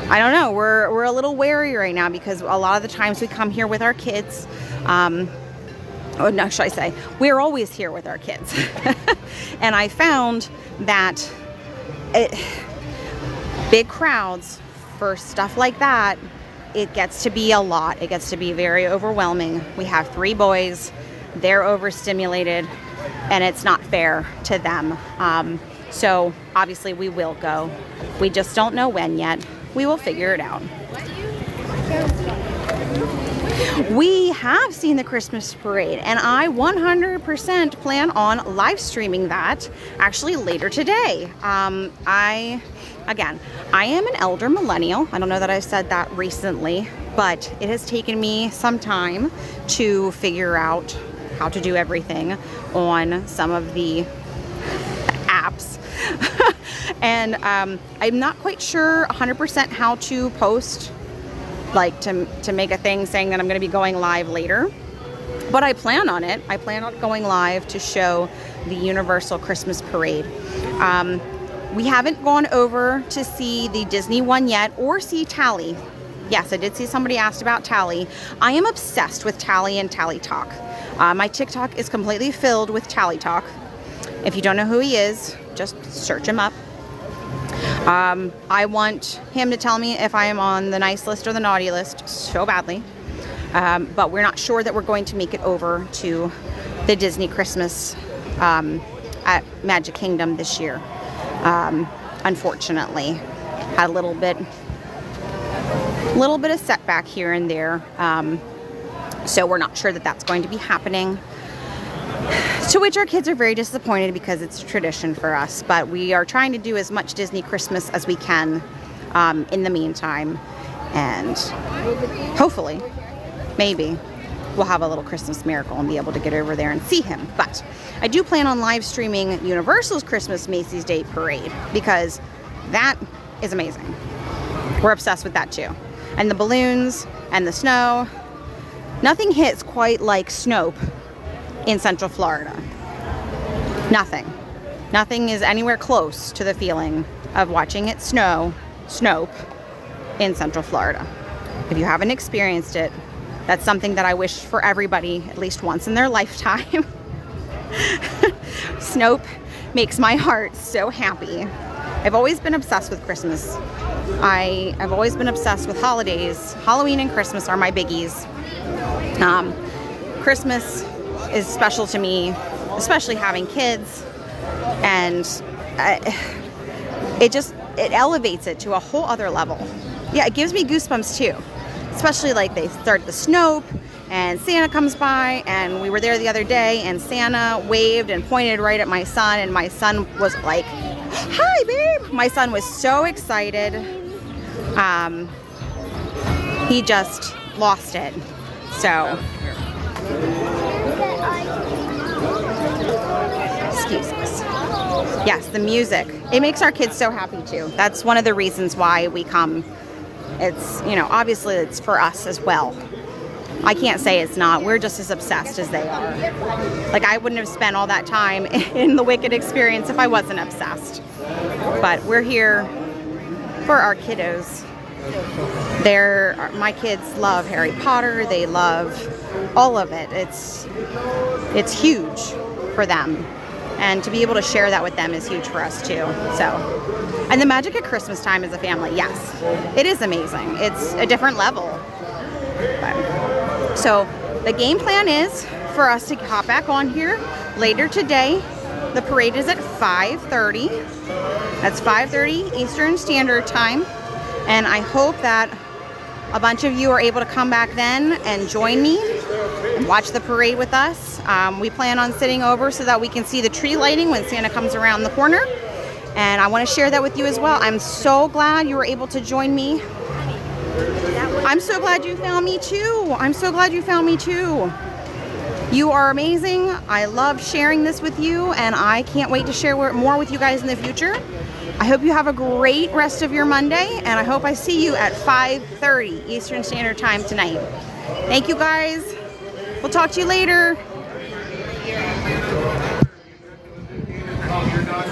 I don't know, we're a little wary right now because a lot of the times we come here with our kids. Oh, no, should I say, we're always here with our kids. And I found that big crowds for stuff like that, it gets to be a lot. It gets to be very overwhelming. We have 3 boys, they're overstimulated, and it's not fair to them. So obviously we will go. We just don't know when yet. We will figure it out. We have seen the Christmas parade, and I 100% plan on live streaming that actually later today. I am an elder millennial. I don't know that I said that recently, but it has taken me some time to figure out how to do everything on some of the apps. And I'm not quite sure 100% how to post, like to make a thing saying that I'm going to be going live later, but I plan on it. I plan on going live to show the Universal Christmas Parade. We haven't gone over to see the Disney one yet or see Tally. Yes, I did see somebody asked about Tally. I am obsessed with Tally and Tally Talk. My TikTok is completely filled with Tally Talk. If you don't know who he is, just search him up. I want him to tell me if I am on the nice list or the naughty list so badly. But we're not sure that we're going to make it over to the Disney Christmas at Magic Kingdom this year. Unfortunately, had a little bit of setback here and there. So we're not sure that that's going to be happening. To which our kids are very disappointed because it's a tradition for us. But we are trying to do as much Disney Christmas as we can in the meantime. And hopefully, maybe, we'll have a little Christmas miracle and be able to get over there and see him. But I do plan on live streaming Universal's Christmas Macy's Day Parade because that is amazing. We're obsessed with that too. And the balloons and the snow. Nothing hits quite like Snope in Central Florida. Nothing. Nothing is anywhere close to the feeling of watching it snow, Snope, in Central Florida. If you haven't experienced it, that's something that I wish for everybody at least once in their lifetime. Snope makes my heart so happy. I've always been obsessed with Christmas. I've always been obsessed with holidays. Halloween and Christmas are my biggies. Christmas is special to me, especially having kids, and it elevates it to a whole other level. Yeah, it gives me goosebumps too, especially like they start the Snope and Santa comes by, and we were there the other day and Santa waved and pointed right at my son, and my son was like, "Hi, babe." My son was so excited. He just lost it. So, excuse us. Yes, the music. It makes our kids so happy too. That's one of the reasons why we come. It's, you know, obviously it's for us as well. I can't say it's not. We're just as obsessed as they are. Like, I wouldn't have spent all that time in the Wicked experience if I wasn't obsessed. But we're here for our kiddos. My kids love Harry Potter. They love all of it. It's huge for them. And to be able to share that with them is huge for us too. So, and the magic at Christmas time as a family, yes, it is amazing. It's a different level. But, so the game plan is for us to hop back on here later today. The parade is at 5:30. That's 5:30 Eastern Standard Time. And I hope that a bunch of you are able to come back then and join me and watch the parade with us. We plan on sitting over so that we can see the tree lighting when Santa comes around the corner. And I want to share that with you as well. I'm so glad you were able to join me. I'm so glad you found me too. I'm so glad you found me too. You are amazing. I love sharing this with you, and I can't wait to share more with you guys in the future. I hope you have a great rest of your Monday, and I hope I see you at 5:30 Eastern Standard Time tonight. Thank you guys. We'll talk to you later. Oh, you're not